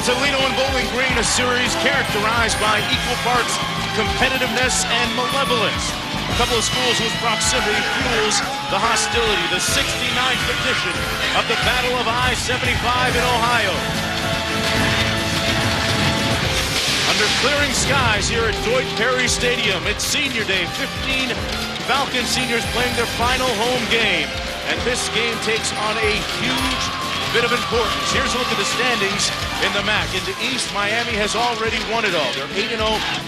Toledo and Bowling Green, a series characterized by equal parts competitiveness and malevolence. A couple of schools whose proximity fuels the hostility. The 69th edition of the Battle of I-75 in Ohio. Under clearing skies here at Deutsch Perry Stadium, it's senior day. 15 Falcon seniors playing their final home game. And this game takes on a huge bit of importance. Here's a look at the standings in the MAC. In the East, Miami has already won it all. They're 8-0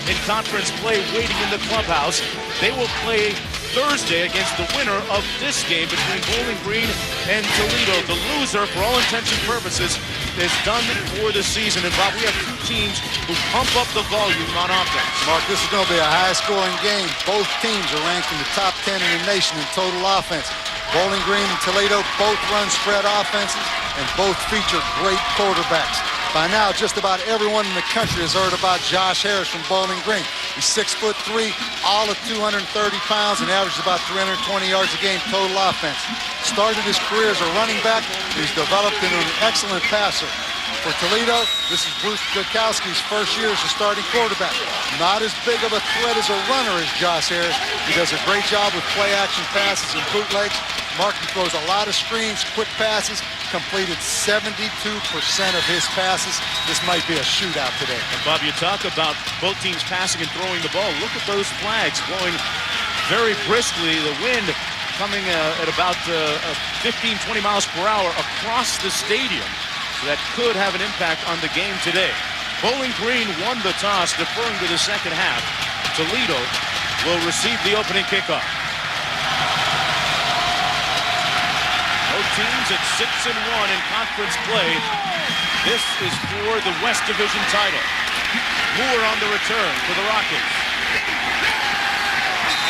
in conference play, waiting in the clubhouse. They will play Thursday against the winner of this game between Bowling Green and Toledo. The loser, for all intents and purposes, is done for the season. And Bob, we have two teams who pump up the volume on offense. Mark, this is going to be a high-scoring game. Both teams are ranked in the top 10 in the nation in total offense. Bowling Green and Toledo both run spread offenses and both feature great quarterbacks. By now, just about everyone in the country has heard about Josh Harris from Bowling Green. He's 6'3", all of 230 pounds, and averages about 320 yards a game total offense. Started his career as a running back. He's developed into an excellent passer. For Toledo, this is Bruce Gutowski's first year as a starting quarterback. Not as big of a threat as a runner as Josh Harris. He does a great job with play-action passes and bootlegs. Mark throws a lot of screens, quick passes, completed 72% of his passes. This might be a shootout today. And Bob, you talk about both teams passing and throwing the ball. Look at those flags blowing very briskly. The wind coming at about 15, 20 miles per hour across the stadium. So that could have an impact on the game today. Bowling Green won the toss, deferring to the second half. Toledo will receive the opening kickoff. Both teams at 6-1 in conference play. This is for the West Division title. Moore on the return for the Rockets.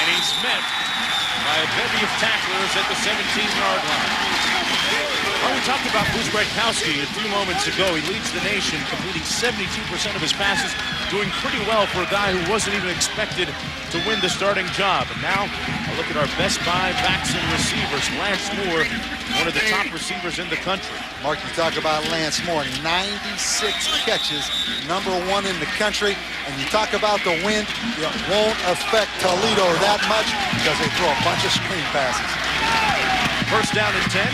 And he's met by a bevy of tacklers at the 17-yard line. Well, we talked about Bruce Gutowski a few moments ago. He leads the nation, completing 72% of his passes, doing pretty well for a guy who wasn't even expected to win the starting job. And now, a look at our best buy backs and receivers. Lance Moore, one of the top receivers in the country. Mark, you talk about Lance Moore, 96 catches, #1 in the country. And you talk about the wind, it won't affect Toledo that much because they throw a bunch of screen passes. First down and 10.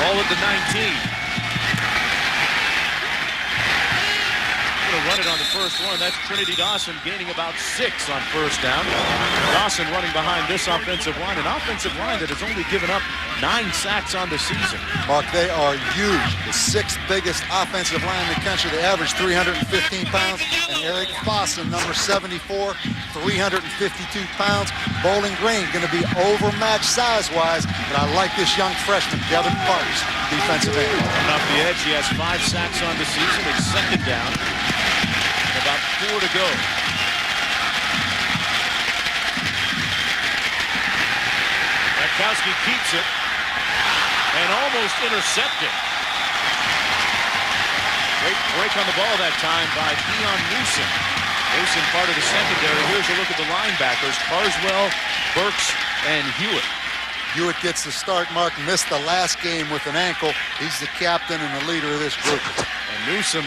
Ball at the 19. Going to run it on the first one. That's Trinity Dawson gaining about 6 on first down. Dawson running behind this offensive line, an offensive line that has only given up 9 sacks on the season. Mark, they are huge. The 6th biggest offensive line in the country. They average 315 pounds. And Eric Fossen, number 74, 352 pounds. Bowling Green going to be overmatched size-wise, but I like this young freshman, Devin Parks, defensive end. And off the edge, he has 5 sacks on the season. It's second down. And about 4 to go. Gutowski keeps it and almost intercepted. Great break on the ball that time by Dion Newsom. Newsom part of the secondary. Here's a look at the linebackers, Carswell, Burks, and Hewitt. Hewitt gets the start. Mark missed the last game with an ankle. He's the captain and the leader of this group. And Newsom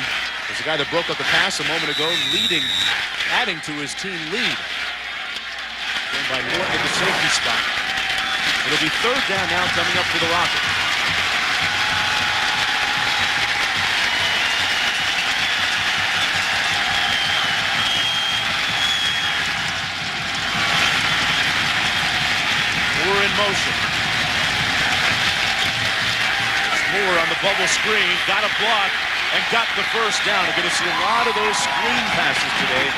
is the guy that broke up the pass a moment ago, adding to his team lead. Going by Norton at the safety spot. It'll be third down now coming up for the Rockets. Moore in motion. It's Moore on the bubble screen, got a block, and got the first down. We're going to see a lot of those screen passes today.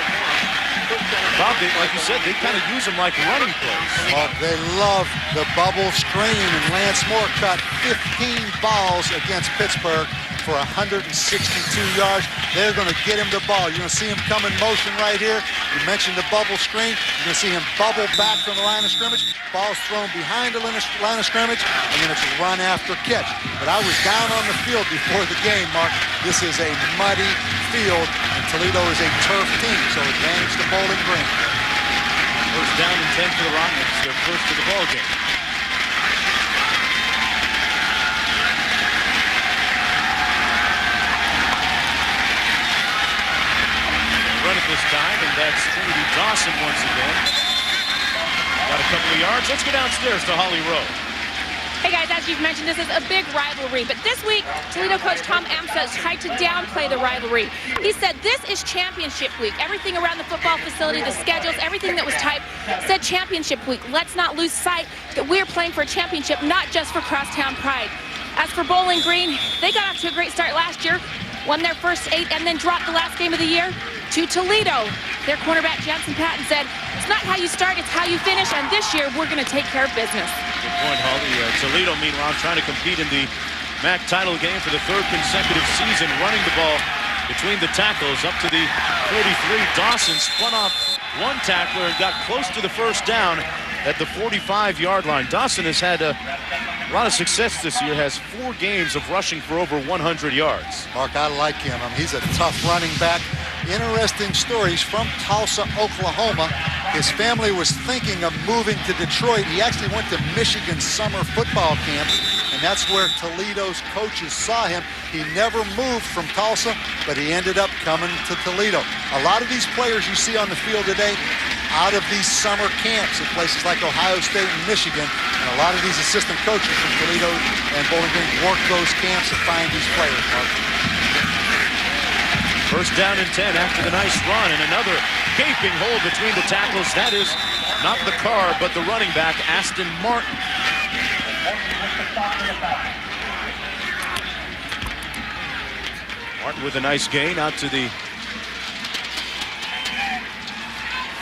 Bob, like you said, they kind of use them like running plays. Oh, they love the bubble screen, and Lance Moore caught 15 balls against Pittsburgh for 162 yards. They're going to get him the ball. You're going to see him come in motion right here. You mentioned the bubble screen. You're going to see him bubble back from the line of scrimmage. Ball's thrown behind the line of scrimmage, and then it's run after catch. But I was down on the field before the game, Mark. This is a muddy field, and Toledo is a turf team, so advantage to Bowling Green. First down and 10 for the Rockets. Their first of the ball game. this time, and that's Trinity Dawson once again. Got a couple of yards. Let's go downstairs to Holly Rowe. Hey guys, as you've mentioned, this is a big rivalry, but this week, Toledo coach Tom Amstutz tried to downplay the rivalry. He said this is championship week. Everything around the football facility, the schedules, everything that was typed said championship week. Let's not lose sight that we're playing for a championship, not just for crosstown pride. As for Bowling Green, they got off to a great start last year, won their first 8, and then dropped the last game of the year to Toledo. Their cornerback, Jansen Patton, said, it's not how you start, it's how you finish, and this year we're going to take care of business. Good point, Holly. Toledo, meanwhile, trying to compete in the MAC title game for the 3rd consecutive season, running the ball between the tackles up to the 43. Dawson spun off one tackler and got close to the first down at the 45-yard line. Dawson has had a lot of success this year, has 4 games of rushing for over 100 yards. Mark, I like him. He's a tough running back. Interesting story. He's from Tulsa, Oklahoma. His family was thinking of moving to Detroit. He actually went to Michigan summer football camp, and that's where Toledo's coaches saw him. He never moved from Tulsa, but he ended up coming to Toledo. A lot of these players you see on the field today out of these summer camps at places like Ohio State and Michigan, and a lot of these assistant coaches from Toledo and Bowling Green work those camps to find these players, Mark. First down and 10 after the nice run, and another gaping hole between the tackles. That is not the car, but the running back, Aston Martin. Martin with a nice gain out to the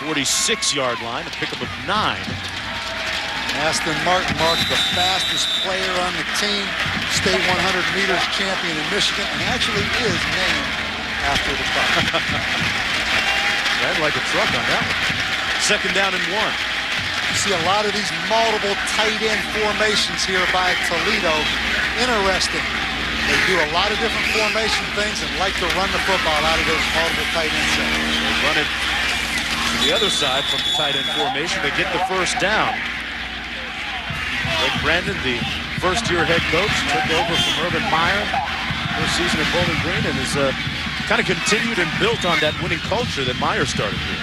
46-yard line, a pickup of 9. Aston Martin, Mark, the fastest player on the team, state 100 meters champion in Michigan, and actually is named after the car. Ran like a truck on that one. Second down and 1. You see a lot of these multiple tight end formations here by Toledo. Interesting. They do a lot of different formation things and like to run the football out of those multiple tight end sets. They run it to the other side from the tight end formation. They get the first down. Greg Brandon, the first-year head coach, took over from Urban Meyer first season at Bowling Green and has kind of continued and built on that winning culture that Meyer started with.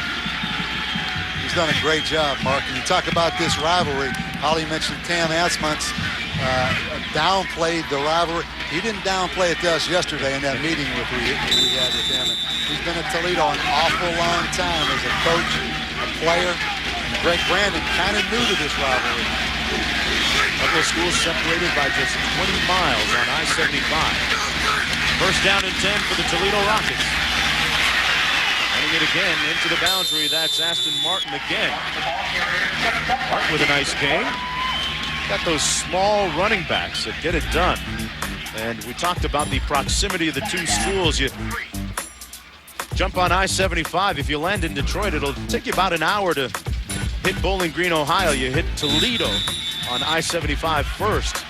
He's done a great job, Mark. And you talk about this rivalry. Holly mentioned Tam Asmuntz downplayed the rivalry. He didn't downplay it to us yesterday in that meeting we had with him. And he's been at Toledo an awful long time as a coach, a player. And Greg Brandon kind of new to this rivalry. A couple of schools separated by just 20 miles on I-75. First down and 10 for the Toledo Rockets. Running it again into the boundary. That's Aston Martin again. Martin with a nice gain. Got those small running backs that get it done. And we talked about the proximity of the two schools. You jump on I-75. If you land in Detroit, it'll take you about an hour to hit Bowling Green, Ohio. You hit Toledo on I-75 first.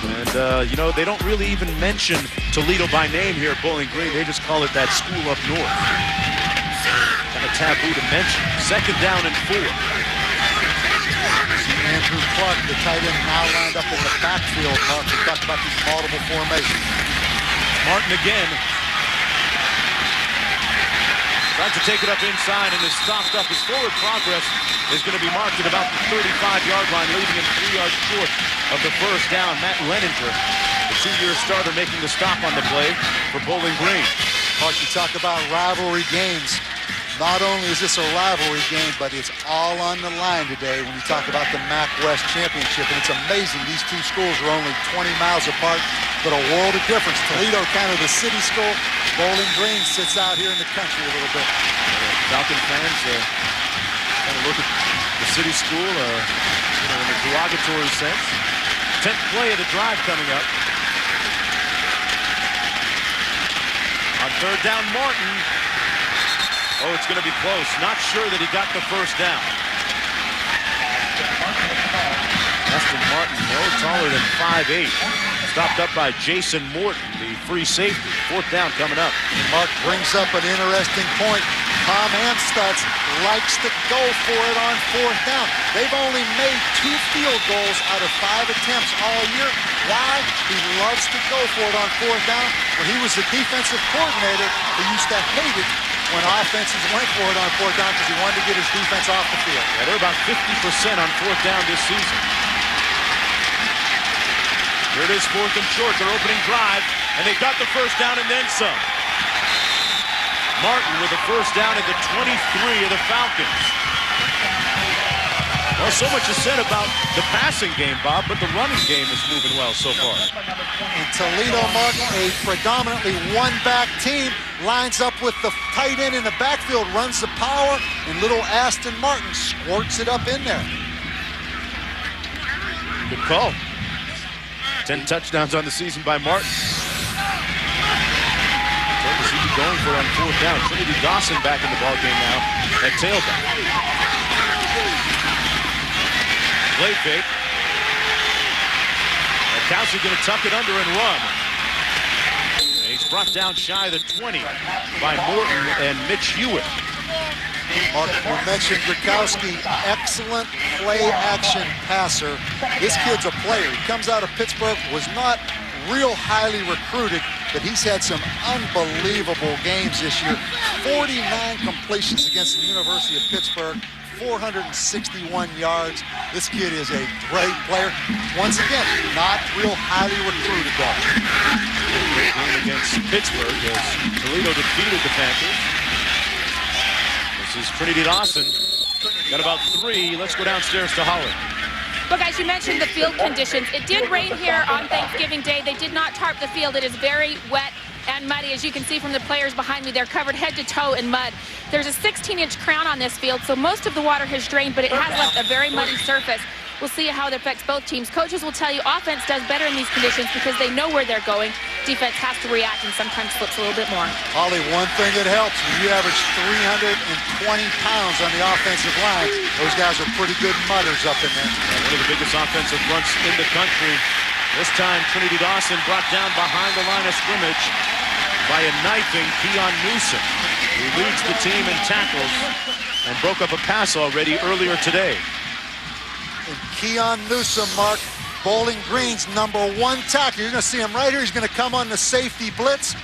And, you know, they don't really even mention Toledo by name here at Bowling Green. They just call it that school up north. Kind of taboo to mention. Second down and 4. Andrew Clark, the tight end, now lined up in the backfield. Mark, we talked about these multiple formations. Martin again. Tries to take it up inside and is stopped up. His forward progress is going to be marked at about the 35-yard line, leaving him 3 yards short of the first down. Matt Leninger, the 2-year starter, making the stop on the play for Bowling Green. Mark, you talk about rivalry games. Not only is this a rivalry game, but it's all on the line today when you talk about the MAC West Championship. And it's amazing. These two schools are only 20 miles apart, but a world of difference. Toledo, kind of the city school. Bowling Green sits out here in the country a little bit. Falcon fans kind of look at the city school you know, in a derogatory sense. 10th play of the drive coming up. On third down, Martin. Oh, it's going to be close. Not sure that he got the first down. Aston Martin, no taller than 5'8". Stopped up by Jason Morton, the free safety. Fourth down coming up. Mark brings up an interesting point. Tom Amstutz likes to go for it on fourth down. They've only made 2 field goals out of 5 attempts all year. Why? He loves to go for it on fourth down. When he was the defensive coordinator, he used to hate it when offenses went for it on fourth down because he wanted to get his defense off the field. Yeah, they're about 50% on fourth down this season. Here it is, fourth and short, their opening drive, and they got the first down and then some. Martin with the first down at the 23 of the Falcons. Well, so much is said about the passing game, Bob, but the running game is moving well so far. And Toledo, Mark, a predominantly one-back team, lines up with the tight end in the backfield, runs the power, and little Aston Martin squirts it up in there. Good call. 10 touchdowns on the season by Martin. He'd be going for it on fourth down. Trinity Dawson back in the ballgame now at tailback. Play fake. And Kelsey going to tuck it under and run. And he's brought down shy of the 20 by Morton and Mitch Hewitt. Mark, we mentioned Grakowski, excellent play-action passer. This kid's a player. He comes out of Pittsburgh, was not real highly recruited, but he's had some unbelievable games this year. 49 completions against the University of Pittsburgh, 461 yards. This kid is a great player. Once again, not real highly recruited though. Great game against Pittsburgh as Toledo defeated the Panthers. This is Trinity Dawson. Got about 3. Let's go downstairs to Holland. Well, guys, you mentioned the field conditions. It did rain here on Thanksgiving Day. They did not tarp the field. It is very wet and muddy. As you can see from the players behind me, they're covered head to toe in mud. There's a 16-inch crown on this field, so most of the water has drained, but it has left a very muddy surface. We'll see how it affects both teams. Coaches will tell you offense does better in these conditions because they know where they're going. Defense has to react and sometimes slips a little bit more. Holly, one thing that helps, when you average 320 pounds on the offensive line, those guys are pretty good mutters up in there. One of the biggest offensive fronts in the country. This time, Trinity Dawson brought down behind the line of scrimmage by a knifing Keon Newsom, who leads the team in tackles and broke up a pass already earlier today. And Keon Newsom, Mark, Bowling Green's #1 tackler. You're going to see him right here. He's going to come on the safety blitz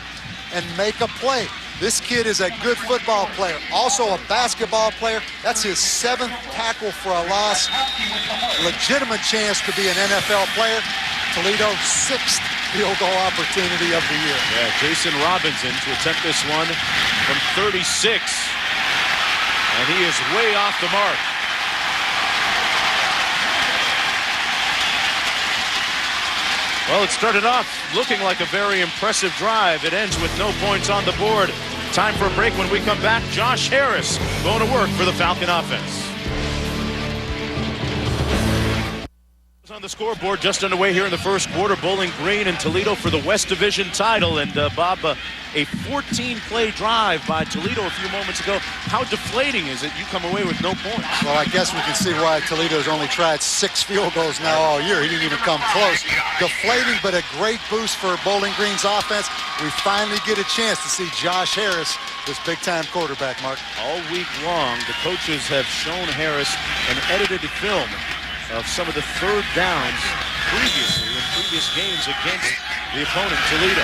and make a play. This kid is a good football player, also a basketball player. That's his 7th tackle for a loss. Legitimate chance to be an NFL player. Toledo, 6th field goal opportunity of the year. Yeah, Jason Robinson to attempt this one from 36. And he is way off the mark. Well, it started off looking like a very impressive drive. It ends with no points on the board. Time for a break. When we come back, Josh Harris going to work for the Falcon offense. On the scoreboard, just underway here in the first quarter. Bowling Green and Toledo for the West Division title. And Bob, a 14-play drive by Toledo a few moments ago. How deflating is it? You come away with no points. Well, I guess we can see why Toledo's only tried 6 field goals now all year. He didn't even come close. Deflating, but a great boost for Bowling Green's offense. We finally get a chance to see Josh Harris, this big-time quarterback, Mark. All week long, the coaches have shown Harris an edited film of some of the third downs previously in previous games against the opponent, Toledo.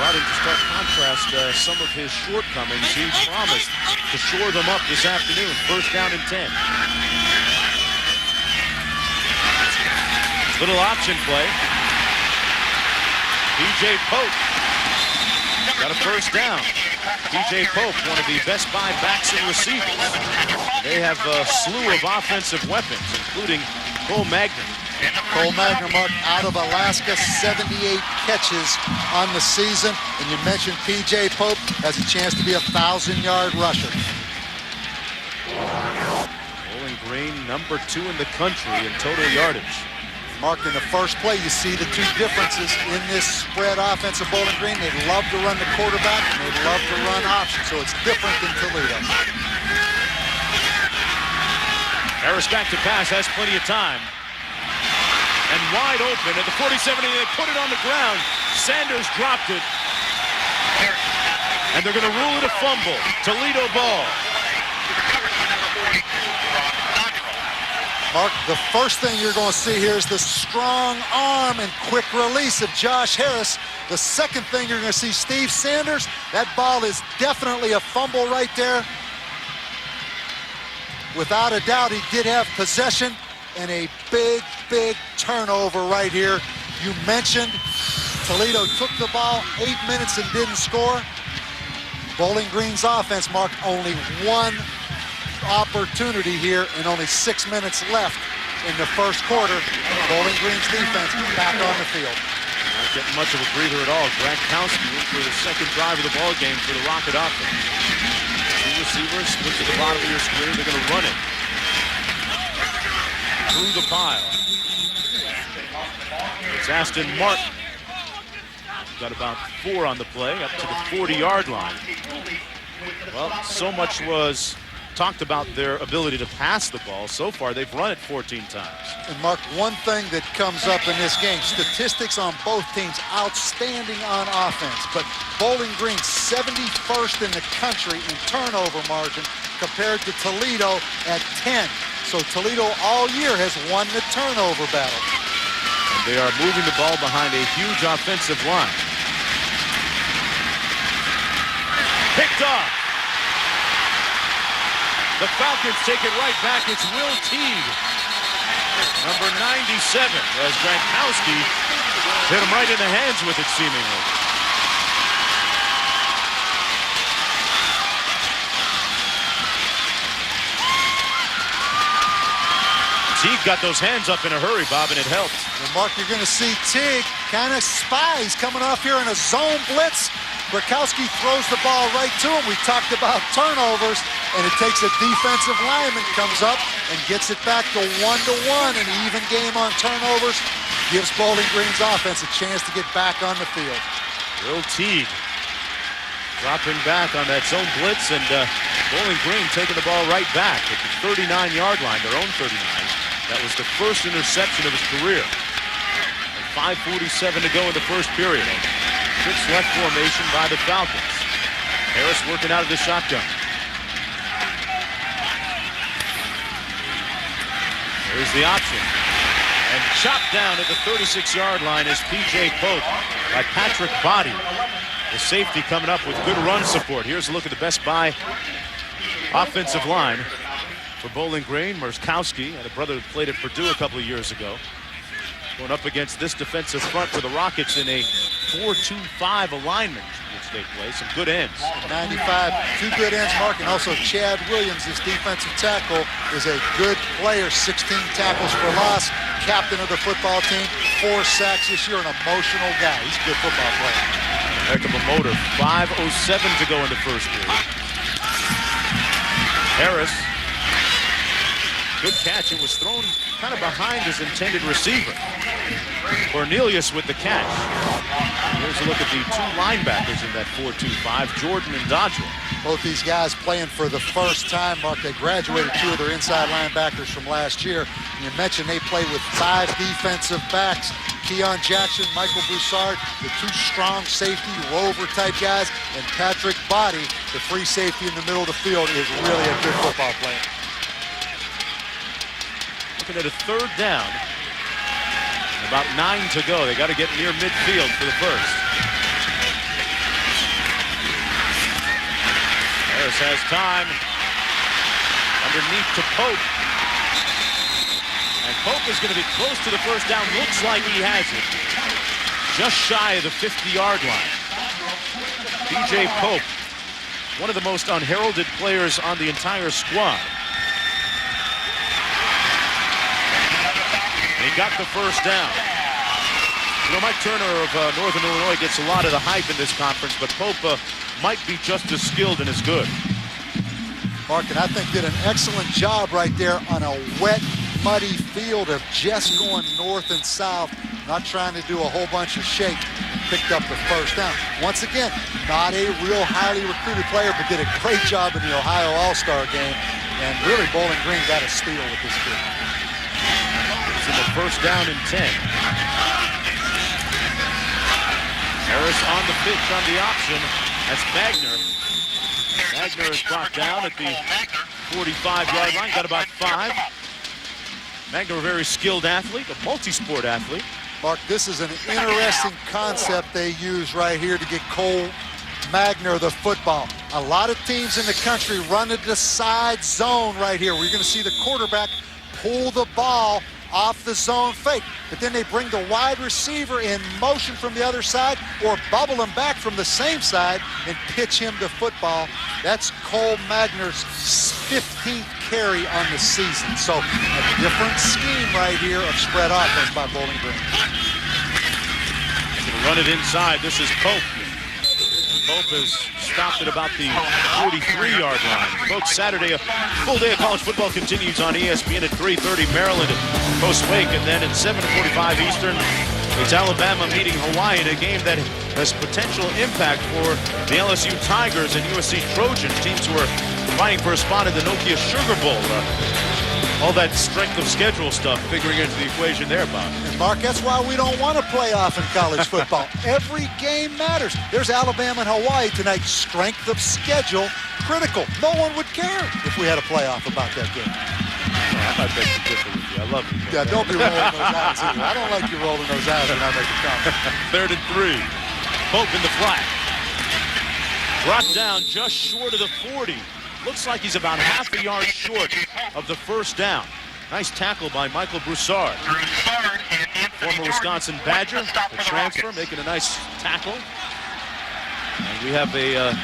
Brought in to start contrast some of his shortcomings. He promised to shore them up this afternoon. First down and 10. Little option play. P.J. Pope got a first down. P.J. Pope, one of the best 5 backs and receivers. They have a slew of offensive weapons, including Cole Magner. Cole Magner, Mark, out of Alaska, 78 catches on the season. And you mentioned P.J. Pope has a chance to be a 1,000-yard rusher. Bowling Green, #2 in the country in total yardage. Mark, in the first play, you see the 2 differences in this spread offense of Bowling Green. They love to run the quarterback, and they love to run option, so it's different than Toledo. Harris back to pass, has plenty of time. And wide open at the 47, and they put it on the ground. Sanders dropped it. And they're going to rule it a fumble. Toledo ball. Mark, the first thing you're going to see here is the strong arm and quick release of Josh Harris. The second thing you're going to see, Steve Sanders, that ball is definitely a fumble right there. Without a doubt, he did have possession and a big, big turnover right here. You mentioned Toledo took the ball 8 minutes and didn't score. Bowling Green's offense, Mark, only one opportunity here and only 6 minutes left in the first quarter. Bowling Green's defense back on the field. Not getting much of a breather at all. Gronkowski for the second drive of the ball game for the Rocket offense. Two receivers, look to the bottom of your screen. They're going to run it through the pile. It's Aston Martin. Got about 4 on the play, up to the 40-yard line. Well, so much was talked about their ability to pass the ball. So far, they've run it 14 times. And Mark, one thing that comes up in this game, statistics on both teams, outstanding on offense. But Bowling Green, 71st in the country in turnover margin compared to Toledo at 10. So Toledo all year has won the turnover battle. And they are moving the ball behind a huge offensive line. Picked off. The Falcons take it right back. It's Will Teague, number 97, as Gronkowski hit him right in the hands with it, seemingly. Teague got those hands up in a hurry, Bob, and it helped. And Mark, you're going to see Teague kind of spies coming off here in a zone blitz. Gronkowski throws the ball right to him. We talked about turnovers, and it takes a defensive lineman, comes up and gets it back to 1-1. An even game on turnovers gives Bowling Green's offense a chance to get back on the field. Will Teague dropping back on that zone blitz, and Bowling Green taking the ball right back at the 39-yard line, their own 39. That was the first interception of his career. And 5:47 to go in the first period. 6 left formation by the Falcons. Harris working out of the shotgun. There's the option. And chopped down at the 36-yard line is P.J. Pope by Patrick Body. The safety coming up with good run support. Here's a look at the Best Buy offensive line for Bowling Green. Murkowski had a brother that played at Purdue a couple of years ago. Going up against this defensive front for the Rockets in a 4-2-5 alignment, which they play. Some good ends. 95, 2 good ends, Mark, and also Chad Williams, this defensive tackle, is a good player. 16 tackles for loss, captain of the football team, 4 sacks this year, an emotional guy. He's a good football player. Heck of a motor. 5:07 to go in the first period. Harris. Good catch. It was thrown kind of behind his intended receiver. Cornelius with the catch. Here's a look at the 2 linebackers in that 4-2-5, Jordan and Dodger. Both these guys playing for the first time, Mark. They graduated 2 of their inside linebackers from last year. You mentioned they play with 5 defensive backs. Keon Jackson, Michael Broussard, the 2 strong safety, rover-type guys, and Patrick Body, the free safety in the middle of the field, is really a good football player. Looking at a 3rd down. About 9 to go. They got to get near midfield for the first. Harris has time. Underneath to Pope. And Pope is going to be close to the first down. Looks like he has it. Just shy of the 50-yard line. P.J. Pope, one of the most unheralded players on the entire squad. He got the first down. You know, Mike Turner of Northern Illinois gets a lot of the hype in this conference, but Pope might be just as skilled and as good. Mark, and I think did an excellent job right there on a wet, muddy field of just going north and south, not trying to do a whole bunch of shake, and picked up the first down. Once again, not a real highly recruited player, but did a great job in the Ohio All-Star game, and really Bowling Green got a steal with this kid. In the first down and 10. Harris on the pitch on the option. That's Magner. Magner is brought down at the 45-yard line. Got about 5. Magner, a very skilled athlete, a multi-sport athlete. Mark, this is an interesting concept they use right here to get Cole Magner the football. A lot of teams in the country run into the side zone right here. We're going to see the quarterback pull the ball off the zone fake, but then they bring the wide receiver in motion from the other side or bubble him back from the same side and pitch him the football. That's Cole Magner's 15th carry on the season. So a different scheme right here of spread offense by Bowling Green. Run it inside. This is Pope. Pope has stopped at about the 43-yard line. Folks, Saturday, a full day of college football continues on ESPN at 3:30 Maryland at post-wake, and then at 7:45 Eastern, it's Alabama meeting Hawaii in a game that has potential impact for the LSU Tigers and USC Trojans, teams who are fighting for a spot in the Nokia Sugar Bowl. All that strength of schedule stuff figuring into the equation there, Bob. And Mark, that's why we don't want a playoff in college football. Every game matters. There's Alabama and Hawaii tonight. Strength of schedule critical. No one would care if we had a playoff about that game. I might beg to differ with you. I love you. Yeah, don't be rolling those eyes either. I don't like you rolling those eyes when I make a comment. 3rd and 3. Pope in the flat. Brought down just short of the 40. Looks like he's about half a yard short of the first down. Nice tackle by Michael Broussard. Former Wisconsin Badger, the transfer, making a nice tackle. And we have a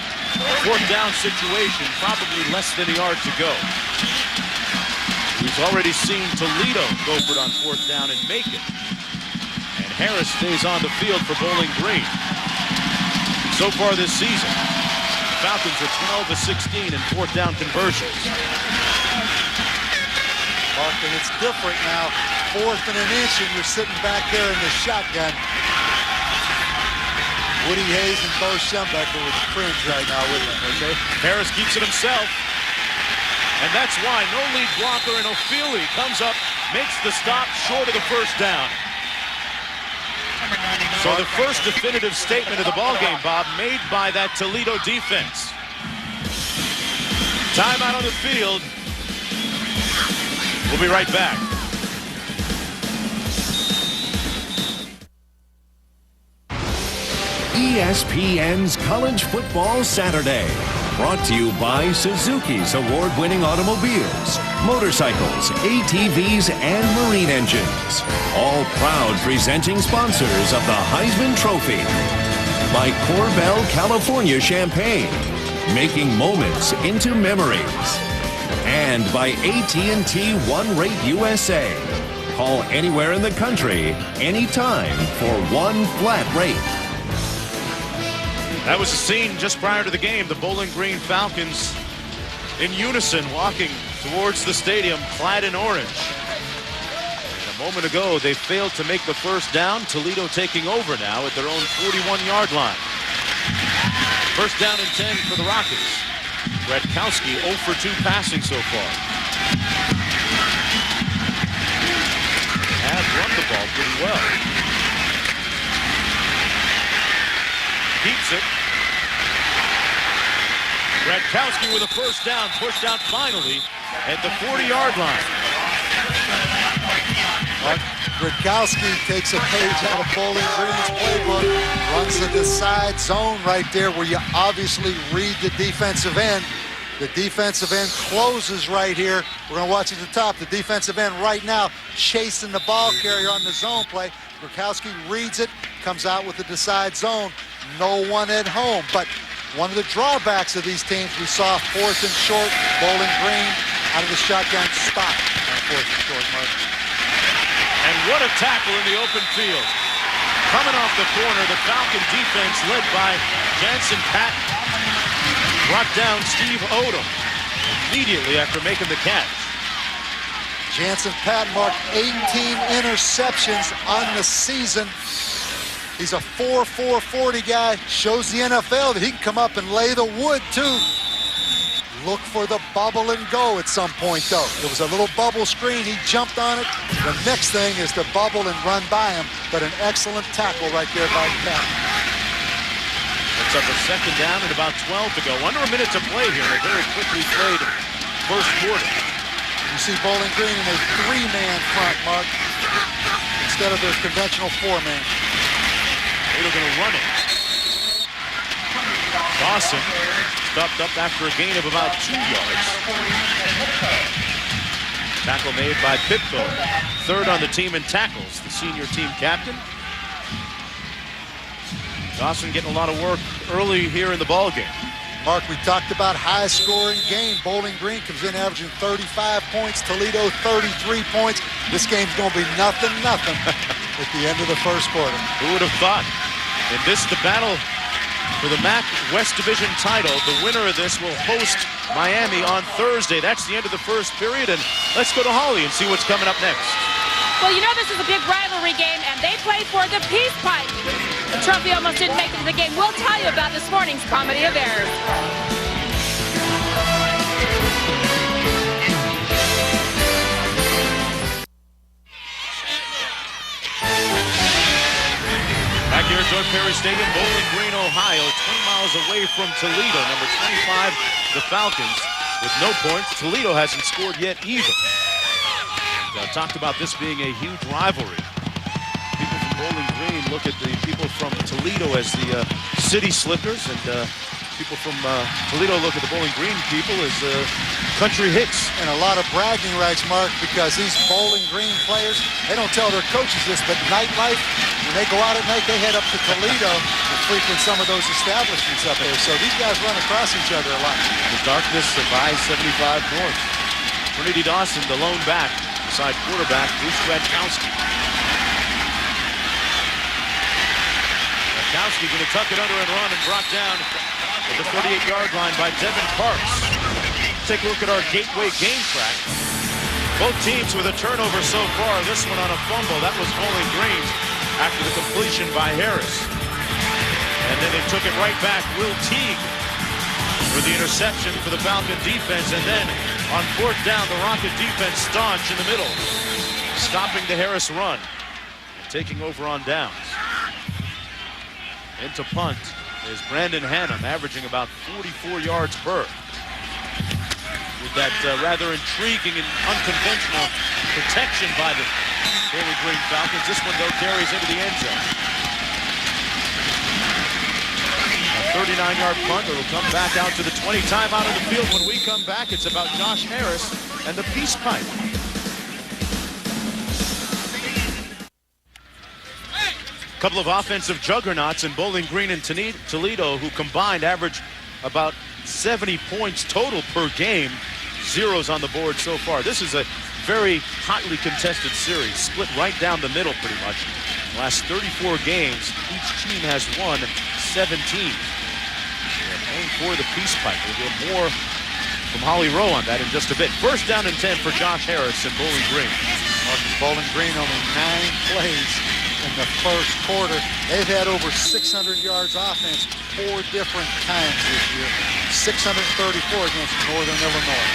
4th down situation, probably less than a yard to go. We've already seen Toledo go for it on 4th down and make it. And Harris stays on the field for Bowling Green. So far this season, Falcons are 12 of 16 in 4th down conversions. Mark, and it's different now. 4th and an inch, and you're sitting back there in the shotgun. Woody Hayes and Bo Schembecker would cringe right now, wouldn't they? Okay? Harris keeps it himself. And that's why no lead blocker, and O'Feely comes up, makes the stop short of the first down. So the first definitive statement of the ballgame, Bob, made by that Toledo defense. Timeout on the field. We'll be right back. ESPN's College Football Saturday. Brought to you by Suzuki's award-winning automobiles, motorcycles, ATVs, and marine engines. All proud presenting sponsors of the Heisman Trophy. By Corbel California Champagne, making moments into memories. And by AT&T One Rate USA. Call anywhere in the country, anytime for one flat rate. That was a scene just prior to the game. The Bowling Green Falcons in unison walking towards the stadium clad in orange. And a moment ago, they failed to make the first down. Toledo taking over now at their own 41-yard line. First down and 10 for the Rockets. Radkowski 0 for 2 passing so far. Have run the ball pretty well. Keeps it. Radkowski with a first down, pushed out finally at the 40-yard line. Radkowski takes a page out of Bowling Green's playbook, runs to the side zone right there where you obviously read the defensive end. The defensive end closes right here. We're going to watch at the top. The defensive end right now chasing the ball carrier on the zone play. Radkowski reads it, comes out with the side zone. No one at home, but one of the drawbacks of these teams, we saw 4th and short, Bowling Green out of the shotgun spot on 4th and short, Mark. And what a tackle in the open field. Coming off the corner, the Falcon defense led by Jansen Patton brought down Steve Odom immediately after making the catch. Jansen Patton marked 18 interceptions on the season. He's a 4.40 guy. Shows the NFL that he can come up and lay the wood, too. Look for the bubble and go at some point, though. It was a little bubble screen. He jumped on it. The next thing is to bubble and run by him. But an excellent tackle right there by Patton. It's up a second down and about 12 to go. Under a minute to play here. A very quickly played first quarter. You see Bowling Green in a 3-man front, Mark, instead of their conventional 4-man. They're going to run it. Dawson stopped up after a gain of about 2 yards. Tackle made by Pitko, third on the team in tackles, the senior team captain. Dawson getting a lot of work early here in the ballgame. Mark, we talked about high-scoring game. Bowling Green comes in averaging 35 points. Toledo, 33 points. This game's going to be nothing at the end of the first quarter. Who would have thought? In this, the battle for the MAC West Division title, the winner of this will host Miami on Thursday. That's the end of the first period, and let's go to Holly and see what's coming up next. Well, you know this is a big rivalry game, and they play for the Peace Pipe. The trophy almost didn't make it to the game. We'll tell you about this morning's Comedy of Errors. Back here at George Perry Stadium, Bowling Green, Ohio, 20 miles away from Toledo. Number 25, the Falcons, with no points. Toledo hasn't scored yet either. Talked about this being a huge rivalry. People from Bowling Green look at the people from Toledo as the city slickers, and people from Toledo look at the Bowling Green people as country hicks. And a lot of bragging rights, Mark, because these Bowling Green players, they don't tell their coaches this, but nightlife, when they go out at night, they head up to Toledo and frequent some of those establishments up there. So these guys run across each other a lot. The darkness of I-75 North. Trinity Dawson, the lone back, beside quarterback Bruce Radkowski. Radkowski going to tuck it under and run and brought down at the 38-yard line by Devin Parks. Take a look at our Gateway game track. Both teams with a turnover so far. This one on a fumble. That was Bowling Green after the completion by Harris. And then they took it right back. Will Teague with the interception for the Falcon defense. And then on fourth down, the Rocket defense staunch in the middle, stopping the Harris run and taking over on downs. Into punt is Brandon Hannum, averaging about 44 yards per. With that rather intriguing and unconventional protection by the Bowling Green Falcons. This one, though, carries into the end zone. A 39-yard punt. It'll come back out to the 20. Time out of the field. When we come back, it's about Josh Harris and the Peace Pipe. A couple of offensive juggernauts in Bowling Green and Toledo, who combined average about 70 points total per game. Zeros on the board so far. This is a very hotly contested series, split right down the middle pretty much. The last 34 games, each team has won 17. And for the Peace Pipe. We'll get more from Holly Rowe on that in just a bit. First down and 10 for Josh Harris and Bowling Green. Bowling Green only 9 plays in the first quarter. They've had over 600 yards offense 4 different times this year. 634 against Northern Illinois.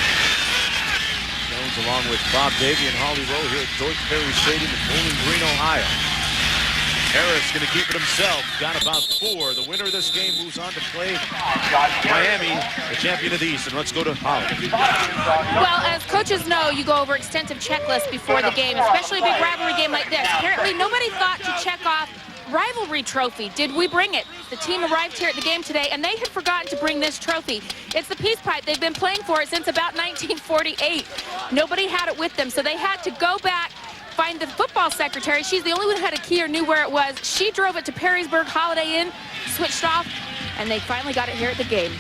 Jones along with Bob Davey and Holly Rowe here at George Perry Stadium in Bowling Green, Ohio. Harris going to keep it himself. Got about 4. The winner of this game moves on to play Miami, the champion of the East. And let's go to Holly. Well, as coaches know, you go over extensive checklists before the game, especially a big rivalry game like this. Apparently, nobody thought to check off rivalry trophy. Did we bring it? The team arrived here at the game today, and they had forgotten to bring this trophy. It's the Peace Pipe. They've been playing for it since about 1948. Nobody had it with them, so they had to go back, find the football secretary. She's the only one who had a key or knew where it was. She drove it to Perrysburg Holiday Inn, switched off, and they finally got it here at the game.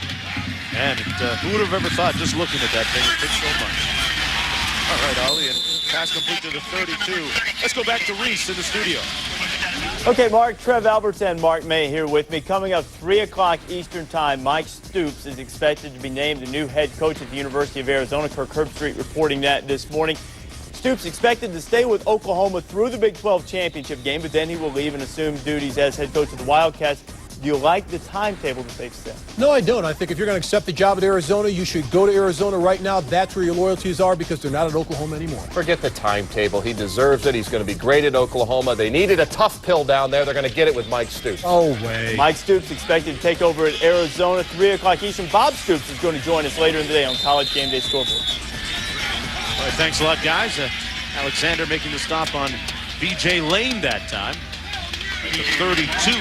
And who would have ever thought, just looking at that thing, it took so much. All right, Ollie, and pass complete to the 32. Let's go back to Reese in the studio. Okay, Mark, Trev Alberts and Mark May here with me. Coming up 3 o'clock Eastern Time, Mike Stoops is expected to be named the new head coach at the University of Arizona. Kirk Herbstreit reporting that this morning. Stoops expected to stay with Oklahoma through the Big 12 championship game, but then he will leave and assume duties as head coach of the Wildcats. Do you like the timetable that they've set? No, I don't. I think if you're going to accept the job at Arizona, you should go to Arizona right now. That's where your loyalties are, because they're not at Oklahoma anymore. Forget the timetable. He deserves it. He's going to be great at Oklahoma. They needed a tough pill down there. They're going to get it with Mike Stoops. Oh, way. Mike Stoops expected to take over at Arizona, 3 o'clock Eastern. Bob Stoops is going to join us later in the day on College Game Day Scoreboard. All right, thanks a lot, guys. Alexander making the stop on B.J. Lane that time. The 32.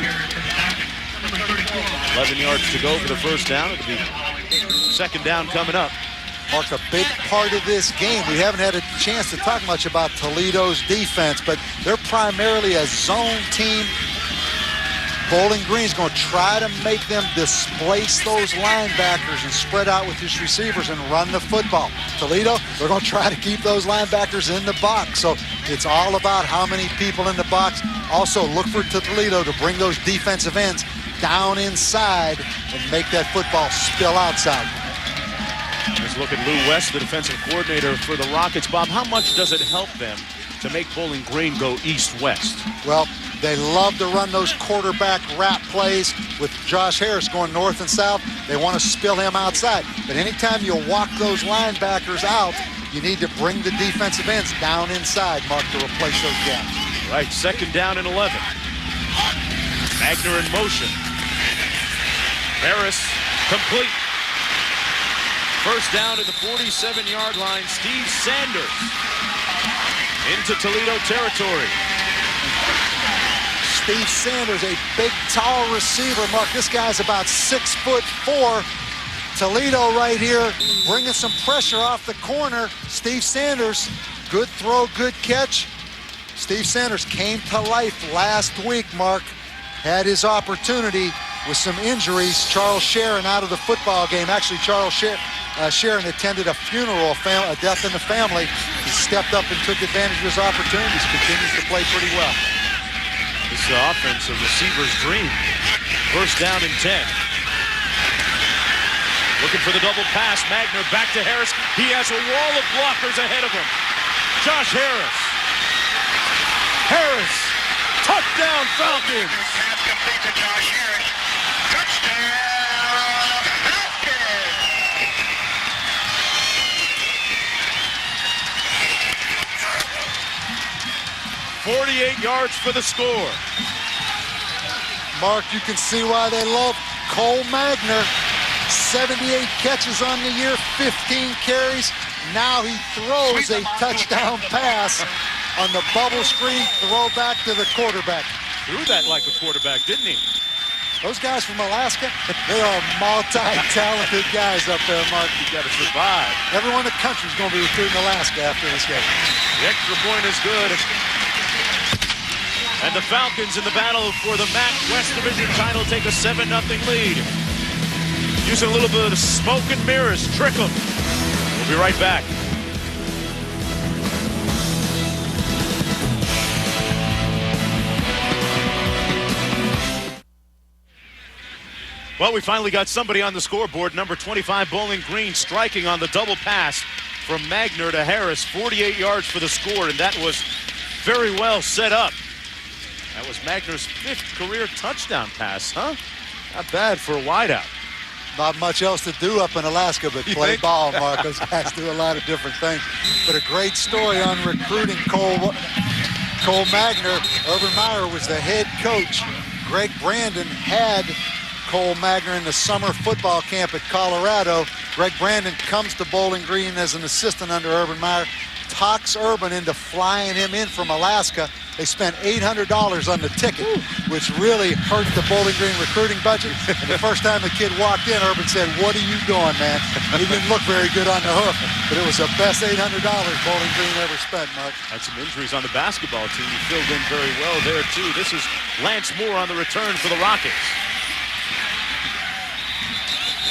11 yards to go for the first down. It'll be second down coming up. Mark, a big part of this game, we haven't had a chance to talk much about Toledo's defense, but they're primarily a zone team. Bowling Green's going to try to make them displace those linebackers and spread out with his receivers and run the football. Toledo, they're going to try to keep those linebackers in the box. So it's all about how many people in the box. Also, look for Toledo to bring those defensive ends down inside and make that football spill outside. Let's look at Lou West, the defensive coordinator for the Rockets. Bob, how much does it help them to make Bowling Green go east-west? Well, they love to run those quarterback wrap plays with Josh Harris going north and south. They want to spill him outside. But anytime you walk those linebackers out, you need to bring the defensive ends down inside, Mark, to replace those gaps. Right, second down and 11. Magner in motion. Harris complete. First down at the 47-yard line. Steve Sanders into Toledo territory. Steve Sanders, a big, tall receiver. Mark, this guy's about 6'4". Toledo right here bringing some pressure off the corner. Steve Sanders, good throw, good catch. Steve Sanders came to life last week, Mark. Had his opportunity with some injuries. Charles Sharon out of the football game. Actually, Charles Sharon attended a funeral, a death in the family. He stepped up and took advantage of his opportunities. Continues to play pretty well. This offense, a receiver's dream. First down and 10. Looking for the double pass. Magner back to Harris. He has a wall of blockers ahead of him. Josh Harris. Harris. Touchdown Falcons. Pass complete to Josh Harris. Touchdown Falcons. 48 yards for the score. Mark, you can see why they love Cole Magner. 78 catches on the year, 15 carries. Now he throws a touchdown pass on the bubble screen, throw back to the quarterback. Threw that like a quarterback, didn't he? Those guys from Alaska, they are multi-talented guys up there, Mark. You got to survive. Everyone in the country is going to be recruiting Alaska after this game. The extra point is good. And the Falcons in the battle for the MAC West Division title take a 7-0 lead. Using a little bit of smoke and mirrors, trick them. We'll be right back. Well, we finally got somebody on the scoreboard. Number 25, Bowling Green, striking on the double pass from Magner to Harris. 48 yards for the score, and that was very well set up. That was Magner's 5th career touchdown pass, huh? Not bad for a wideout. Not much else to do up in Alaska but play ball, Mark. Those guys do a lot of different things. But a great story on recruiting Cole Magner. Urban Meyer was the head coach. Greg Brandon had Cole Magner in the summer football camp at Colorado. Greg Brandon comes to Bowling Green as an assistant under Urban Meyer, talks Urban into flying him in from Alaska. They spent $800 on the ticket, which really hurt the Bowling Green recruiting budget. And the first time the kid walked in, Urban said, "What are you doing, man?" He didn't look very good on the hook, but it was the best $800 Bowling Green ever spent, Mark. Had some injuries on the basketball team. He filled in very well there, too. This is Lance Moore on the return for the Rockets.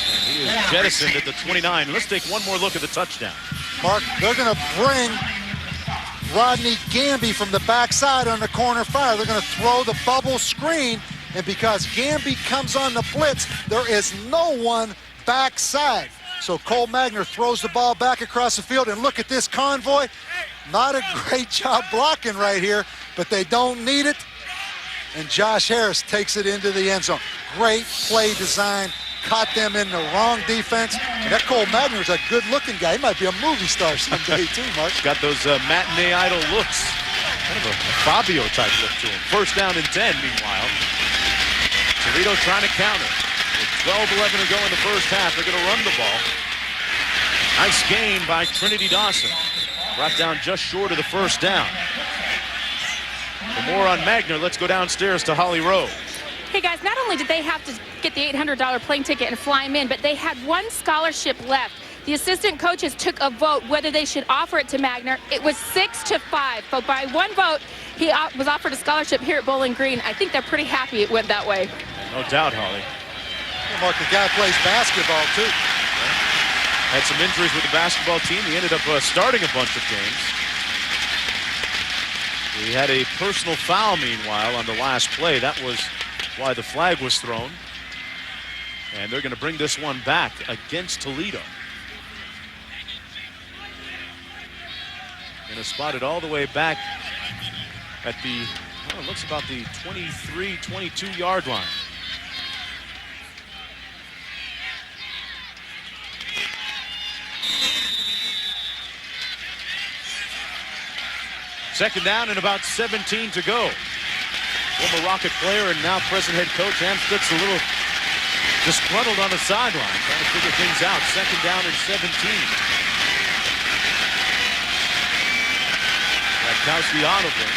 And he is jettisoned at the 29. Let's take one more look at the touchdown. Mark, they're going to bring Rodney Gamby from the backside on the corner fire. They're going to throw the bubble screen, and because Gamby comes on the blitz, there is no one backside. So Cole Magner throws the ball back across the field, and look at this convoy. Not a great job blocking right here, but they don't need it. And Josh Harris takes it into the end zone. Great play design. Caught them in the wrong defense. And that Cole Magner is a good-looking guy. He might be a movie star someday, too, Mark. Got those matinee idol looks. Kind of a Fabio-type look to him. First down and 10, meanwhile. Toledo trying to counter. With 12-11 to go in the first half, they're going to run the ball. Nice gain by Trinity Dawson. Brought down just short of the first down. For more on Magner, let's go downstairs to Holly Rowe. Hey guys, not only did they have to get the $800 plane ticket and fly him in, but they had one scholarship left. The assistant coaches took a vote whether they should offer it to Magner. It was 6-5, but by one vote, he was offered a scholarship here at Bowling Green. I think they're pretty happy it went that way. No doubt, Holly. Well, Mark, the guy plays basketball, too. Had some injuries with the basketball team. He ended up starting a bunch of games. He had a personal foul, meanwhile, on the last play. That was why the flag was thrown. And they're going to bring this one back against Toledo. Going to spot it all the way back at the, well, it looks about the 23, 22-yard line. Second down and about 17 to go. Former Rocket player and now present head coach Amstutz a little disgruntled on the sideline, trying to figure things out. Second down and 17. Radkowski audibly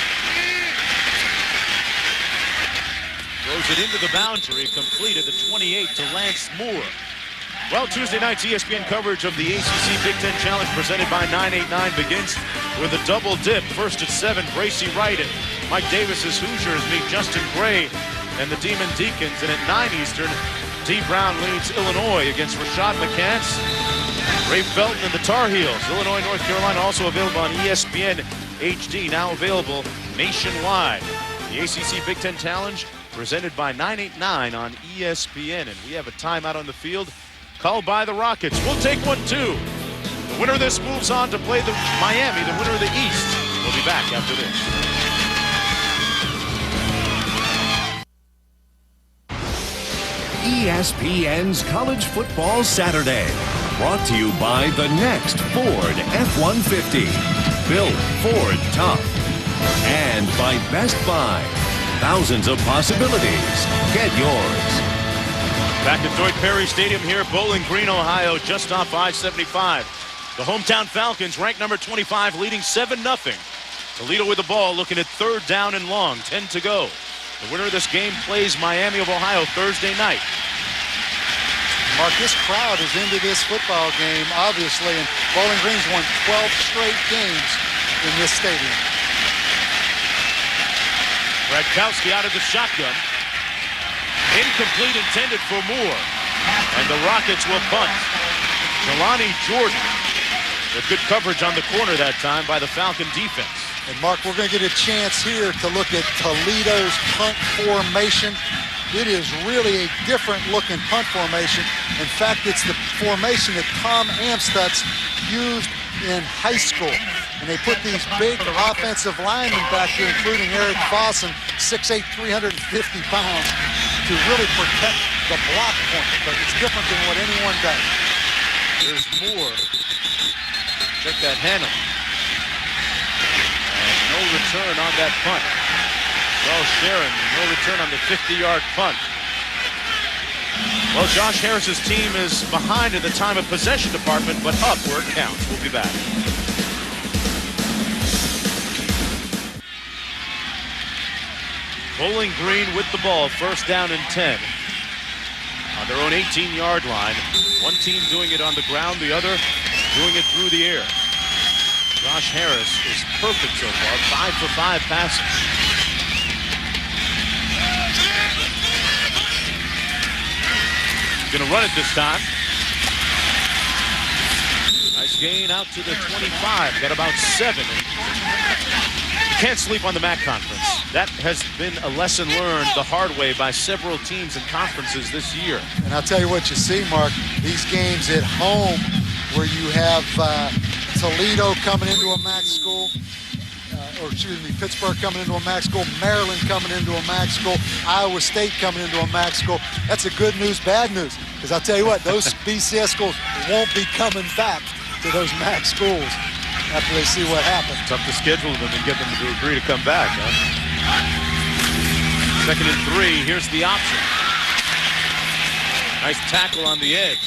throws it into the boundary, completed the 28 to Lance Moore. Well, Tuesday night's ESPN coverage of the ACC Big Ten Challenge presented by 989 begins with a double dip. First at 7, Bracy Wright and Mike Davis's Hoosiers meet Justin Gray and the Demon Deacons. And at 9 Eastern, T. Brown leads Illinois against Rashad McCants, Ray Felton and the Tar Heels. Illinois, North Carolina also available on ESPN HD, now available nationwide. The ACC Big Ten Challenge presented by 989 on ESPN. And we have a timeout on the field called by the Rockets. We'll take one, too. The winner of this moves on to play the Miami, the winner of the East. We'll be back after this. ESPN's College Football Saturday. Brought to you by the next Ford F-150. Built Ford tough. And by Best Buy. Thousands of possibilities. Get yours. Back at Deutsch Perry Stadium here, Bowling Green, Ohio, just off I-75. The hometown Falcons, ranked number 25, leading 7-0. Toledo with the ball, looking at third down and long, 10 to go. The winner of this game plays Miami of Ohio Thursday night. Mark, this crowd is into this football game, obviously, and Bowling Green's won 12 straight games in this stadium. Radkowski out of the shotgun. Incomplete, intended for Moore. And the Rockets will punt. Jelani Jordan with good coverage on the corner that time by the Falcon defense. And Mark, we're going to get a chance here to look at Toledo's punt formation. It is really a different looking punt formation. In fact, it's the formation that Tom Amstutz used in high school. And they put these big offensive linemen back here, including Eric Fossen, 6'8", 350 pounds, to really protect the block point. But it's different than what anyone does. There's Moore. Check that handle. And no return on that punt. Well, Sharon, no return on the 50-yard punt. Well, Josh Harris's team is behind in the time of possession department, but up where it counts. We'll be back. Bowling Green with the ball, first down and 10. On their own 18-yard line. One team doing it on the ground, the other doing it through the air. Josh Harris is perfect so far, 5 for 5 passing. He's gonna run it this time. Nice gain out to the 25, got about 7. Can't sleep on the MAC conference. That has been a lesson learned the hard way by several teams and conferences this year. And I'll tell you what you see, Mark, these games at home where you have Toledo coming into a MAC school, or excuse me, Pittsburgh coming into a MAC school, Maryland coming into a MAC school, Iowa State coming into a MAC school. That's a good news, bad news. Because I'll tell you what, those BCS schools won't be coming back to those MAC schools after they see what happens. Tough to schedule them and get them to agree to come back, huh? Second and 3, here's the option. Nice tackle on the edge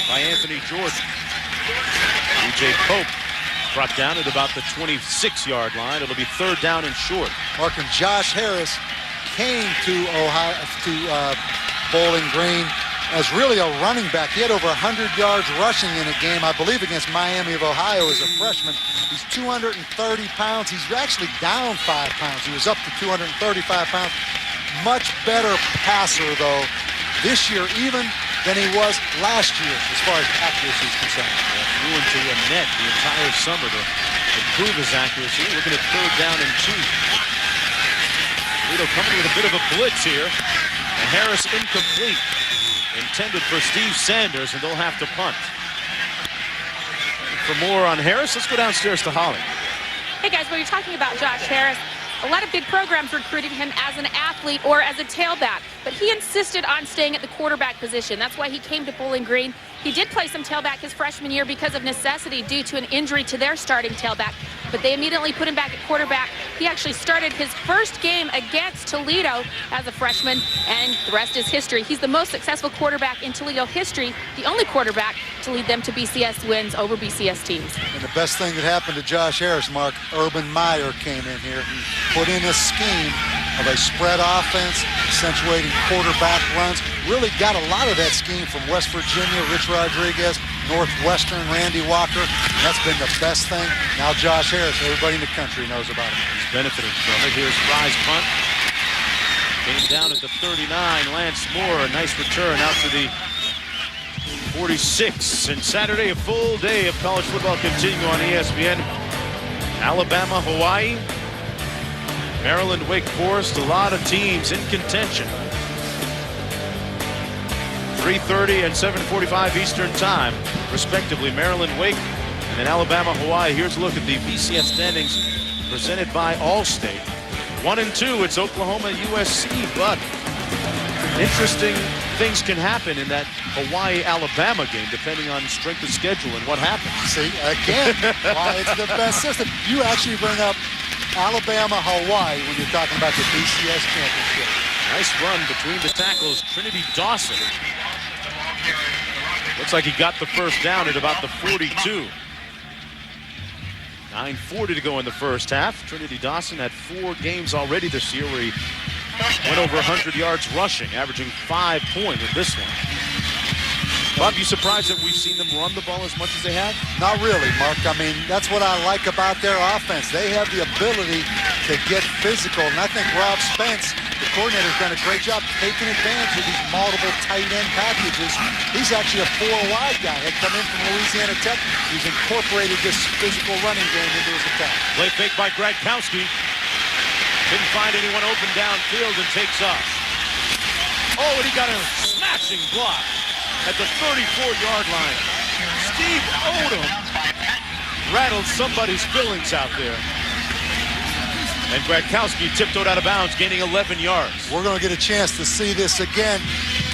by Anthony Jordan. DJ Pope Brought down at about the 26-yard line. It'll be 3rd down and short. Mark, and Josh Harris came to Bowling Green as really a running back. He had over 100 yards rushing in a game, I believe, against Miami of Ohio as a freshman. He's 230 pounds. He's actually down 5 pounds. He was up to 235 pounds. Much better passer, though, this year even than he was last year as far as accuracy is concerned. Flew into a net the entire summer to improve his accuracy. Looking at 3rd down and 2. Toledo coming with a bit of a blitz here. And Harris incomplete. Intended for Steve Sanders, and they'll have to punt. For more on Harris, let's go downstairs to Holly. Hey guys, when you're talking about Josh Harris, a lot of big programs recruited him as an athlete or as a tailback, but he insisted on staying at the quarterback position. That's why he came to Bowling Green. He did play some tailback his freshman year because of necessity due to an injury to their starting tailback, but they immediately put him back at quarterback. He actually started his first game against Toledo as a freshman, and the rest is history. He's the most successful quarterback in Toledo history, the only quarterback to lead them to BCS wins over BCS teams. And the best thing that happened to Josh Harris, Mark, Urban Meyer came in here, put in a scheme of a spread offense, accentuating quarterback runs. Really got a lot of that scheme from West Virginia, Rich Rodriguez, Northwestern, Randy Walker. And that's been the best thing. Now Josh Harris, everybody in the country knows about him. He's benefiting from it. Here's Fry's punt. Came down at the 39. Lance Moore, a nice return out to the 46. And Saturday, a full day of college football continue on ESPN. Alabama, Hawaii, Maryland, Wake Forest, a lot of teams in contention. 3:30 and 7:45 Eastern Time, respectively. Maryland, Wake, and then Alabama, Hawaii. Here's a look at the BCS standings presented by Allstate. 1 and 2, it's Oklahoma, USC, but interesting things can happen in that Hawaii-Alabama game, depending on strength of schedule and what happens. See, again, why it's the best system. You actually bring up Alabama, Hawaii when you're talking about the BCS championship. Nice run between the tackles. Trinity Dawson. Looks like he got the first down at about the 42. 9:40 to go in the first half. Trinity Dawson had 4 games already this year where he went over 100 yards rushing, averaging 5 points in this one. Bob, you surprised that we've seen them run the ball as much as they have? Not really, Mark. I mean, that's what I like about their offense. They have the ability to get physical, and I think Rob Spence, the coordinator, has done a great job taking advantage of these multiple tight end packages. He's actually a 4-wide guy. Had come in from Louisiana Tech. He's incorporated this physical running game into his attack. Play fake by Gradkowski. Didn't find anyone open downfield and takes off. Oh, and he got a smashing block at the 34-yard line. Steve Odom rattled somebody's feelings out there. And Gradkowski tiptoed out of bounds, gaining 11 yards. We're going to get a chance to see this again.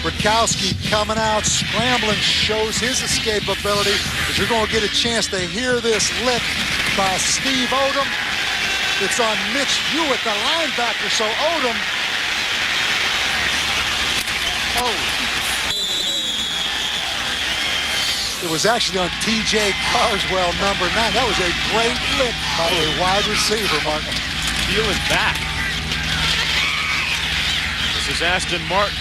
Gradkowski coming out, scrambling, shows his escapability. But you're going to get a chance to hear this lick by Steve Odom. It's on Mitch Hewitt, the linebacker, so Odom. Oh. It was actually on T.J. Carswell, number 9. That was a great lick by a wide receiver, Mark. Feeling back. This is Aston Martin.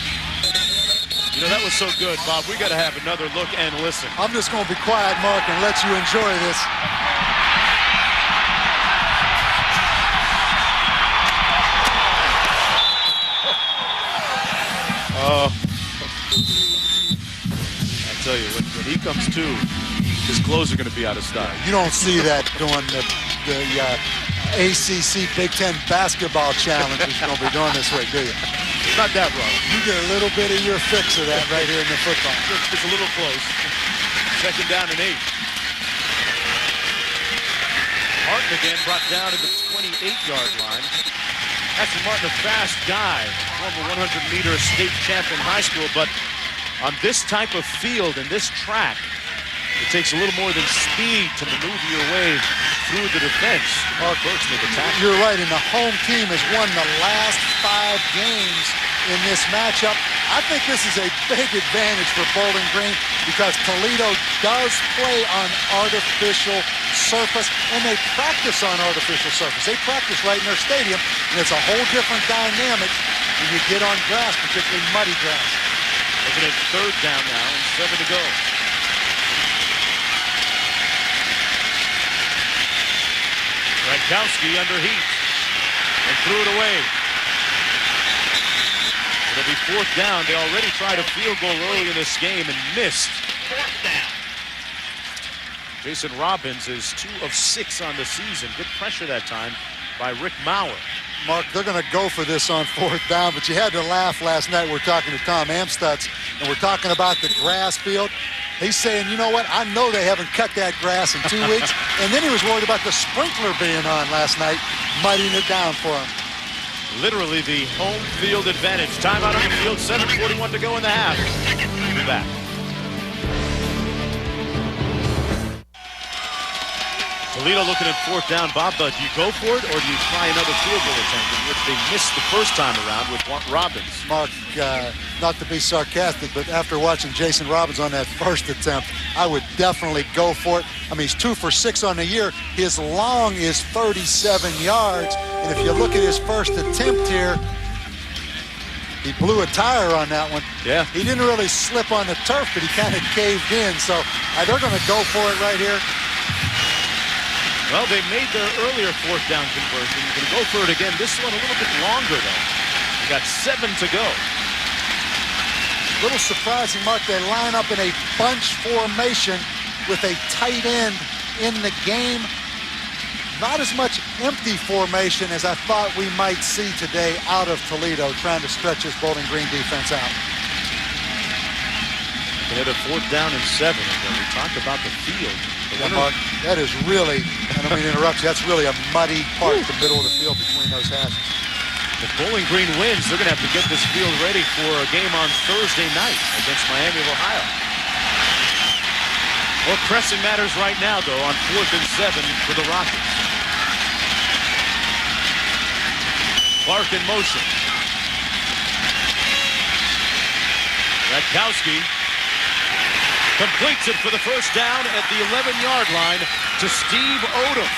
You know, that was so good, Bob. We got to have another look and listen. I'm just going to be quiet, Mark, and let you enjoy this. I tell you, when he comes to, his clothes are going to be out of style. You don't see that doing the ACC Big Ten basketball challenge is going to be doing this way, do you? Not that wrong. You get a little bit of your fix of that right here in the football. It's a little close. 2nd down and 8. Martin again brought down at the 28-yard line. Aston Martin, a fast guy, former 100-meter state champ in high school, but on this type of field and this track, it takes a little more than speed to maneuver your way through the defense. Mark Burks made the tackle. You're right, and the home team has won the last 5 games in this matchup. I think this is a big advantage for Bowling Green because Toledo does play on artificial surface, and they practice on artificial surface. They practice right in their stadium, and it's a whole different dynamic when you get on grass, particularly muddy grass. Looking at third down now and 7 to go. Gronkowski under heat and threw it away. It'll be fourth down. They already tried a field goal early in this game and missed. Fourth down. Jason Robbins is 2 of 6 on the season. Good pressure that time by Rick Mauer. Mark, they're going to go for this on fourth down, but you had to laugh last night. We're talking to Tom Amstutz, and we're talking about the grass field. He's saying, you know what, I know they haven't cut that grass in 2 weeks. And then he was worried about the sprinkler being on last night, muddying it down for him. Literally the home field advantage. Timeout on the field, 7:41 to go in the half. We'll be back. Toledo looking at fourth down. Bob, do you go for it or do you try another field goal attempt, in which they missed the first time around with Robbins? Mark, not to be sarcastic, but after watching Jason Robbins on that first attempt, I would definitely go for it. I mean, he's 2 for 6 on the year. His long is 37 yards. And if you look at his first attempt here, he blew a tire on that one. Yeah. He didn't really slip on the turf, but he kind of caved in. So they're going to go for it right here. Well, they made their earlier fourth down conversion. You're going to go for it again. This one a little bit longer, though. You got 7 to go. A little surprising, Mark. They line up in a bunch formation with a tight end in the game. Not as much empty formation as I thought we might see today out of Toledo, trying to stretch this Bowling Green defense out. They had a fourth down and 7. And we talked about the field. Yeah, Mark, that is really, I don't mean to interrupt you, that's really a muddy part, the middle of the field between those hashes. If Bowling Green wins, they're going to have to get this field ready for a game on Thursday night against Miami of Ohio. More pressing matters right now, though, on 4th and 7 for the Rockets. Clark in motion. Gronkowski completes it for the first down at the 11-yard line to Steve Odom.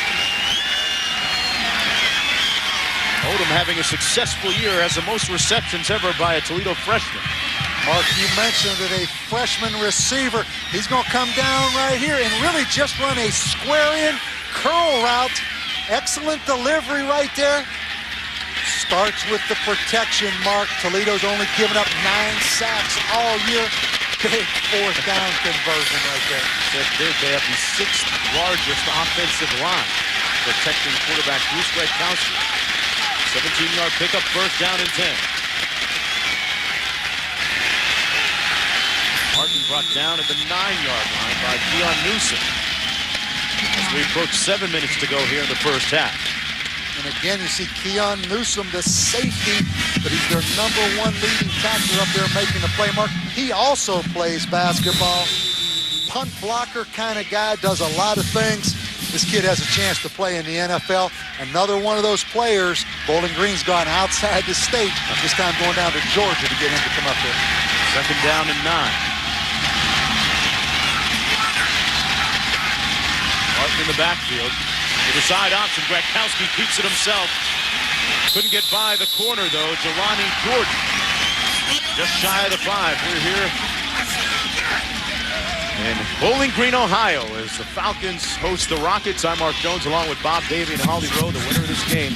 Odom having a successful year, has the most receptions ever by a Toledo freshman. Mark, you mentioned that a freshman receiver, he's going to come down right here and really just run a square-in curl route. Excellent delivery right there. Starts with the protection, Mark. Toledo's only given up 9 sacks all year. Big fourth down conversion right there. That's big. They have the 6th largest offensive line protecting quarterback Bruce Gronkowski. 17-yard pickup, first down and 10. Martin brought down at the 9-yard line by Keon Newsom. As we approach 7 minutes to go here in the first half. And again, you see Keon Newsom, the safety, but he's their #1 leading tackler up there making the play, Mark. He also plays basketball. Punt blocker kind of guy, does a lot of things. This kid has a chance to play in the NFL. Another one of those players. Bowling Green's gone outside the state, this time going down to Georgia to get him to come up there. Second down and 9. Martin in the backfield. To the side option, Gronkowski keeps it himself. Couldn't get by the corner, though. Jelani Jordan. Just shy of the 5. We're here in Bowling Green, Ohio, as the Falcons host the Rockets. I'm Mark Jones, along with Bob Davey and Holly Rowe. The winner of this game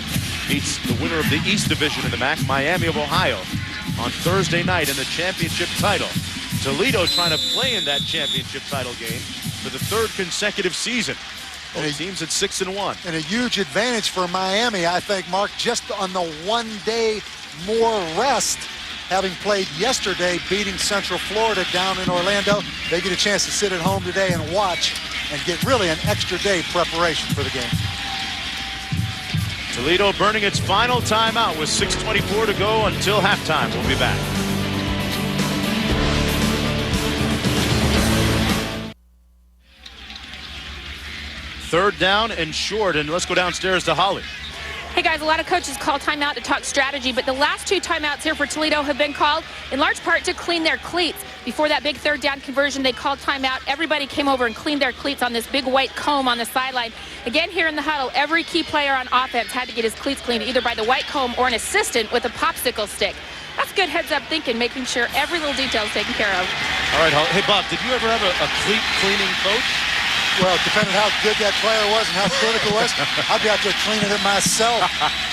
meets the winner of the East Division in the MAC, Miami of Ohio, on Thursday night in the championship title. Toledo trying to play in that championship title game for the 3rd consecutive season. Both teams at 6-1. And a huge advantage for Miami, I think, Mark, just on the 1 day more rest, having played yesterday, beating Central Florida down in Orlando. They get a chance to sit at home today and watch and get really an extra day preparation for the game. Toledo burning its final timeout with 6:24 to go until halftime. We'll be back. Third down and short, and let's go downstairs to Holly. Hey guys, a lot of coaches call timeout to talk strategy, but the last 2 timeouts here for Toledo have been called in large part to clean their cleats. Before that big 3rd down conversion, they called timeout. Everybody came over and cleaned their cleats on this big white comb on the sideline. Again, here in the huddle, every key player on offense had to get his cleats cleaned either by the white comb or an assistant with a popsicle stick. That's good heads-up thinking, making sure every little detail is taken care of. All right, hey, Bob, did you ever have a cleat cleaning coach? Well, depending on how good that player was and how critical it was, I'd be out there cleaning it myself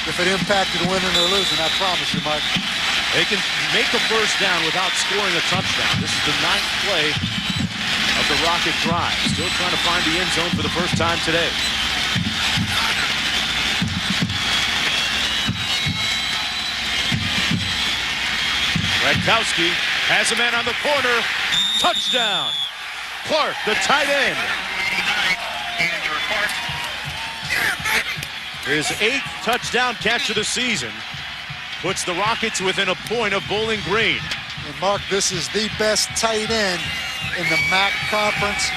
if it impacted winning or losing, I promise you, Mike. They can make a first down without scoring a touchdown. This is the 9th play of the Rocket drive. Still trying to find the end zone for the first time today. Radkowski has a man on the corner. Touchdown. Clark, the tight end. His 8th touchdown catch of the season puts the Rockets within a point of Bowling Green. And Mark, this is the best tight end in the MAC conference.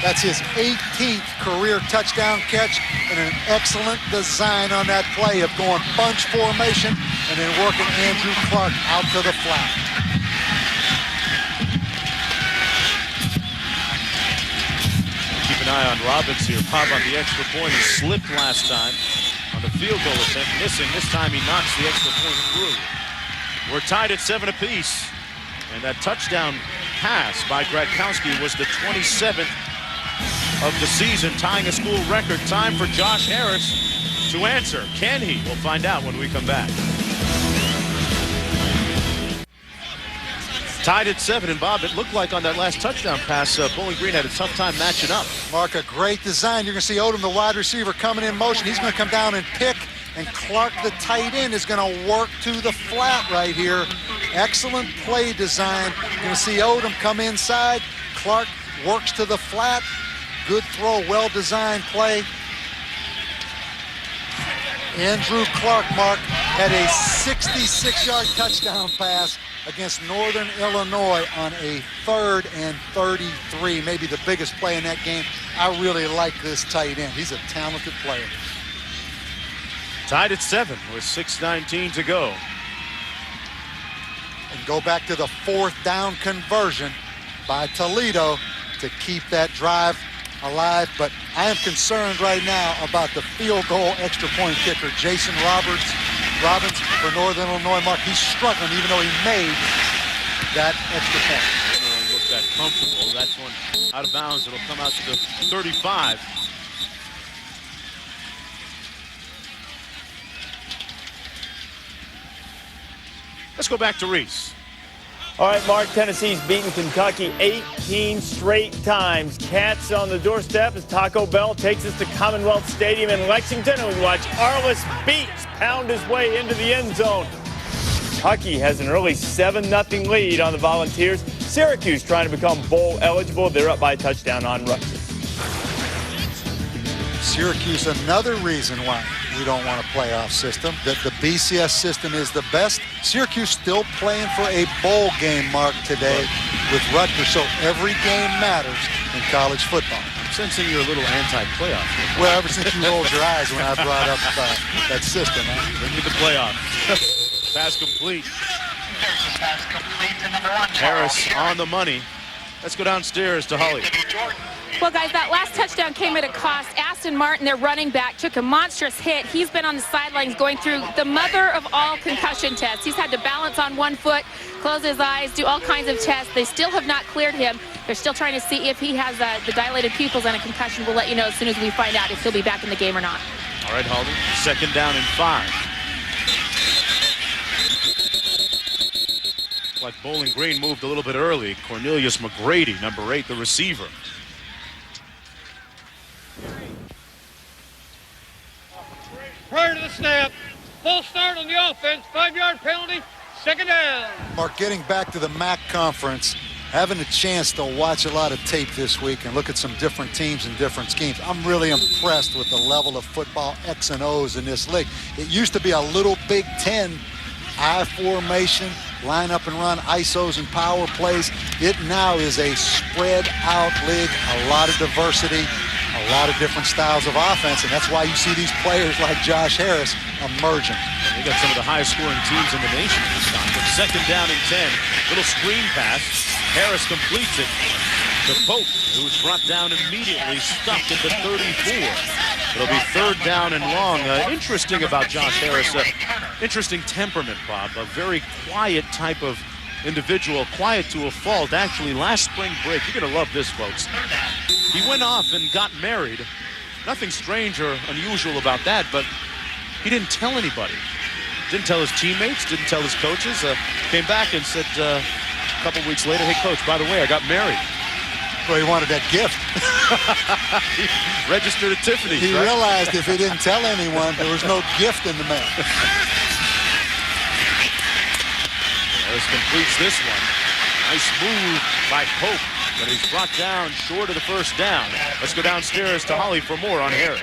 That's his 18th career touchdown catch, and an excellent design on that play of going bunch formation and then working Andrew Clark out to the flat. Keep an eye on Robbins here. Pop on the extra point. He slipped last time on the field goal attempt, missing. This time he knocks the extra point through. We're tied at 7 apiece. And that touchdown pass by Gradkowski was the 27th of the season, tying a school record. Time for Josh Harris to answer. Can he? We'll find out when we come back. Tied at 7, and Bob, it looked like on that last touchdown pass, Bowling Green had a tough time matching up. Mark, a great design. You're going to see Odom, the wide receiver, coming in motion. He's going to come down and pick, and Clark, the tight end, is going to work to the flat right here. Excellent play design. You're going to see Odom come inside. Clark works to the flat. Good throw, well-designed play. Andrew Clark, Mark, had a 66-yard touchdown pass against Northern Illinois on a 3rd and 33, maybe the biggest play in that game. I really like this tight end. He's a talented player. Tied at 7 with 6:19 to go. And go back to the 4th down conversion by Toledo to keep that drive alive. But I am concerned right now about the field goal extra point kicker, Jason Robbins for Northern Illinois. Mark, he's struggling even though he made that extra point. Don't look that comfortable. That's one out of bounds. It'll come out to the 35. Let's go back to Reese. All right, Mark, Tennessee's beaten Kentucky 18 straight times. Cats on the doorstep as Taco Bell takes us to Commonwealth Stadium in Lexington, and we watch Arliss Beats pound his way into the end zone. Kentucky has an early 7-0 lead on the Volunteers. Syracuse trying to become bowl eligible. They're up by a touchdown on Rutgers. Syracuse, another reason why we don't want a playoff system, that the BCS system is the best. Syracuse still playing for a bowl game, Mark, today with Rutgers, so every game matters in college football. I'm sensing you're a little anti-playoff. Well, ever since you rolled your eyes when I brought up that system. Bring me the playoff. Pass complete. Harris on the money. Let's go downstairs to Holly. Well, guys, that last touchdown came at a cost. Aston Martin, their running back, took a monstrous hit. He's been on the sidelines going through the mother of all concussion tests. He's had to balance on one foot, close his eyes, do all kinds of tests. They still have not cleared him. They're still trying to see if he has the dilated pupils and a concussion. We'll let you know as soon as we find out if he'll be back in the game or not. All right, Holly. 2nd down and 5. Like Bowling Green moved a little bit early. Cornelius McGrady, number 8, the receiver. Prior to the snap, full start on the offense, 5-yard penalty, 2nd down. Mark, getting back to the MAC conference, having a chance to watch a lot of tape this week and look at some different teams and different schemes, I'm really impressed with the level of football X and O's in this league. It used to be a little Big Ten I formation, line up and run, ISOs and power plays. It now is a spread out league, a lot of diversity, a lot of different styles of offense, and that's why you see these players like Josh Harris emerging. They got some of the highest scoring teams in the nation this time. But second down and 10. Little screen pass. Harris completes it to Pope, who was brought down immediately, stuck at the 34. It'll be third down and long. Interesting about Josh Harris, interesting temperament, Bob. A very quiet type of individual, quiet to a fault. Actually, last spring break, you're going to love this, folks. He went off and got married. Nothing strange or unusual about that, but he didn't tell anybody. Didn't tell his teammates, didn't tell his coaches. Came back and said a couple weeks later, hey, coach, by the way, I got married. Well, he wanted that gift. He registered at Tiffany's. He right? realized if he didn't tell anyone, there was no gift in the mail. Harris completes this one. Nice move by Pope, but he's brought down short of the first down. Let's go downstairs to Holly for more on Harris.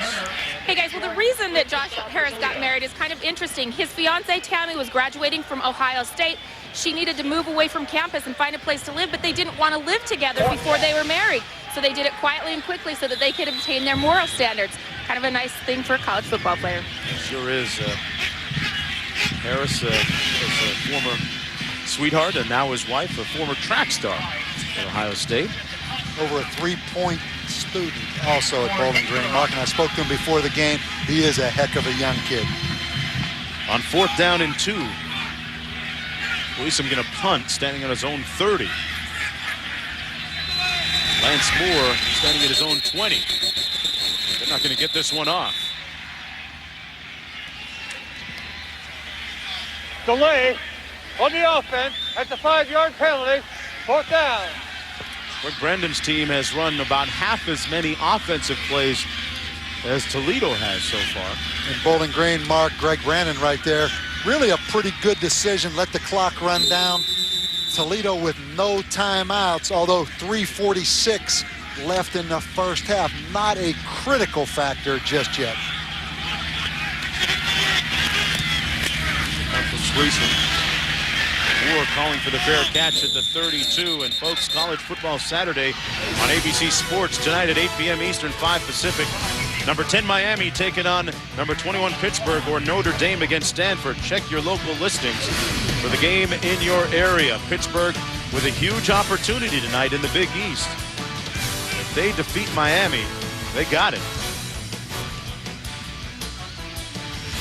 Hey guys, well the reason that Josh Harris got married is kind of interesting. His fiancée Tammy was graduating from Ohio State. She needed to move away from campus and find a place to live, but they didn't want to live together before they were married. So they did it quietly and quickly so that they could obtain their moral standards. Kind of a nice thing for a college football player. It sure is. Harris is a former sweetheart and now his wife, a former track star at Ohio State. Over a three-point student also at Bowling Green. Mark and I spoke to him before the game. He is a heck of a young kid. On fourth down and 2. Gleason going to punt, standing on his own 30. Lance Moore standing at his own 20. They're not going to get this one off. Delay on the offense at the 5-yard penalty. Fourth down. Rick Brendan's team has run about half as many offensive plays as Toledo has so far. And Bowling Green, Mark, Greg Brandon right there. Really a pretty good decision. Let the clock run down. Toledo with no timeouts, although 3:46 left in the first half. Not a critical factor just yet. Moore calling for the fair catch at the 32. And folks, College Football Saturday on ABC Sports tonight at 8 p.m. Eastern, 5 Pacific. Number 10 Miami taking on number 21 Pittsburgh, or Notre Dame against Stanford. Check your local listings for the game in your area. Pittsburgh with a huge opportunity tonight in the Big East. If they defeat Miami, they got it.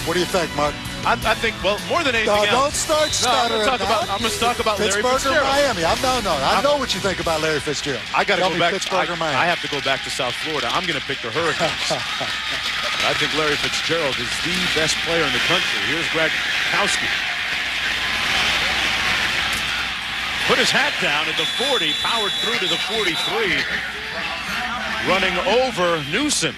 What do you think, Mark? I think, well, more than anything else. Don't start stuttering. I'm going to talk about Larry Pittsburgh Fitzgerald. or Miami? I know what you think about Larry Fitzgerald. I got to go back. Pittsburgh or Miami. I have to go back to South Florida. I'm going to pick the Hurricanes. I think Larry Fitzgerald is the best player in the country. Here's Gronkowski. Put his hat down at the 40, powered through to the 43, running over Newsom.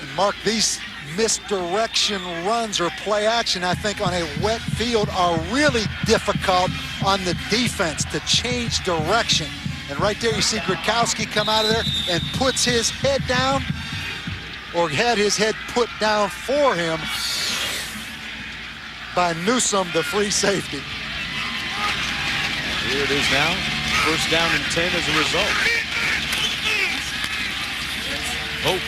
And Mark, these misdirection runs or play action, I think, on a wet field are really difficult on the defense to change direction. And right there you see Gronkowski come out of there and puts his head down, or had his head put down for him by Newsom, the free safety. Here it is now. First down and 10 as a result. Hope.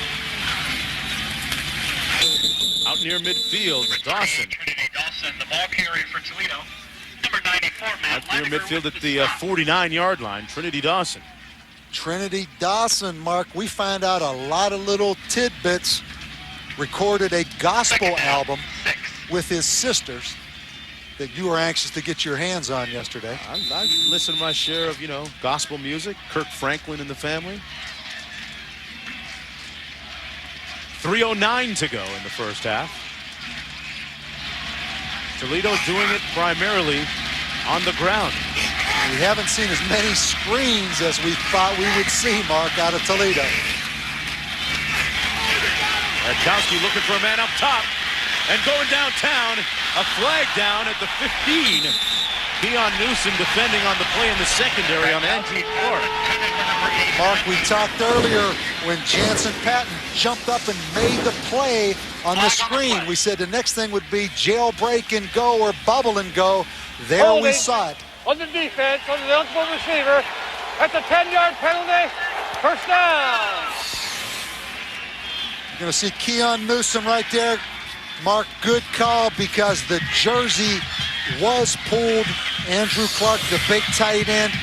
Out near midfield, Dawson. Dawson, the ball carrier for Toledo. Number 94, man. Out near midfield at the 49-yard line, Trinity Dawson. Trinity Dawson, Mark, we find out a lot of little tidbits. Recorded a gospel album with his sisters that you were anxious to get your hands on yesterday. I listened to my share of, gospel music. Kirk Franklin and the family. 3:09 to go in the first half. Toledo doing it primarily on the ground. We haven't seen as many screens as we thought we would see, Mark, out of Toledo. Gronkowski looking for a man up top and going downtown. A flag down at the 15. Keon Newsom defending on the play in the secondary on Andrew Clark. Mark, we talked earlier when Jansen Patton jumped up and made the play on the screen. We said the next thing would be jailbreak and go or bubble and go. There we saw it. On the defense, on the eligible receiver, at the 10-yard penalty, first down. going to see Keon Newsom right there. Mark, good call because the jersey was pulled. Andrew Clark, the big tight end,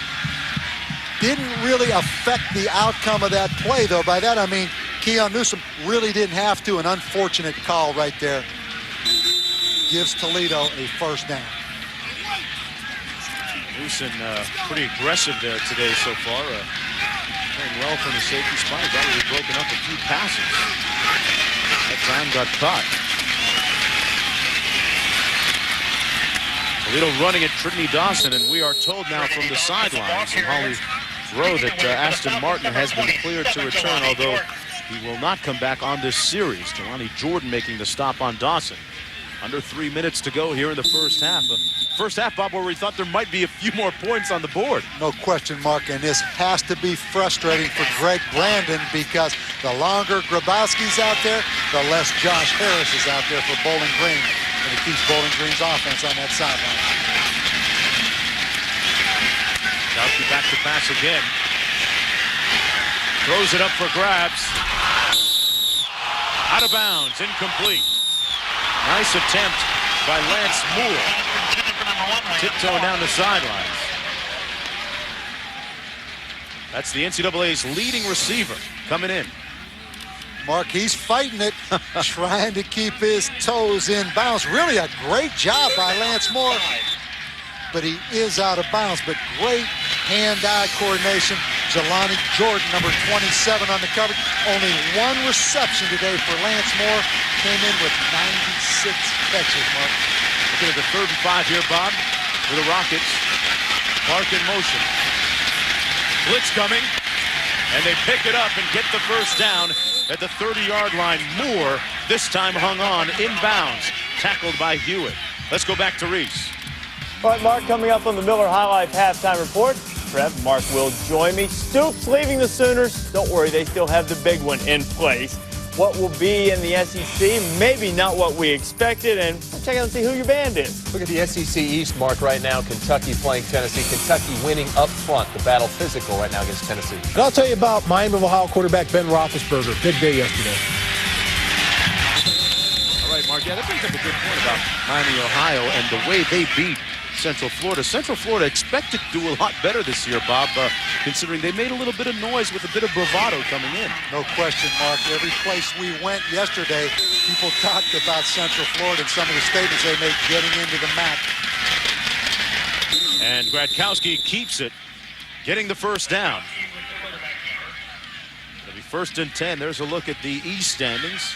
didn't really affect the outcome of that play, though. By that, I mean Keon Newsom really didn't have to. An unfortunate call right there. Gives Toledo a first down. Newsom pretty aggressive there today so far. Playing well from the safety spot. He's already broken up a few passes. That time got caught. Toledo running at Trinity Dawson, and we are told now from the sidelines in Holly Rowe that Aston Martin has been cleared to return, although he will not come back on this series. Jelani Jordan making the stop on Dawson. Under 3 minutes to go here in the first half. First half, Bob, where we thought there might be a few more points on the board. No question, Mark, and this has to be frustrating for Greg Brandon because the longer Grabowski's out there, the less Josh Harris is out there for Bowling Green. And it keeps Bowling Green's offense on that sideline. Kowski back to pass again. Throws it up for grabs. Out of bounds, incomplete. Nice attempt by Lance Moore. Tiptoeing down the sidelines. That's the NCAA's leading receiver coming in. Mark, he's fighting it, trying to keep his toes in bounds. Really a great job by Lance Moore, but he is out of bounds. But great hand-eye coordination. Jelani Jordan, number 27 on the coverage. Only one reception today for Lance Moore. Came in with 96 catches, Mark. Looking at the 3rd and 5 here, Bob, for the Rockets. Clark in motion. Blitz coming, and they pick it up and get the first down at the 30-yard line. Moore, this time hung on, inbounds, tackled by Hewitt. Let's go back to Reese. All right, Mark, coming up on the Miller High Life halftime report. Trev, Mark will join me. Stoops leaving the Sooners. Don't worry, they still have the big one in place. What will be in the SEC? Maybe not what we expected, and we'll check out and see who your band is. Look at the SEC East, Mark, right now. Kentucky playing Tennessee. Kentucky winning up front. The battle physical right now against Tennessee. And I'll tell you about Miami of Ohio quarterback Ben Roethlisberger. Big day yesterday. All right, Mark, yeah, that brings up a good point about Miami, Ohio, and the way they beat Central Florida. Central Florida expected to do a lot better this year, Bob, considering they made a little bit of noise with a bit of bravado coming in. No question, Mark. Every place we went yesterday, people talked about Central Florida and some of the statements they made getting into the MAC. And Gradkowski keeps it, getting the first down. It'll be 1st and 10. There's a look at the East standings.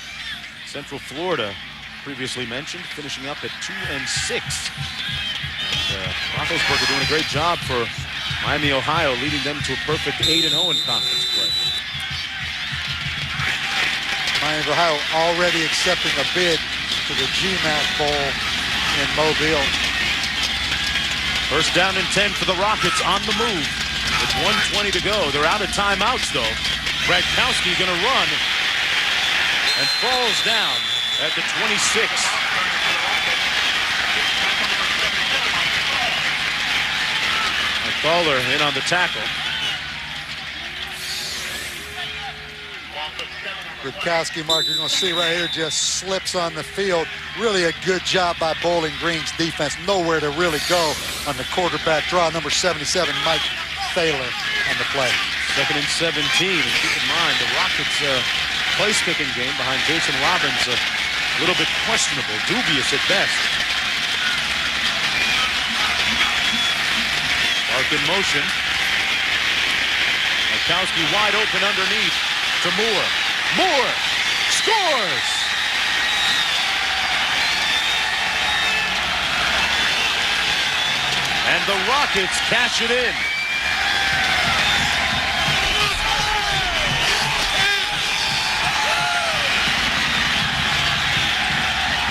Central Florida, previously mentioned, finishing up at 2 and 6. Roethlisberger doing a great job for Miami, Ohio, leading them to a perfect 8-0 in conference play. Miami, Ohio already accepting a bid to the GMAC Bowl in Mobile. 1st down and 10 for the Rockets on the move. With 1:20 to go. They're out of timeouts, though. Gradkowski going to run and falls down at the 26. Thaler in on the tackle. Gradkowski, Mark, you're going to see right here, just slips on the field. Really a good job by Bowling Green's defense. Nowhere to really go on the quarterback draw. Number 77, Mike Thaler on the play. 2nd and 17. And keep in mind, the Rockets' place-kicking game behind Jason Robbins a little bit questionable, dubious at best. Clark in motion. Gradkowski wide open underneath to Moore. Moore scores! And the Rockets cash it in.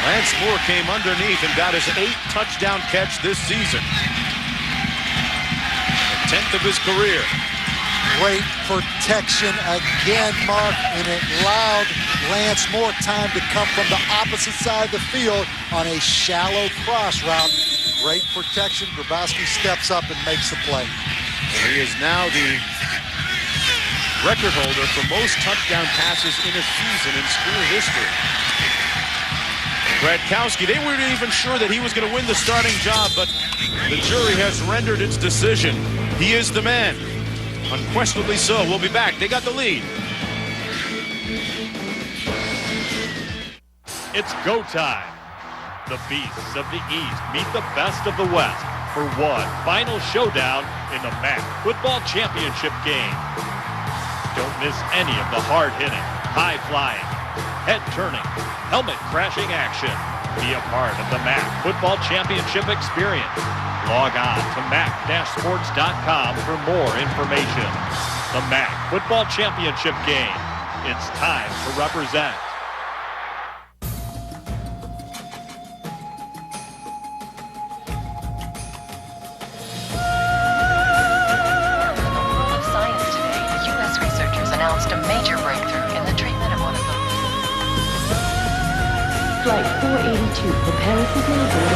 Lance Moore came underneath and got his 8th touchdown catch this season. 10th of his career. Great protection again, Mark, and it allowed Lance Moore time to come from the opposite side of the field on a shallow cross route. Great protection. Grabowski steps up and makes the play. He is now the record holder for most touchdown passes in a season in school history. Gradkowski, they weren't even sure that he was going to win the starting job, but the jury has rendered its decision. He is the man. Unquestionably so. We'll be back. They got the lead. It's go time. The beasts of the East meet the best of the West for one final showdown in the MAC Football Championship game. Don't miss any of the hard-hitting, high-flying, head-turning, helmet-crashing action. Be a part of the MAC Football Championship experience. Log on to mac-sports.com for more information. The MAC Football Championship game. It's time to represent. Announced a major breakthrough in the treatment of one of them. Flight 482 preparing for delivery.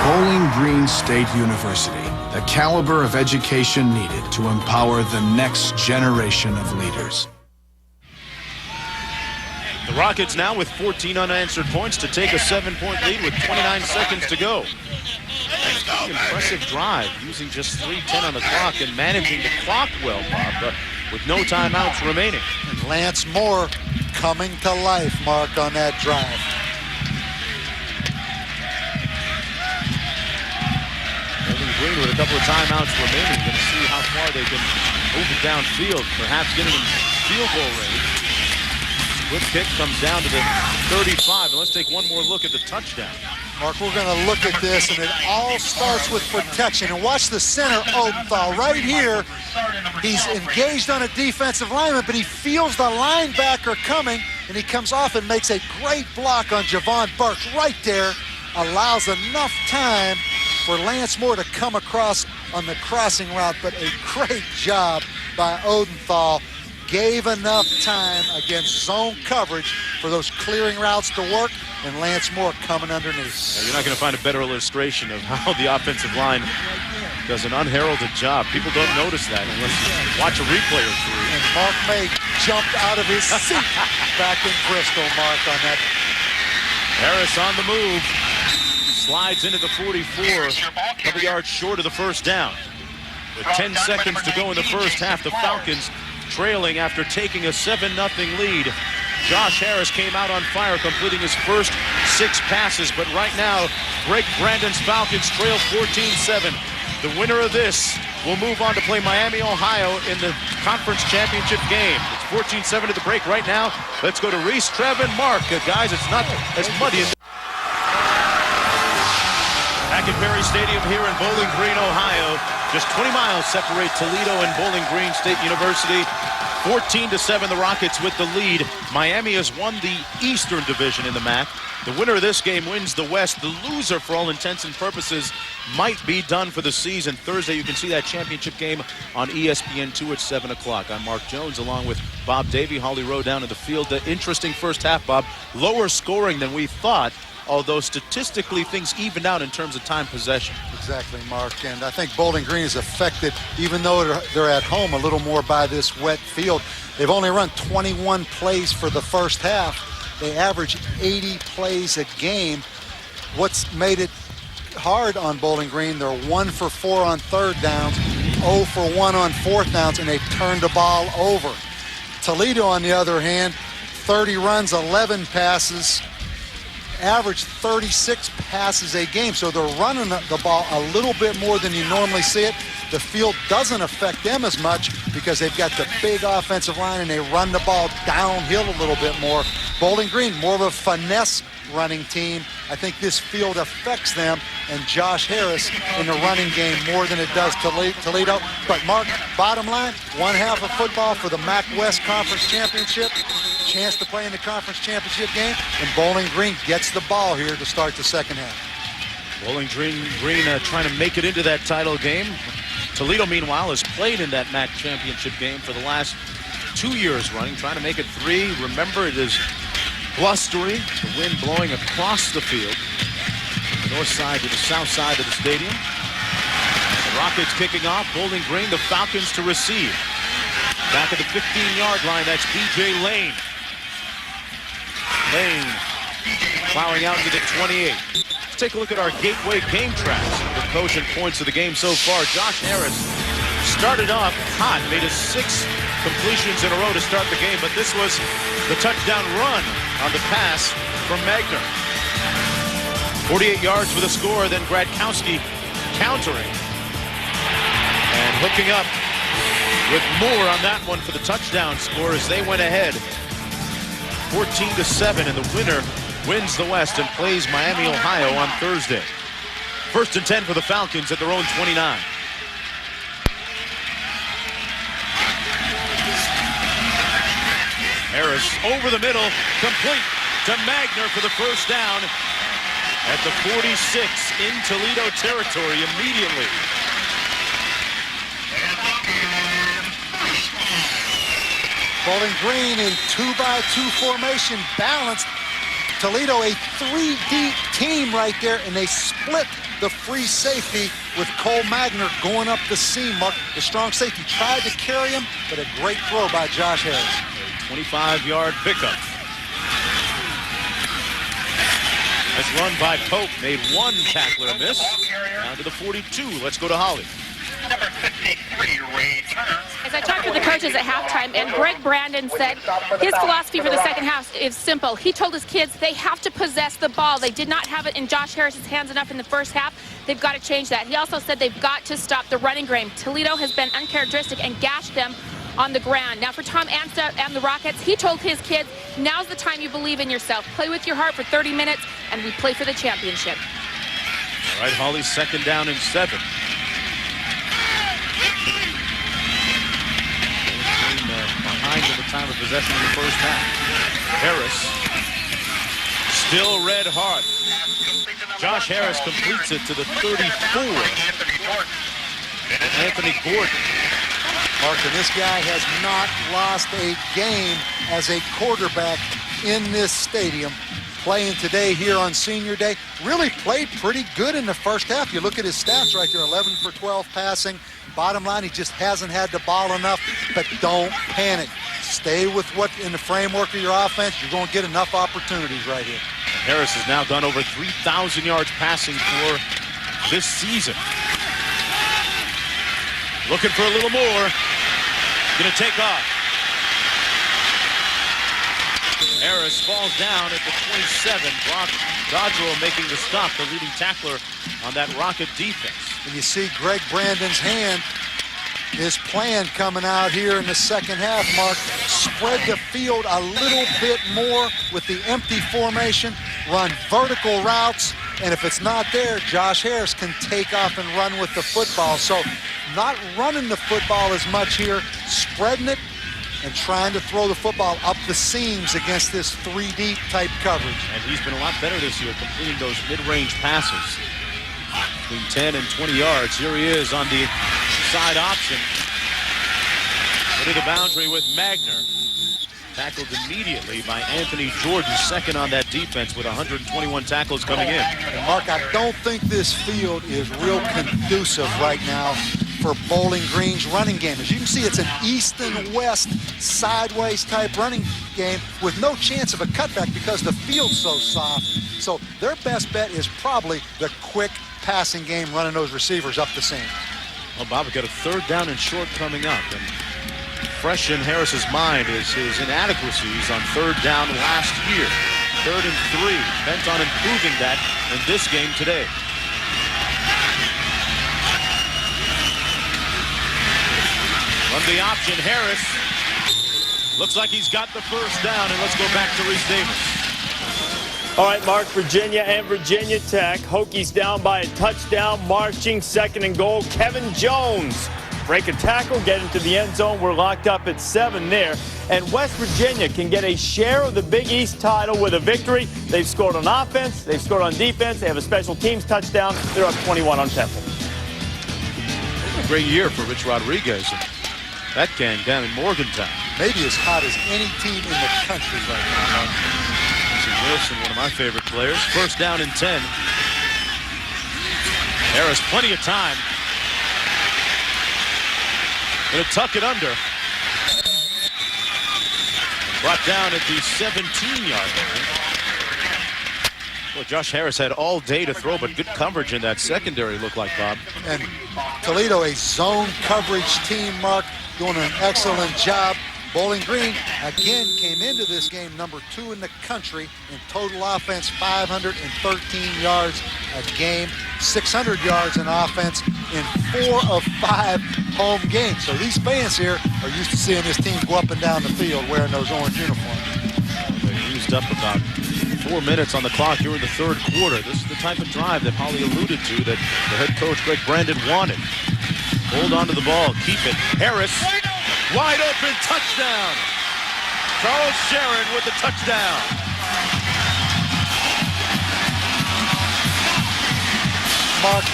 Bowling Green State University, the caliber of education needed to empower the next generation of leaders. The Rockets now with 14 unanswered points to take a 7-point lead with 29 seconds to go. Pretty impressive drive, using just 3:10 on the clock and managing the clock well, Bob, with no timeouts remaining. And Lance Moore coming to life, Mark, on that drive. Bowling Green with a couple of timeouts remaining. Going to see how far they can move it downfield, perhaps getting in field goal range. Quick kick comes down to the 35, and let's take one more look at the touchdown. Mark, we're going to look at this, and it all starts with protection. And watch the center, Odenthal, right here. He's engaged on a defensive lineman, but he feels the linebacker coming, and he comes off and makes a great block on Javon Burks right there. Allows enough time for Lance Moore to come across on the crossing route, but a great job by Odenthal. Gave enough time against zone coverage for those clearing routes to work, and Lance Moore coming underneath. Now, you're not going to find a better illustration of how the offensive line does an unheralded job. People don't notice that unless you watch a replay or three. And Mark May jumped out of his seat back in Bristol, Mark, on that. Harris on the move. Slides into the 44, a couple yards short of the first down. With 10 seconds to go in the first half, the Falcons trailing after taking a 7-0 lead. Josh Harris came out on fire, completing his first 6 passes, but right now, Greg Brandon's Falcons trail 14-7. The winner of this will move on to play Miami, Ohio in the conference championship game. It's 14-7 at the break right now. Let's go to Reese, Trev, and Mark. Guys, it's not as muddy as... Back at Perry Stadium here in Bowling Green, Ohio. Just 20 miles separate Toledo and Bowling Green State University. 14-7, the Rockets with the lead. Miami has won the Eastern Division in the MAC. The winner of this game wins the West. The loser, for all intents and purposes, might be done for the season. Thursday, you can see that championship game on ESPN2 at 7 o'clock. I'm Mark Jones, along with Bob Davey. Holly Rowe down in the field. The interesting first half, Bob. Lower scoring than we thought, although statistically things evened out in terms of time possession. Exactly, Mark. And I think Bowling Green is affected, even though they're at home, a little more by this wet field. They've only run 21 plays for the first half. They average 80 plays a game. What's made it hard on Bowling Green, they're 1 for 4 on third downs, 0 for 1 on fourth downs, and they've turned the ball over. Toledo, on the other hand, 30 runs, 11 passes, average 36 passes a game. So they're running the ball a little bit more than you normally see it. The field doesn't affect them as much because they've got the big offensive line and they run the ball downhill a little bit more. Bowling Green, more of a finesse running team. I think this field affects them and Josh Harris in the running game more than it does Toledo. But Mark, bottom line, one half of football for the MAC West Conference Championship. Chance to play in the conference championship game, and Bowling Green gets the ball here to start the second half. Bowling Green trying to make it into that title game. Toledo, meanwhile, has played in that MAC championship game for the last 2 years running, trying to make it 3. Remember, it is blustery, the wind blowing across the field, from the north side to the south side of the stadium. Rockets kicking off. Bowling Green, the Falcons to receive. Back at the 15-yard line, that's B.J. Lane. Lane plowing out to the 28. Let's take a look at our Gateway game tracks. The coach and points of the game so far. Josh Harris started off hot, made his 6 completions in a row to start the game, but this was the touchdown run on the pass from Magner. 48 yards for the score, then Gradkowski countering and hooking up with Moore on that one for the touchdown score as they went ahead 14-7, and the winner wins the West and plays Miami, Ohio on Thursday. 1st and 10 for the Falcons at their own 29. Harris over the middle, complete to Magner for the first down at the 46 in Toledo territory immediately. Bowling Green in 2-by-2 formation, balanced. Toledo a 3-deep team right there, and they split the free safety with Cole Magner going up the seam. Mark, the strong safety tried to carry him, but a great throw by Josh Harris. 25-yard pickup. Nice run by Pope. Made one tackler miss. Down to the 42. Let's go to Holly. Number 53, Ray Turner. As I talked with the coaches at halftime, and Greg Brandon said his philosophy for the second half is simple. He told his kids they have to possess the ball. They did not have it in Josh Harris's hands enough in the first half. They've got to change that. He also said they've got to stop the running game. Toledo has been uncharacteristic and gashed them on the ground. Now for Tom Amstutz and the Rockets, he told his kids, now's the time you believe in yourself. Play with your heart for 30 minutes, and we play for the championship. All right, Holly, 2nd down and 7. Behind at the time of possession in the first half. Harris still red hot. Josh Harris completes it to the 34. Anthony Gordon. Mark, and this guy has not lost a game as a quarterback in this stadium. Playing today here on Senior Day. Really played pretty good in the first half. You look at his stats right there, 11 for 12 passing. Bottom line, he just hasn't had the ball enough, but don't panic. Stay with what in the framework of your offense. You're going to get enough opportunities right here. Harris has now done over 3,000 yards passing for this season. Looking for a little more. Going to take off. Harris falls down at the 27. Brock Dodgerow making the stop, the leading tackler on that Rocket defense. And you see Greg Brandon's hand, his plan coming out here in the second half, Mark. Spread the field a little bit more with the empty formation, run vertical routes, and if it's not there, Josh Harris can take off and run with the football. So not running the football as much here, spreading it, and trying to throw the football up the seams against this 3-deep type coverage. And he's been a lot better this year, completing those mid-range passes. Between 10 and 20 yards. Here he is on the side option. Into the boundary with Magner. Tackled immediately by Anthony Jordan, second on that defense with 121 tackles coming in. And Mark, I don't think this field is real conducive right now for Bowling Green's running game. As you can see, it's an east and west sideways type running game with no chance of a cutback because the field's so soft. So their best bet is probably the quick passing game, running those receivers up the seam. Well, Bob, we've got a 3rd down and short coming up. And fresh in Harris's mind is his inadequacies on 3rd down last year. 3rd and 3, bent on improving that in this game today. From the option, Harris looks like he's got the first down, and let's go back to Reese Davis. All right, Mark, Virginia and Virginia Tech. Hokies down by a touchdown, marching 2nd and goal. Kevin Jones break a tackle, get into the end zone. We're locked up at 7 there. And West Virginia can get a share of the Big East title with a victory. They've scored on offense. They've scored on defense. They have a special teams touchdown. They're up 21 on Temple. A great year for Rich Rodriguez and that gang down in Morgantown. Maybe as hot as any team in the country right now. Wilson, one of my favorite players. 1st down and 10. Harris, plenty of time. Gonna tuck it under. Brought down at the 17-yard line. Well, Josh Harris had all day to throw, but good coverage in that secondary, looked like, Bob. And Toledo, a zone coverage team, Mark, doing an excellent job. Bowling Green, again, came into this game number 2 in the country in total offense, 513 yards a game, 600 yards in offense in 4 of 5 home games. So these fans here are used to seeing this team go up and down the field wearing those orange uniforms. They used up about 4 minutes on the clock here in the third quarter. This is the type of drive that Holly alluded to that the head coach, Greg Brandon, wanted. Hold on to the ball, keep it. Harris, wide open, touchdown. Charles Sharon with the touchdown. Mark,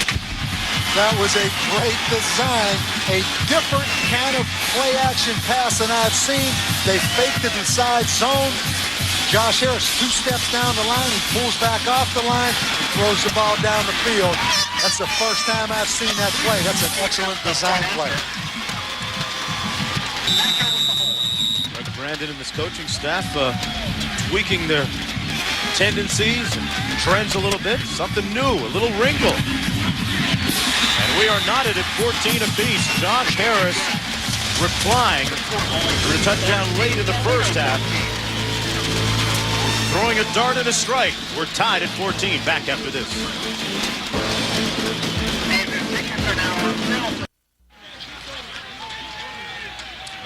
that was a great design, a different kind of play-action pass than I've seen. They faked it inside zone. Josh Harris 2 steps down the line. He pulls back off the line and throws the ball down the field. That's the first time I've seen that play. That's an excellent design play. Greg Brandon and his coaching staff tweaking their tendencies and trends a little bit. Something new, a little wrinkle. And we are knotted at 14 apiece. Josh Harris replying for a touchdown late in the first half. Throwing a dart and a strike. We're tied at 14. Back after this.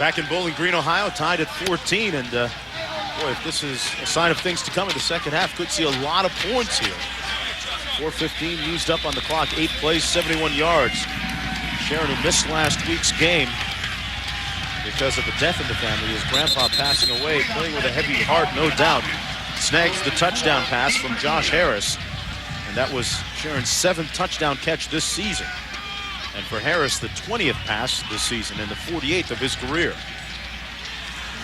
Back in Bowling Green, Ohio, tied at 14. And boy, if this is a sign of things to come in the second half, could see a lot of points here. 4:15 used up on the clock. 8 plays, 71 yards. Sharon, who missed last week's game because of a death in the family, his grandpa passing away, playing with a heavy heart, no doubt. Snags the touchdown pass from Josh Harris, and that was Sharon's 7th touchdown catch this season. And for Harris, the 20th pass this season and the 48th of his career.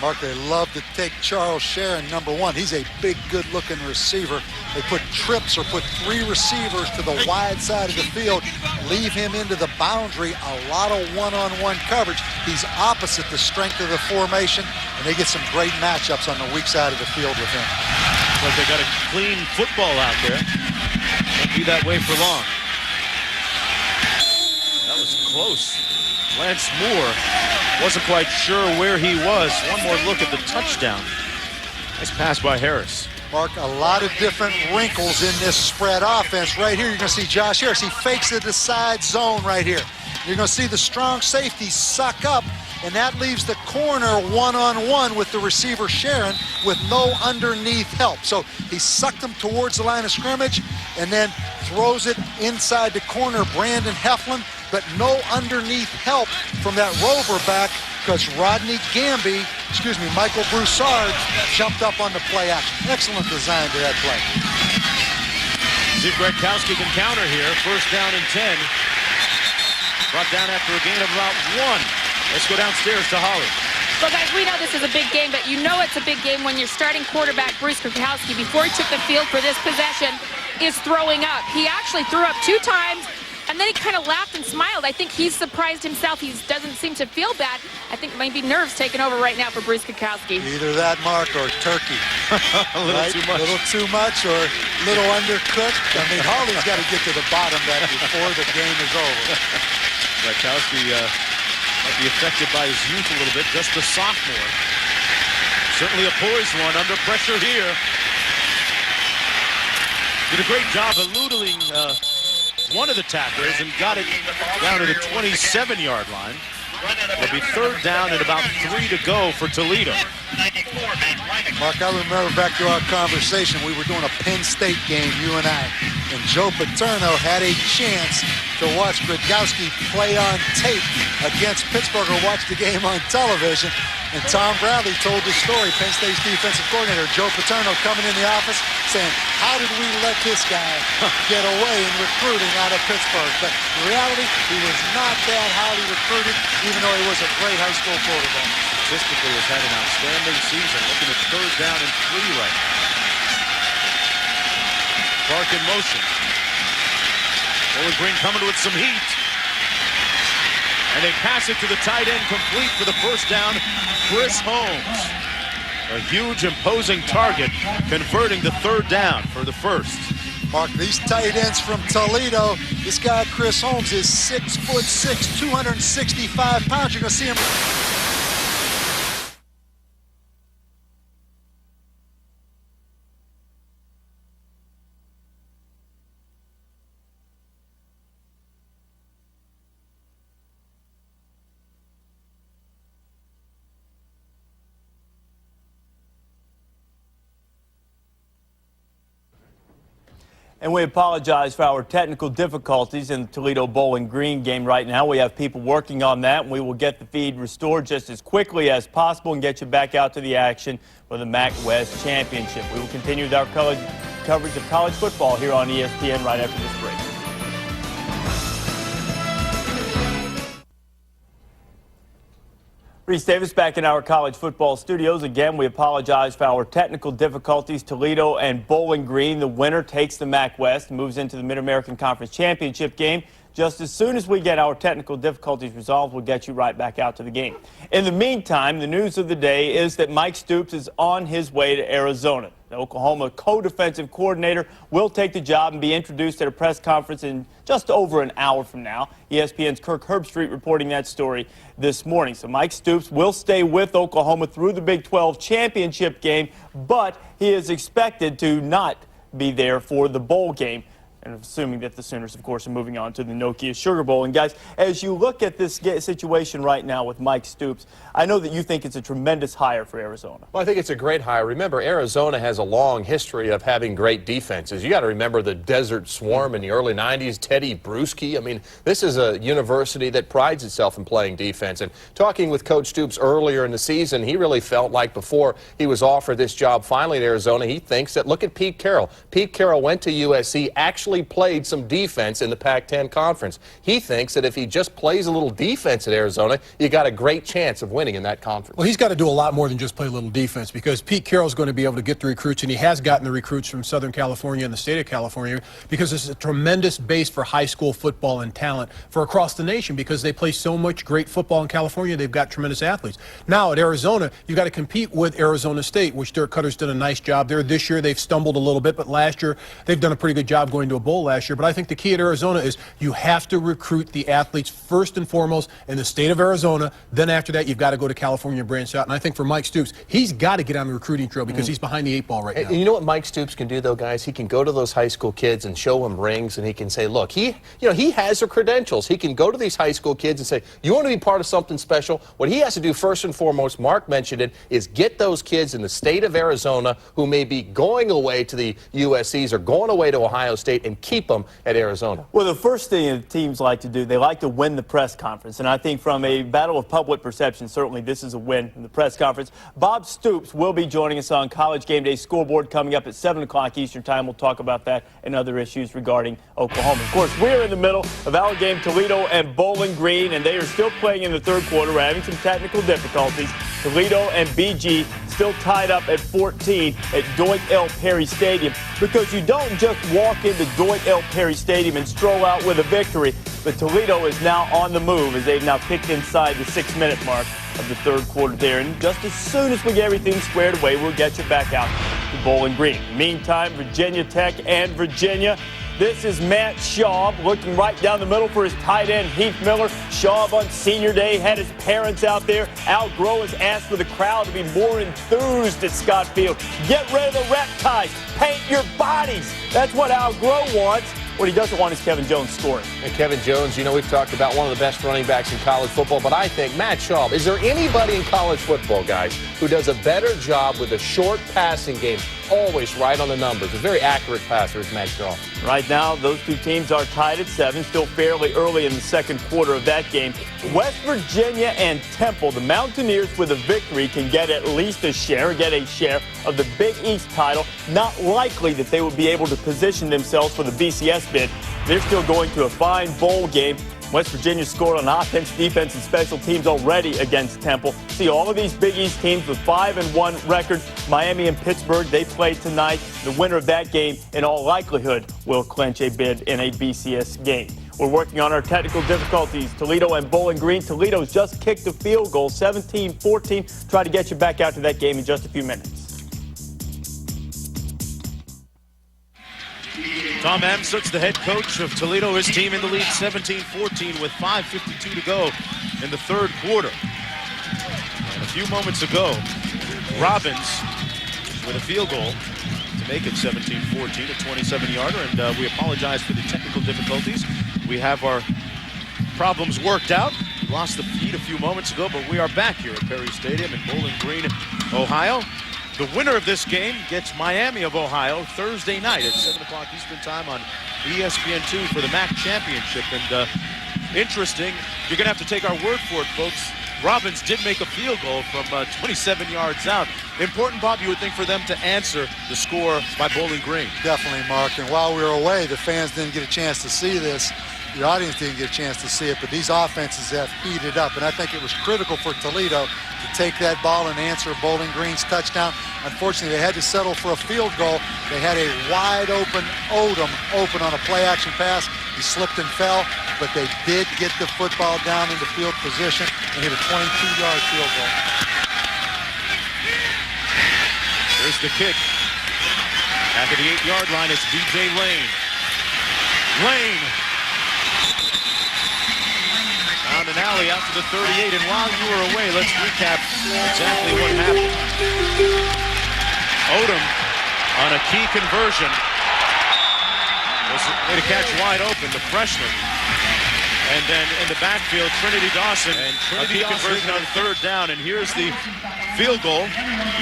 Mark, they love to take Charles Sharon, number 1. He's a big, good-looking receiver. They put trips or put 3 receivers to the wide side of the field, leave him into the boundary, a lot of one-on-one coverage. He's opposite the strength of the formation, and they get some great matchups on the weak side of the field with him. But they got a clean football out there. Won't be that way for long. That was close. Lance Moore wasn't quite sure where he was. One more look at the touchdown. Nice pass by Harris. Mark, a lot of different wrinkles in this spread offense. Right here, you're going to see Josh Harris. He fakes it to the side zone right here. You're going to see the strong safety suck up, and that leaves the corner one-on-one with the receiver Sharon with no underneath help. So he sucked him towards the line of scrimmage and then throws it inside the corner, Brandon Heflin, but no underneath help from that rover back because Michael Broussard jumped up on the play action. Excellent design to that play. See if Gretkowski can counter here. First down and 10. Brought down after a gain of about 1. Let's go downstairs to Holly. Well, guys, we know this is a big game, but you know it's a big game when your starting quarterback, Bruce Gretkowski, before he took the field for this possession, is throwing up. He actually threw up 2 times, and then he kind of laughed and smiled. I think he's surprised himself. He doesn't seem to feel bad. I think maybe nerves taking over right now for Bruce Gretkowski. Either that, Mark, or turkey. A little too much. A little too much or a little undercooked. I mean, Holly's got to get to the bottom of that before the game is over. Gretkowski might be affected by his youth a little bit, just a sophomore. Certainly a poised one under pressure here. Did a great job eluding one of the tacklers and got it down to the 27-yard line. It'll be third down and about 3 to go for Toledo. Mark, I remember back to our conversation, we were doing a Penn State game, you and I, and Joe Paterno had a chance to watch Gretkowski play on tape against Pittsburgh or watch the game on television. And Tom Bradley told the story, Penn State's defensive coordinator, Joe Paterno, coming in the office saying, how did we let this guy get away in recruiting out of Pittsburgh? But in reality, he was not that highly recruited, even though he was a great high school quarterback. Statistically has had an outstanding season. Looking at third down and 3 right now. Clark in motion. Bowling Green coming with some heat. And they pass it to the tight end, complete for the first down, Chris Holmes. A huge, imposing target, converting the third down for the first. Mark, these tight ends from Toledo, this guy Chris Holmes is 6'6", 265 pounds. You're going to see him. And we apologize for our technical difficulties in the Toledo Bowling Green game right now. We have people working on that, and we will get the feed restored just as quickly as possible and get you back out to the action for the MAC West Championship. We will continue with our coverage of college football here on ESPN right after this break. Reese Davis back in our college football studios. Again, we apologize for our technical difficulties. Toledo and Bowling Green, the winner takes the MAC West, moves into the Mid-American Conference Championship game. Just as soon as we get our technical difficulties resolved, we'll get you right back out to the game. In the meantime, the news of the day is that Mike Stoops is on his way to Arizona. The Oklahoma co-defensive coordinator will take the job and be introduced at a press conference in just over an hour from now. ESPN's Kirk Herbstreit reporting that story this morning. So Mike Stoops will stay with Oklahoma through the Big 12 championship game, but he is expected to not be there for the bowl game. And assuming that the Sooners, of course, are moving on to the Nokia Sugar Bowl. And, guys, as you look at this situation right now with Mike Stoops, I know that you think it's a tremendous hire for Arizona. Well, I think it's a great hire. Remember, Arizona has a long history of having great defenses. You got to remember the Desert Swarm in the early 90s, Teddy Bruschi. I mean, this is a university that prides itself in playing defense. And talking with Coach Stoops earlier in the season, he really felt like before he was offered this job finally at Arizona, he thinks that, look at Pete Carroll. Pete Carroll went to USC, actually played some defense in the Pac-10 conference. He thinks that if he just plays a little defense at Arizona, you got a great chance of winning in that conference. Well, he's got to do a lot more than just play a little defense, because Pete Carroll's going to be able to get the recruits, and he has gotten the recruits from Southern California and the state of California, because it's a tremendous base for high school football and talent for across the nation, because they play so much great football in California. They've got tremendous athletes. Now at Arizona, you've got to compete with Arizona State, which Dirk Cutter's done a nice job there. This year they've stumbled a little bit, but last year they've done a pretty good job going to a bowl last year. But I think the key at Arizona is you have to recruit the athletes first and foremost in the state of Arizona. Then after that, you've got to go to California and branch out. And I think for Mike Stoops, he's got to get on the recruiting trail, because he's behind the 8 ball right now. And you know what Mike Stoops can do, though, guys? He can go to those high school kids and show them rings, and he can say, look, he has the credentials. He can go to these high school kids and say, you want to be part of something special? What he has to do first and foremost, Mark mentioned it, is get those kids in the state of Arizona who may be going away to the USCs or going away to Ohio State, and keep them at Arizona. Well, the first thing teams like to do, they like to win the press conference. And I think from a battle of public perception, certainly this is a win in the press conference. Bob Stoops will be joining us on College Game Day Scoreboard coming up at 7 o'clock Eastern Time. We'll talk about that and other issues regarding Oklahoma. Of course, we're in the middle of our game, Toledo and Bowling Green, and they are still playing in the third quarter. We're having some technical difficulties. Toledo and BG still tied up at 14 at Dwight L. Perry Stadium, because you don't just walk into Dwight L. Perry Stadium and stroll out with a victory. But Toledo is now on the move as they've now picked inside the 6-minute mark of the third quarter there. And just as soon as we get everything squared away, we'll get you back out to Bowling Green. Meantime, Virginia Tech and Virginia. This is Matt Schaub looking right down the middle for his tight end, Heath Miller. Schaub on senior day had his parents out there. Al Groh has asked for the crowd to be more enthused at Scott Field. Get rid of the rep ties. Paint your bodies. That's what Al Groh wants. What he doesn't want is Kevin Jones scoring. And Kevin Jones, you know, we've talked about one of the best running backs in college football, but I think Matt Schaub, is there anybody in college football, guys, who does a better job with a short passing game? Always right on the numbers. A very accurate passer is Matt Schaub. Right now, those two teams are tied at 7, still fairly early in the second quarter of that game. West Virginia and Temple, the Mountaineers with a victory can get at least a share of the Big East title. Not likely that they will be able to position themselves for the BCS bid. They're still going to a fine bowl game. West Virginia scored on offense, defense, and special teams already against Temple. See all of these Big East teams with 5-1 records. Miami and Pittsburgh, they play tonight. The winner of that game, in all likelihood, will clinch a bid in a BCS game. We're working on our technical difficulties. Toledo and Bowling Green. Toledo's just kicked a field goal, 17-14. Try to get you back out to that game in just a few minutes. Tom Amstutz, the head coach of Toledo, his team in the lead 17-14 with 5:52 to go in the third quarter. And a few moments ago, Robbins with a field goal to make it 17-14, a 27-yarder, and we apologize for the technical difficulties. We have our problems worked out. We lost the feed a few moments ago, but we are back here at Perry Stadium in Bowling Green, Ohio. The winner of this game gets Miami of Ohio Thursday night at 7 o'clock Eastern Time on ESPN2 for the MAC Championship. And interesting, you're going to have to take our word for it, folks. Robbins did make a field goal from 27 yards out. Important, Bob, you would think, for them to answer the score by Bowling Green. Definitely, Mark. And while we were away, the fans didn't get a chance to see this. The audience didn't get a chance to see it, but these offenses have heated up. And I think it was critical for Toledo to take that ball and answer Bowling Green's touchdown. Unfortunately, they had to settle for a field goal. They had a wide open Odom open on a play-action pass. He slipped and fell, but they did get the football down into field position and hit a 22-yard field goal. Here's the kick. Back at the 8-yard line, it's B.J. Lane. Lane. Down an alley out to the 38, and while you were away, let's recap exactly what happened. Odom on a key conversion was made a catch wide open, the freshman. And then in the backfield, Trinity Dawson, and a key conversion on third down. And here's the field goal.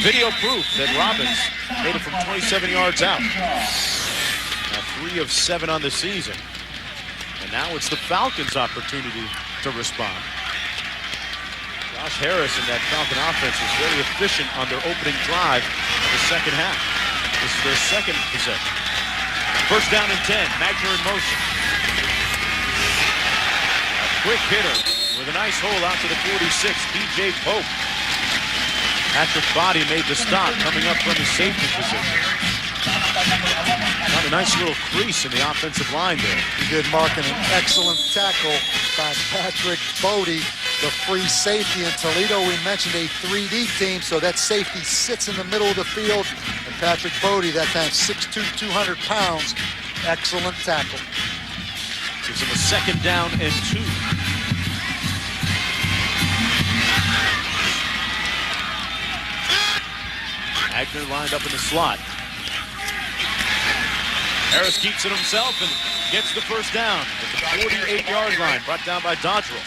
Video proof that Robbins made it from 27 yards out. Now 3 of 7 on the season. And now it's the Falcons' opportunity to respond. Josh Harris and that Falcon offense was very efficient on their opening drive of the second half. This is their second possession. First down and 10. Magner in motion. A quick hitter with a nice hole out to the 46. B.J. Pope. Patrick Body made the stop coming up from his safety position. Found a nice little crease in the offensive line there. He did, Mark, and an excellent tackle by Patrick Bodie, the free safety in Toledo. We mentioned a 3D team, so that safety sits in the middle of the field. And Patrick Bodie, that time 6'2", 200 pounds. Excellent tackle. Gives him a second down and 2. Magner lined up in the slot. Harris keeps it himself and gets the first down at the 48-yard line, brought down by Dodgerell.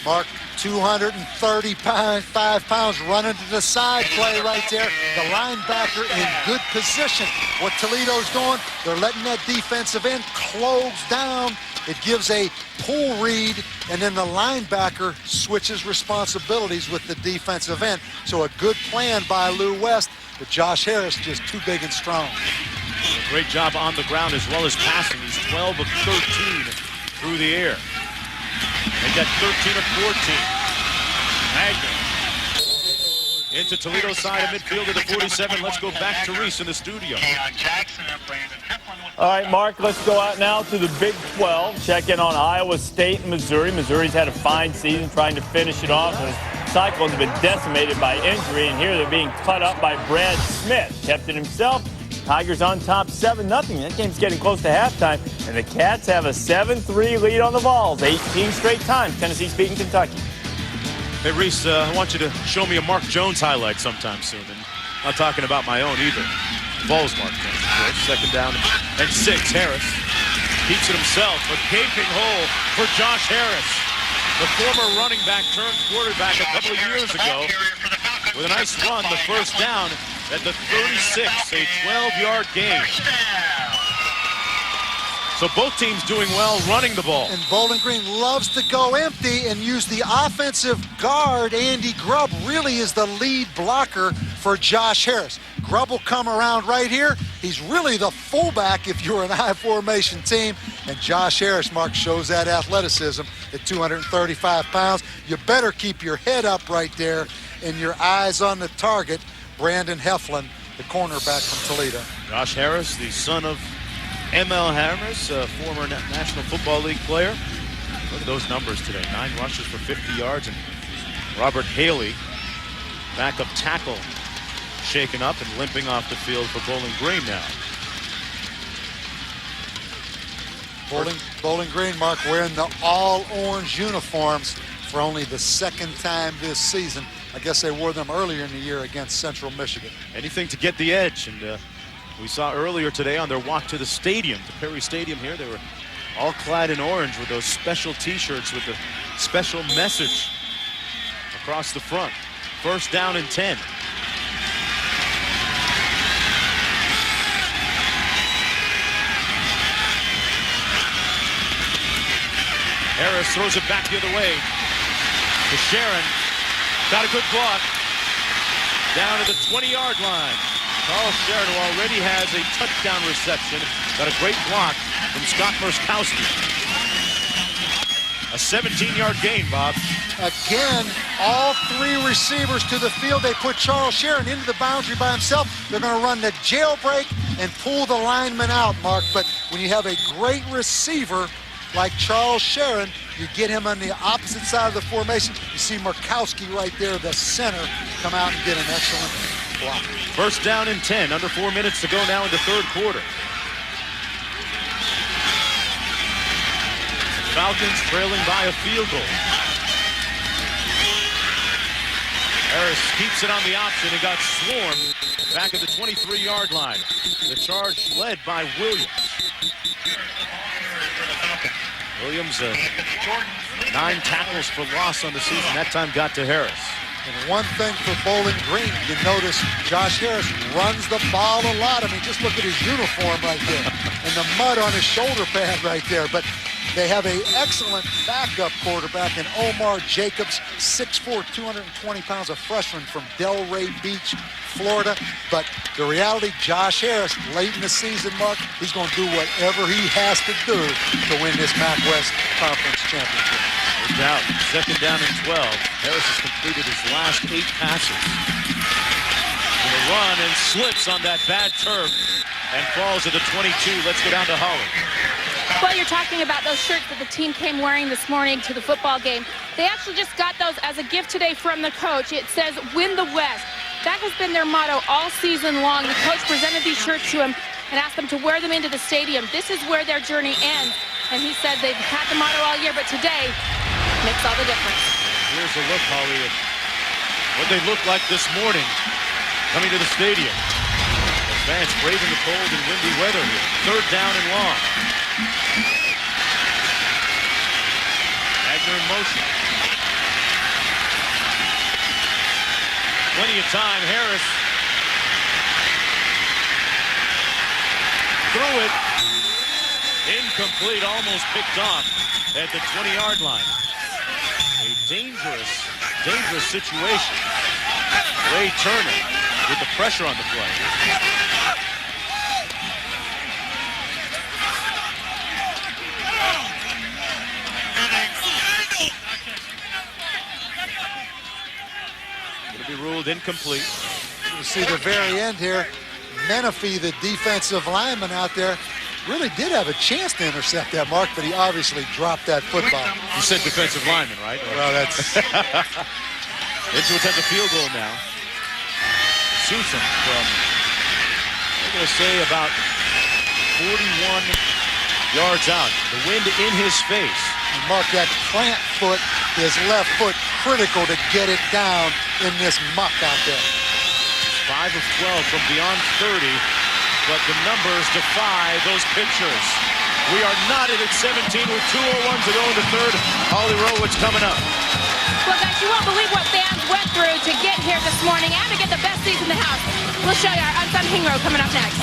Mark, 235 pounds running to the side play right there. The linebacker in good position. What Toledo's doing, they're letting that defensive end close down. It gives a pull read, and then the linebacker switches responsibilities with the defensive end. So a good plan by Lou West. But Josh Harris just too big and strong. A great job on the ground as well as passing. He's 12 of 13 through the air. They got 13 of 14. Magner into Toledo side of midfield at the 47. Let's go back to Reese in the studio. All right, Mark, let's go out now to the Big 12. Check in on Iowa State and Missouri. Missouri's had a fine season trying to finish it off. The Cyclones have been decimated by injury, and here they're being cut up by Brad Smith. Kept it himself. Tigers on top 7-0. That game's getting close to halftime, and the Cats have a 7-3 lead on the Vols. 18 straight times Tennessee's beaten Kentucky. Hey, Reese, I want you to show me a Mark Jones highlight sometime soon. And I'm not talking about my own either. Vols Mark Jones, of course. Second down and 6. Harris keeps it himself. A gaping hole for Josh Harris. The former running back turned quarterback a couple of years ago with a nice run, the first down at the 36, a 12-yard gain. So both teams doing well running the ball. And Bowling Green loves to go empty and use the offensive guard. Andy Grubb really is the lead blocker for Josh Harris. Grubb will come around right here. He's really the fullback if you're an I formation team. And Josh Harris, Mark, shows that athleticism at 235 pounds. You better keep your head up right there and your eyes on the target. Brandon Heflin, the cornerback from Toledo. Josh Harris, the son of M.L. Harris, a former National Football League player. Look at those numbers today. 9 rushes for 50 yards. And Robert Haley, backup tackle, shaken up and limping off the field for Bowling Green now. Bowling Green, Mark, wearing the all-orange uniforms for only the second time this season. I guess they wore them earlier in the year against Central Michigan. Anything to get the edge. And we saw earlier today on their walk to the stadium, to Perry Stadium here, they were all clad in orange with those special T-shirts with the special message across the front. First down and 10. Harris throws it back the other way to Sharon. Got a good block. Down to the 20-yard line. Charles Sharon, who already has a touchdown reception, got a great block from Scott Merskowski. A 17-yard gain, Bob. Again, all 3 receivers to the field. They put Charles Sharon into the boundary by himself. They're going to run the jailbreak and pull the lineman out, Mark. But when you have a great receiver like Charles Sharon, you get him on the opposite side of the formation. You see Merkowski right there, the center, come out and get an excellent block. First down and 10, under 4 minutes to go now in the third quarter. Falcons trailing by a field goal. Harris keeps it on the option and got swarmed back at the 23-yard line. The charge led by Williams. Williams, 9 tackles for loss on the season. That time got to Harris. And one thing for Bowling Green, you notice Josh Harris runs the ball a lot. I mean, just look at his uniform right there and the mud on his shoulder pad right there. But they have an excellent backup quarterback in Omar Jacobs, 6'4", 220 pounds, a freshman from Delray Beach, Florida. But the reality, Josh Harris, late in the season, Mark, he's going to do whatever he has to do to win this MAC West Conference Championship. No doubt. Second down and 12. Harris has completed his last 8 passes. With a run and slips on that bad turf and falls at the 22. Let's go down to Holly. Well, you're talking about those shirts that the team came wearing this morning to the football game. They actually just got those as a gift today from the coach. It says, "Win the West." That has been their motto all season long. The coach presented these shirts to him and asked them to wear them into the stadium. This is where their journey ends. And he said they've had the motto all year, but today makes all the difference. Here's a look, Holly, at what they looked like this morning coming to the stadium. The fans braving the cold and windy weather here. Third down and long. Wagner in motion. Plenty of time. Harris threw it. Incomplete, almost picked off at the 20-yard line. A dangerous situation. Ray Turner with the pressure on the play. It'll be ruled incomplete. You see the very end here, Menifee, the defensive lineman out there, really did have a chance to intercept that, Mark, but he obviously dropped that football. You said defensive lineman, right? Well, that's... Into attempt a field goal now. Susan from, I'm going to say, about 41 yards out. The wind in his face. And Mark, that plant foot, his left foot, critical to get it down in this muck out there. 5 of 12 from beyond 30. But the numbers defy those pictures. We are knotted at 17 with 2:01 to go in the third. Holly Rowe, what's coming up? Well, guys, you won't believe what fans went through to get here this morning and to get the best seats in the house. We'll show you our unsung hero coming up next.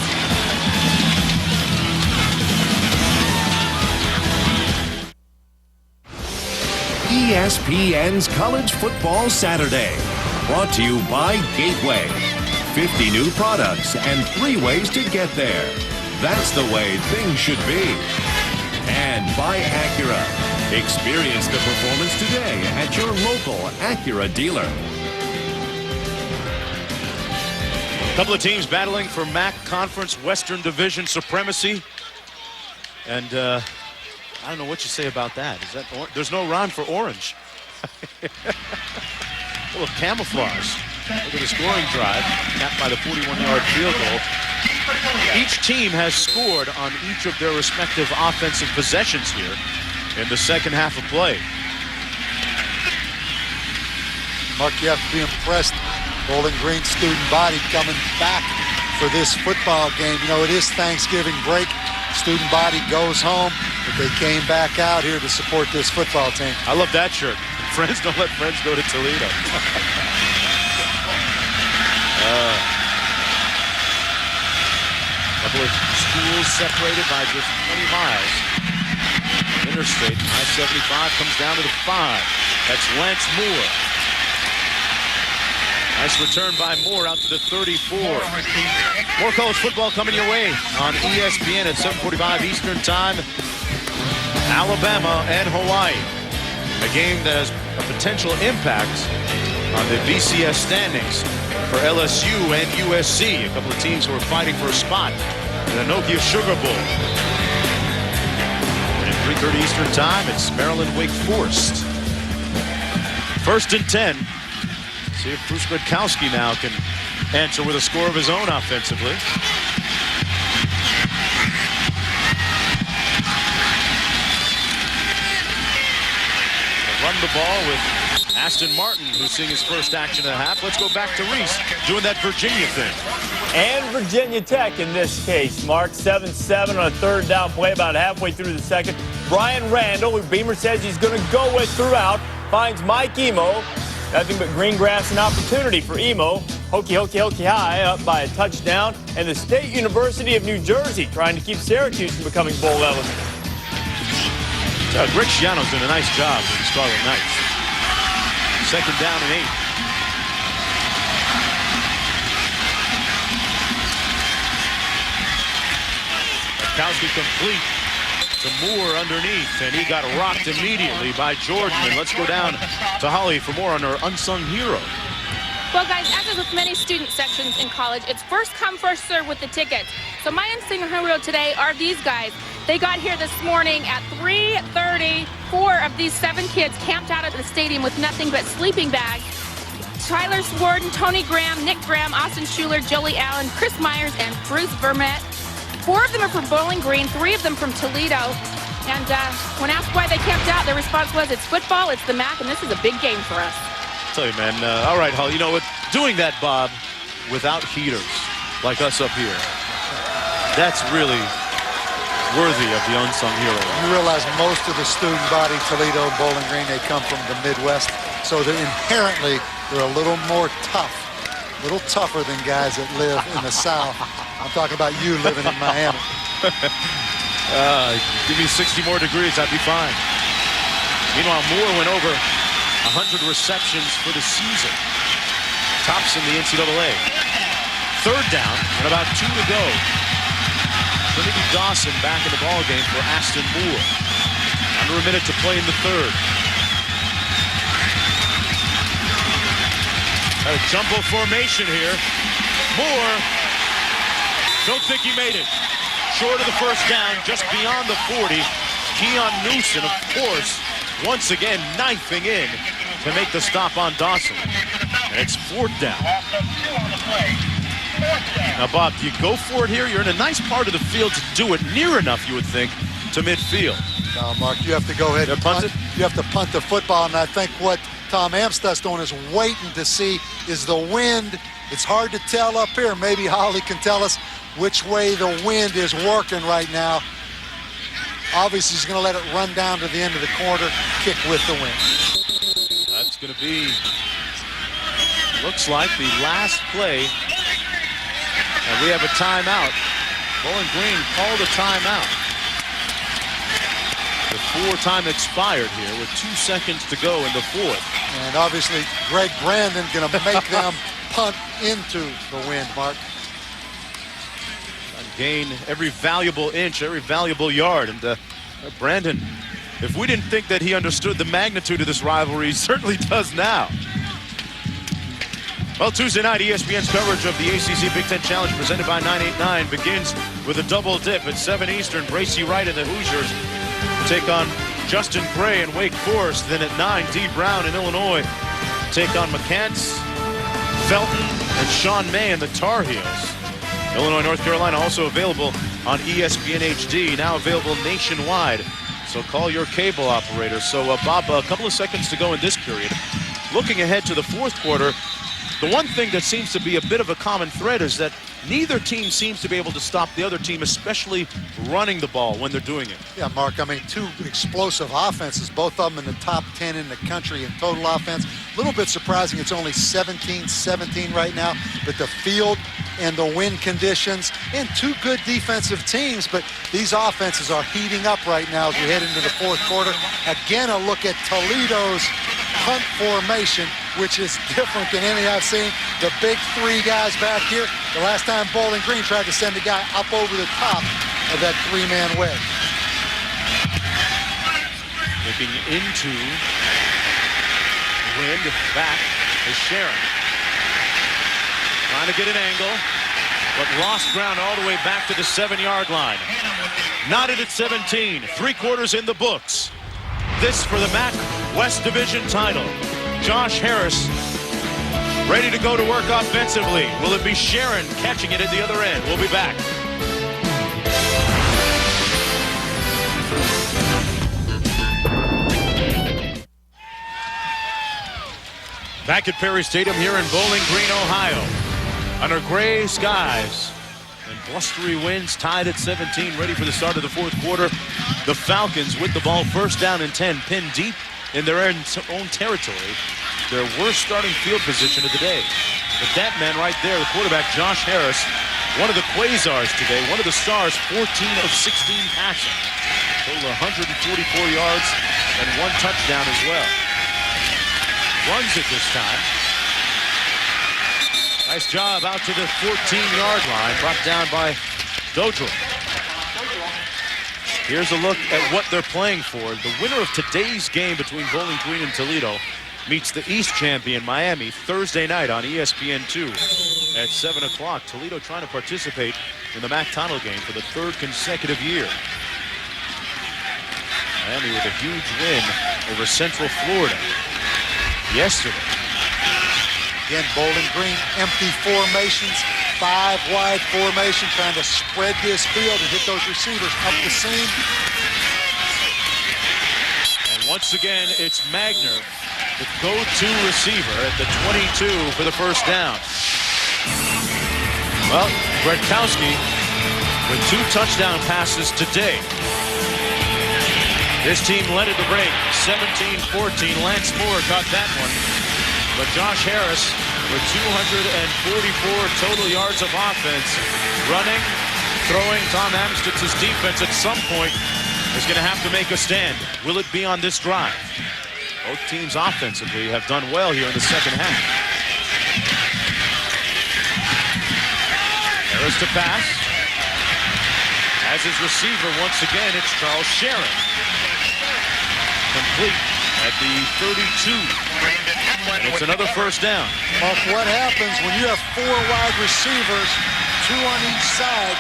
ESPN's College Football Saturday. Brought to you by Gateway. 50 new products and 3 ways to get there. That's the way things should be. And by Acura. Experience the performance today at your local Acura dealer. A couple of teams battling for MAC Conference Western Division supremacy. And I don't know what you say about that. Is that there's no rhyme for orange. A little camouflage. Look at the scoring drive, capped by the 41-yard field goal. Each team has scored on each of their respective offensive possessions here in the second half of play. Mark, you have to be impressed. Bowling Green student body coming back for this football game. You know, it is Thanksgiving break. Student body goes home, but they came back out here to support this football team. I love that shirt. Friends don't let friends go to Toledo. Couple of schools separated by just 20 miles. Interstate I-75 comes down to the 5. That's Lance Moore. Nice return by Moore out to the 34. More college football coming your way on ESPN at 7:45 Eastern Time. Alabama and Hawaii. A game that has a potential impact on the BCS standings for LSU and USC. A couple of teams who are fighting for a spot in the Nokia Sugar Bowl. And at 3:30 Eastern Time, it's Maryland Wake Forest. 1st and 10. See if Bruce Gradkowski now can answer with a score of his own offensively. Run the ball with Aston Martin, who's seeing his first action of the half. Let's go back to Reese doing that Virginia thing. And Virginia Tech in this case. Mark 7-7 on a 3rd down play about halfway through the second. Brian Randall, who Beamer says he's going to go with throughout, finds Mike Emo. Nothing but green grass and opportunity for Emo. Hokey high up by a touchdown. And the State University of New Jersey trying to keep Syracuse from becoming bowl eligible. Greg Schiano's doing a nice job with the Scarlet Knights. 2nd down and 8. Gradkowski complete to Moore underneath, and he got rocked immediately by Jordan. And let's go down to Holly for more on our unsung hero. Well, guys, as is with many student sections in college, it's first come, first serve with the tickets. So my unsung hero today are these guys. They got here this morning at 3:30. 4 of these 7 kids camped out at the stadium with nothing but sleeping bags. Tyler Swarden, Tony Graham, Nick Graham, Austin Schuler, Jolie Allen, Chris Myers, and Bruce Vermette. 4 of them are from Bowling Green, 3 of them from Toledo. And when asked why they camped out, their response was, it's football, it's the MAC, and this is a big game for us. I'll tell you, man. All right, Holly, you know what? Doing that, Bob, without heaters, like us up here, that's really worthy of the unsung hero. You realize most of the student body, Toledo, Bowling Green, they come from the Midwest, so they're inherently a little more tough, a little tougher than guys that live in the South. I'm talking about you living in Miami. Give me 60 more degrees, I'd be fine. Meanwhile, Moore went over 100 receptions for the season. Tops in the NCAA. 3rd down and about 2 to go. Trinity Dawson back in the ballgame for Aston Moore. Under a minute to play in the 3rd. A jumbo formation here. Moore, don't think he made it. Short of the 1st down, just beyond the 40. Keon Newsom, of course, once again knifing in to make the stop on Dawson. And it's 4th down. Now, Bob, do you go for it here? You're in a nice part of the field to do it near enough, you would think, to midfield. No, Mark, you have to go ahead and punt it. You have to punt the football, and I think what Tom Amstut's doing is waiting to see is the wind. It's hard to tell up here. Maybe Holly can tell us which way the wind is working right now. Obviously, he's going to let it run down to the end of the quarter, kick with the wind. That's going to be, looks like, the last play. And we have a timeout. Bowling Green called a timeout. The 4-time expired here with 2 seconds to go in the 4th. And obviously, Greg Brandon going to make them punt into the wind, Mark. And gain every valuable inch, every valuable yard. And Brandon, if we didn't think that he understood the magnitude of this rivalry, he certainly does now. Well, Tuesday night, ESPN's coverage of the ACC Big Ten Challenge presented by 989 begins with a double dip at 7 Eastern. Bracy Wright and the Hoosiers take on Justin Gray in Wake Forest. Then at 9, Dee Brown in Illinois take on McCants, Felton, and Sean May in the Tar Heels. Illinois, North Carolina also available on ESPN HD, now available nationwide. So call your cable operator. So, Bob, a couple of seconds to go in this period. Looking ahead to the fourth quarter, the one thing that seems to be a bit of a common thread is that neither team seems to be able to stop the other team, especially running the ball when they're doing it. Yeah, Mark, I mean, two explosive offenses, both of them in the top 10 in the country in total offense. A little bit surprising it's only 17-17 right now, but the field and the wind conditions and two good defensive teams, but these offenses are heating up right now as we head into the fourth quarter. Again, a look at Toledo's punt formation, which is different than any I've seen. The big three guys back here. The last time Bowling Green tried to send a guy up over the top of that three-man wedge. Looking into wind, back is Sharon. Trying to get an angle, but lost ground all the way back to the 7-yard line. Knotted at 17, 3 quarters in the books. This for the MAC West Division title. Josh Harris ready to go to work offensively. Will it be Sharon catching it at the other end? We'll be back. Back at Perry Stadium here in Bowling Green, Ohio. Under gray skies and blustery winds, tied at 17, ready for the start of the fourth quarter. The Falcons with the ball, first down and 10, pinned deep in their own territory. Their worst starting field position of the day. But that man right there, the quarterback, Josh Harris, one of the quasars today, one of the stars, 14 of 16 passing. Total 144 yards and 1 touchdown as well. Runs it this time. Nice job out to the 14-yard line, brought down by Dodrell. Here's a look at what they're playing for. The winner of today's game between Bowling Green and Toledo meets the East champion Miami Thursday night on ESPN2 at 7 o'clock. Toledo trying to participate in the MAC title game for the 3rd consecutive year. Miami with a huge win over Central Florida yesterday. Again, Bowling Green, empty formations, 5-wide formation, trying to spread this field and hit those receivers up the seam. And once again, it's Magner, the go-to receiver at the 22 for the first down. Well, Gretkowski with 2 touchdown passes today. His team led at the break, 17-14. Lance Moore caught that one. But Josh Harris with 244 total yards of offense. Running, throwing. Tom Amstutz' defense at some point is going to have to make a stand. Will it be on this drive? Both teams offensively have done well here in the second half. Harris to pass. As his receiver, once again, it's Charles Sharon. Complete at the 32. And it's another first down. Mark, what happens when you have 4 wide receivers, 2 on each side,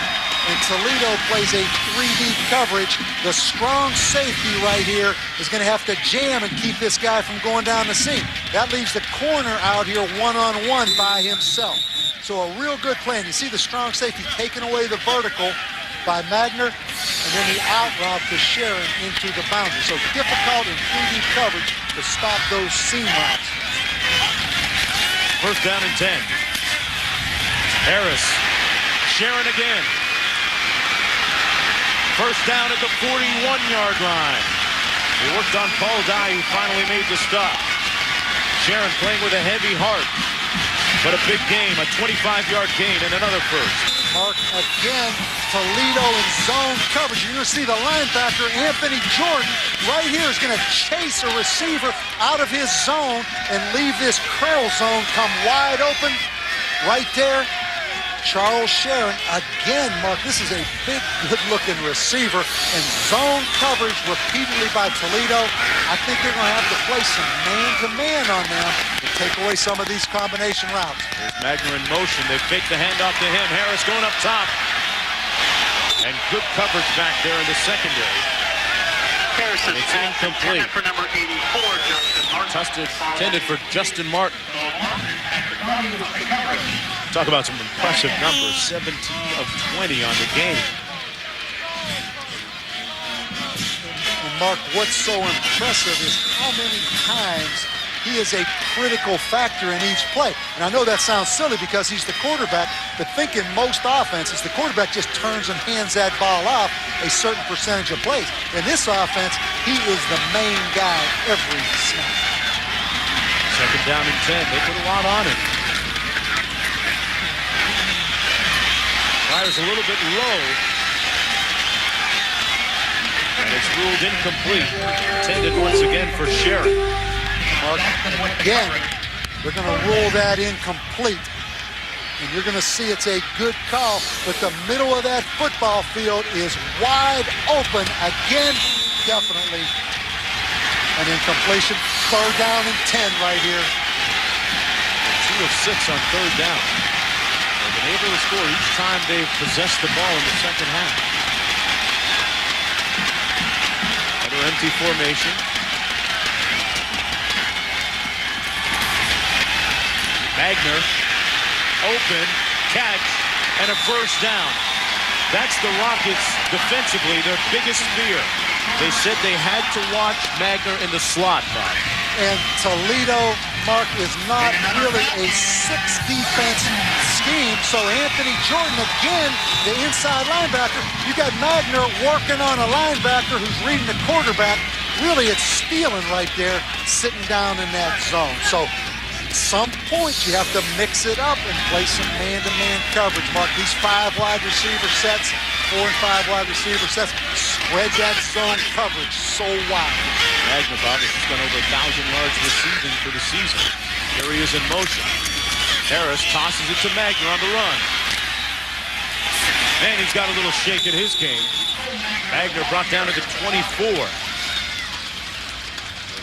and Toledo plays a 3-deep coverage? The strong safety right here is going to have to jam and keep this guy from going down the seam. That leaves the corner out here one-on-one by himself. So a real good play. And you see the strong safety taking away the vertical by Magner, and then the out route to Sharon into the boundary. So difficult in 3-deep coverage to stop those seam routes. First down and 10. Harris, Sharon again. First down at the 41-yard line. He worked on Paul Dye, who finally made the stop. Sharon playing with a heavy heart, but a big game, a 25-yard gain and another first. Mark, again, Toledo in zone coverage. You're going to see the linebacker, Anthony Jordan, right here is going to chase a receiver out of his zone and leave this curl zone come wide open. Right there, Charles Sharon, again, Mark, this is a big, good-looking receiver, and zone coverage repeatedly by Toledo. I think they're going to have to play some man-to-man on them to take away some of these combination routes. There's Magner in motion. They fake the handoff to him. Harris going up top. And good coverage back there in the secondary. And it's incomplete. For number 84, Justin Martin. Intended for Justin Martin. Talk about some impressive numbers. 17 of 20 on the game. And Mark, what's so impressive is how many times he is a critical factor in each play. And I know that sounds silly because he's the quarterback, but think in most offenses, the quarterback just turns and hands that ball off a certain percentage of plays. In this offense, he is the main guy every snap. Second down and 10. They put a lot on him. Fires a little bit low. And it's ruled incomplete. Intended once again for Sharon. Mark, again, they're going to rule that incomplete. And you're going to see it's a good call, but the middle of that football field is wide open. Again, definitely an incompletion. Third down and 10 right here. 2 of 6 on third down. They've been able to score each time they've possessed the ball in the second half. Another empty formation. Magner, open, catch, and a first down. That's the Rockets defensively, their biggest fear. They said they had to watch Magner in the slot, Bob. And Toledo, Mark, is not really a 6-defense scheme. So Anthony Jordan, again, the inside linebacker. You got Magner working on a linebacker who's reading the quarterback. Really, it's stealing right there, sitting down in that zone. So at some point, you have to mix it up and play some man-to-man coverage. Mark, these 5 wide receiver sets, 4 and 5 wide receiver sets, spread that zone coverage so wide. Magner, Bob, has done over 1,000 yards receiving for the season. Here he is in motion. Harris tosses it to Magner on the run. Man, he's got a little shake in his game. Magner brought down to the 24.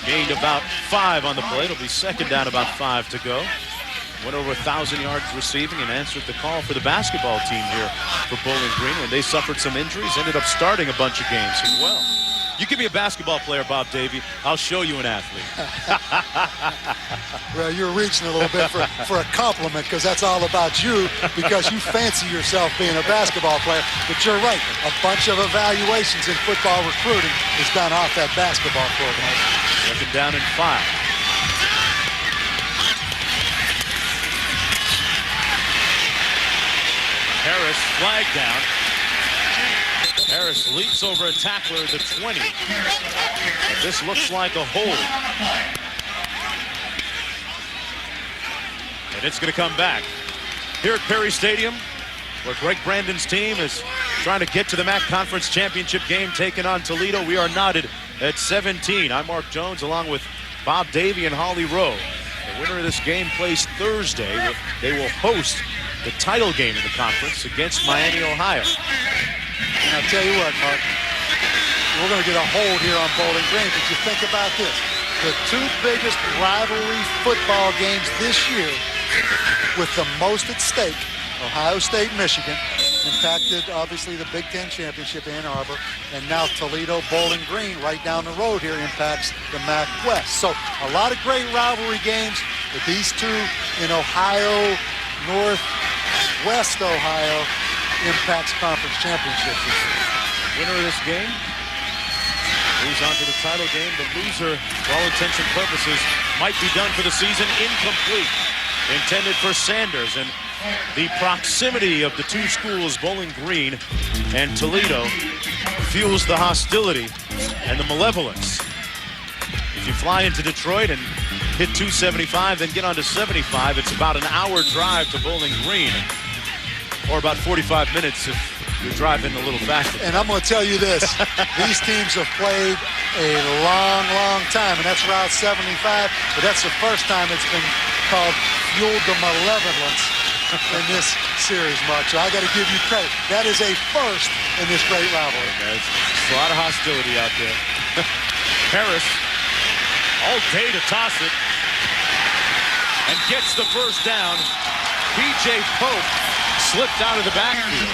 Gained about 5 on the play. It'll be second down, about 5 to go. Went over 1,000 yards receiving and answered the call for the basketball team here for Bowling Green when they suffered some injuries. Ended up starting a bunch of games as well. You give me a basketball player, Bob Davey, I'll show you an athlete. Well, you're reaching a little bit for a compliment because that's all about you because you fancy yourself being a basketball player. But you're right. A bunch of evaluations in football recruiting is done off that basketball court. Second down and 5. Harris flag down. Harris leaps over a tackler at the 20. But this looks like a hold. And it's going to come back. Here at Perry Stadium, where Greg Brandon's team is trying to get to the MAC Conference Championship game taking on Toledo. We are knotted at 17. I'm Mark Jones along with Bob Davey and Holly Rowe. The winner of this game plays Thursday. They will host the title game in the conference against Miami, Ohio. And I'll tell you what, Mark, we're going to get a hold here on Bowling Green, but you think about this. The 2 biggest rivalry football games this year with the most at stake, Ohio State, Michigan, impacted obviously the Big Ten Championship, Ann Arbor, and now Toledo, Bowling Green right down the road here impacts the MAC West. So a lot of great rivalry games, but these 2 in Ohio, Northwest Ohio, impacts conference championships. Winner of this game moves on to the title game. The loser, for all intents and purposes, might be done for the season. Incomplete. Intended for Sanders. And the proximity of the 2 schools, Bowling Green and Toledo, fuels the hostility and the malevolence. If you fly into Detroit and hit 275, then get on to 75, it's about an hour drive to Bowling Green. Or about 45 minutes if you're driving a little faster. And I'm going to tell you this. These teams have played a long, long time, and that's Route 75. But that's the first time it's been called Fuel the Malevolence in this series, Mark. So I got to give you credit. That is a first in this great rivalry. There's a lot of hostility out there. Harris all day to toss it and gets the first down. P.J. Pope slipped out of the backfield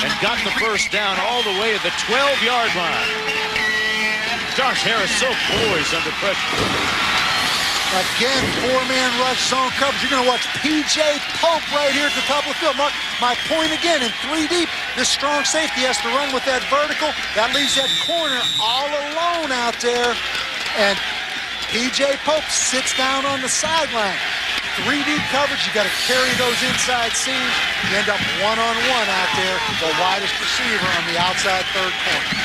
and got the first down all the way at the 12-yard line. Josh Harris so poised under pressure. Again, four-man rush zone coverage. You're going to watch P.J. Pope right here at the top of the field. Mark, my point again, in 3 deep, this strong safety has to run with that vertical. That leaves that corner all alone out there. And P.J. Pope sits down on the sideline. 3 deep coverage, you got to carry those inside seams. You end up one-on-one out there, the widest receiver on the outside third corner.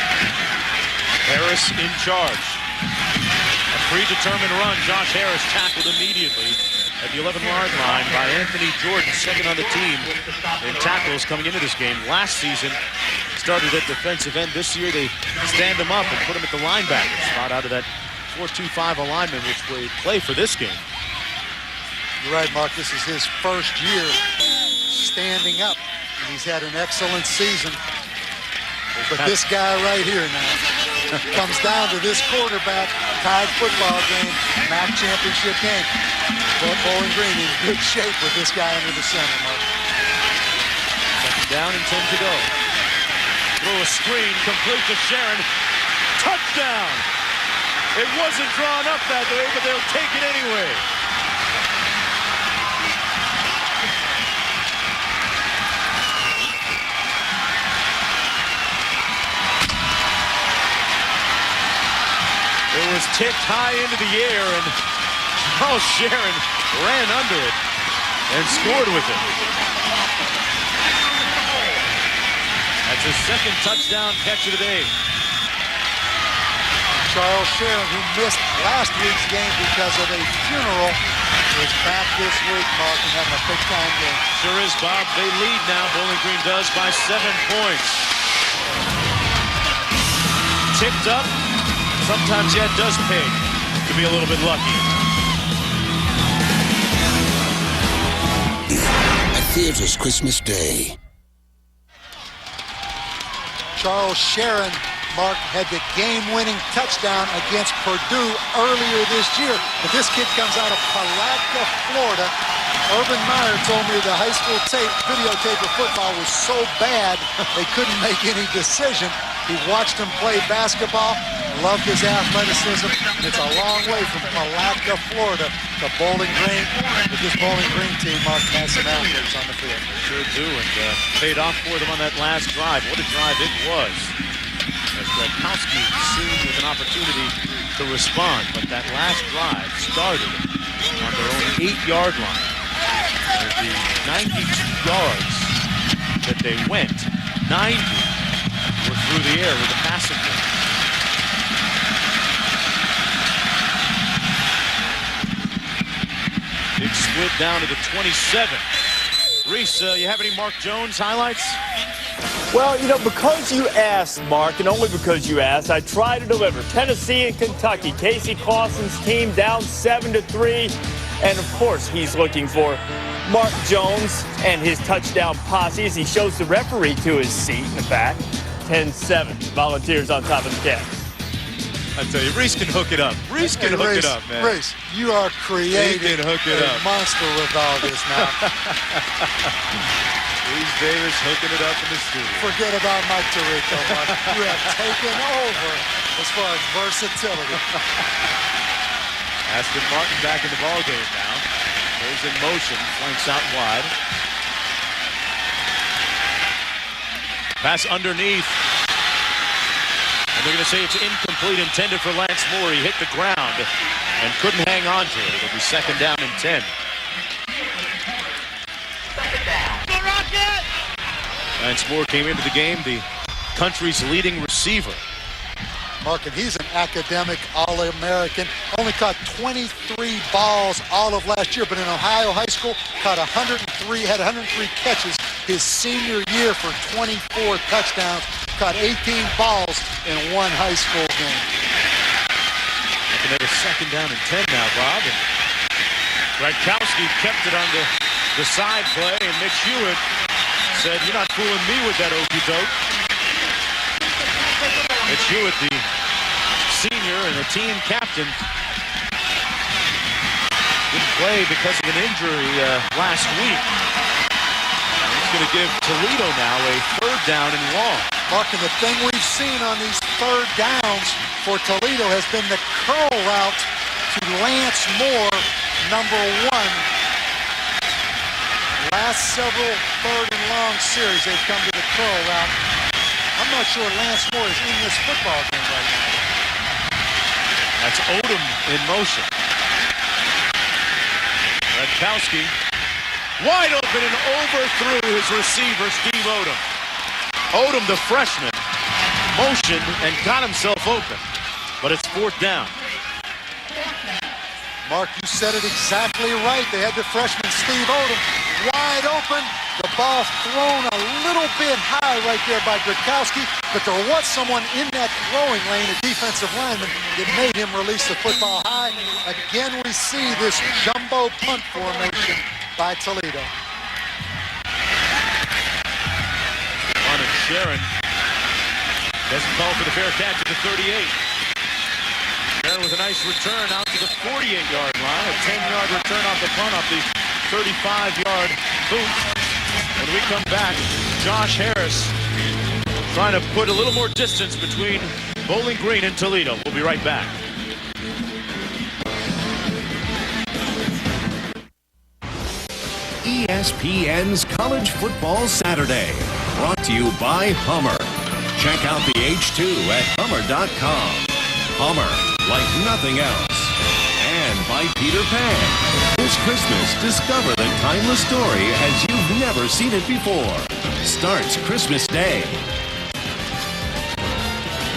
Harris in charge. A predetermined run. Josh Harris tackled immediately at the 11-yard line by Anthony Jordan, second on the team in tackles coming into this game. Last season, started at defensive end. This year, they stand him up and put him at the linebacker spot out of that 4-2-5 alignment, which will play for this game. You're right, Mark. This is his first year standing up, and he's had an excellent season. But this guy right here now comes down to this quarterback, tied football game, MAC championship game. Bowling Green in good shape with this guy under the center, Mark. Second down and 10 to go. Throw a screen, complete to Sharon. Touchdown! It wasn't drawn up that way, but they'll take it anyway. It was tipped high into the air, and Charles Sharon ran under it and scored with it. That's his second touchdown catch of the day. Charles Sharon, who missed last week's game because of a funeral, is back this week, Mark, and having a big-time game. Sure is, Bob. They lead now. Bowling Green does by 7 points. Tipped up. Sometimes, yeah, it does pay to be a little bit lucky. At Theaters Christmas Day. Charles Sharon, Mark, had the game-winning touchdown against Purdue earlier this year. But this kid comes out of Palatka, Florida. Urban Meyer told me the high school videotape of football was so bad they couldn't make any decision. He watched him play basketball, loved his athleticism. It's a long way from Palatka, Florida to Bowling Green. But this Bowling Green team, Mark, has some athletes on the field. Sure do, and paid off for them on that last drive. What a drive it was. As Gradkowski soon with an opportunity to respond, but that last drive started on their own 8-yard line. And the 92 yards that they went, 90 were through the air with the passing game. Big squid down to the 27. Reese, you have any Mark Jones highlights? Well, you know, because you asked, Mark, and only because you asked, I try to deliver. Tennessee and Kentucky. Casey Clausen's team down 7-3. And, of course, he's looking for Mark Jones and his touchdown posse as he shows the referee to his seat in the back. 10-7. Volunteers on top of the catch. I tell you, Reese can hook it up. Reese can hook it up, man. Reese, you are creating a monster with all this now. Reese Davis hooking it up in the studio. Forget about Mike Tirico, Mark. You have taken over as far as versatility. Aston Martin back in the ballgame now. Goes in motion, flanks out wide. Pass underneath. And they're going to say it's incomplete, intended for Lance Moore. He hit the ground and couldn't hang on to it. It'll be second down and 10. Lance Moore came into the game the country's leading receiver. Mark, and he's an academic All-American. Only caught 23 balls all of last year, but in Ohio high school, caught 103, had 103 catches his senior year for 24 touchdowns. Caught 18 balls in one high school game. Looking at a second down and 10 now, Bob. And Gradkowski kept it on the the side play, and Mitch Hewitt said, "You're not fooling me with that okey doke." Mitch Hewitt, the senior and the team captain, didn't play because of an injury last week. He's going to give Toledo now a 3rd down and long. Mark, and the thing we've seen on these 3rd downs for Toledo has been the curl route to Lance Moore, number 1. Last several 3rd and long series, they've come to the curl route. I'm not sure Lance Moore is in this football game right now. That's Odom in motion. Radkowski wide open and overthrew his receiver, Steve Odom. Odom, the freshman, motioned and got himself open, but it's 4th down. Mark, you said it exactly right. They had the freshman Steve Odom wide open. The ball thrown a little bit high right there by Radkowski, but there was someone in that throwing lane, a defensive lineman, that made him release the football high. Again, we see this jumbo punt formation by Toledo. On and Sharon doesn't call for the fair catch at the 38. Sharon with a nice return out to the 48-yard line. A 10-yard return off the punt off the 35-yard boot. When we come back, Josh Harris trying to put a little more distance between Bowling Green and Toledo. We'll be right back. ESPN's College Football Saturday, brought to you by Hummer. Check out the H2 at Hummer.com. Hummer, like nothing else. And by Peter Pan. This Christmas, discover the timeless story as you've never seen it before. Starts Christmas Day.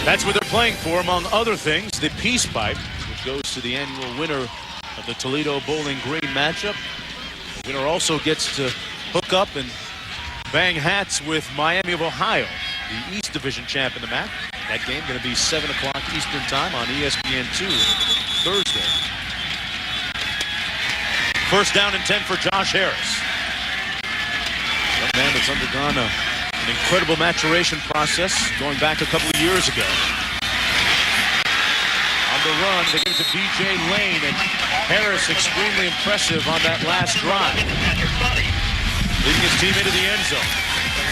That's what they're playing for, among other things, the Peace Pipe, which goes to the annual winner of the Toledo Bowling Green matchup. The winner also gets to hook up and bang hats with Miami of Ohio, the East Division champ in the MAC. That game going to be 7 o'clock Eastern time on ESPN2 Thursday. 1st down and 10 for Josh Harris. Young man that's undergone an incredible maturation process going back a couple of years ago. On the run, they give it to B.J. Lane, and Harris extremely impressive on that last drive. Leading his team into the end zone.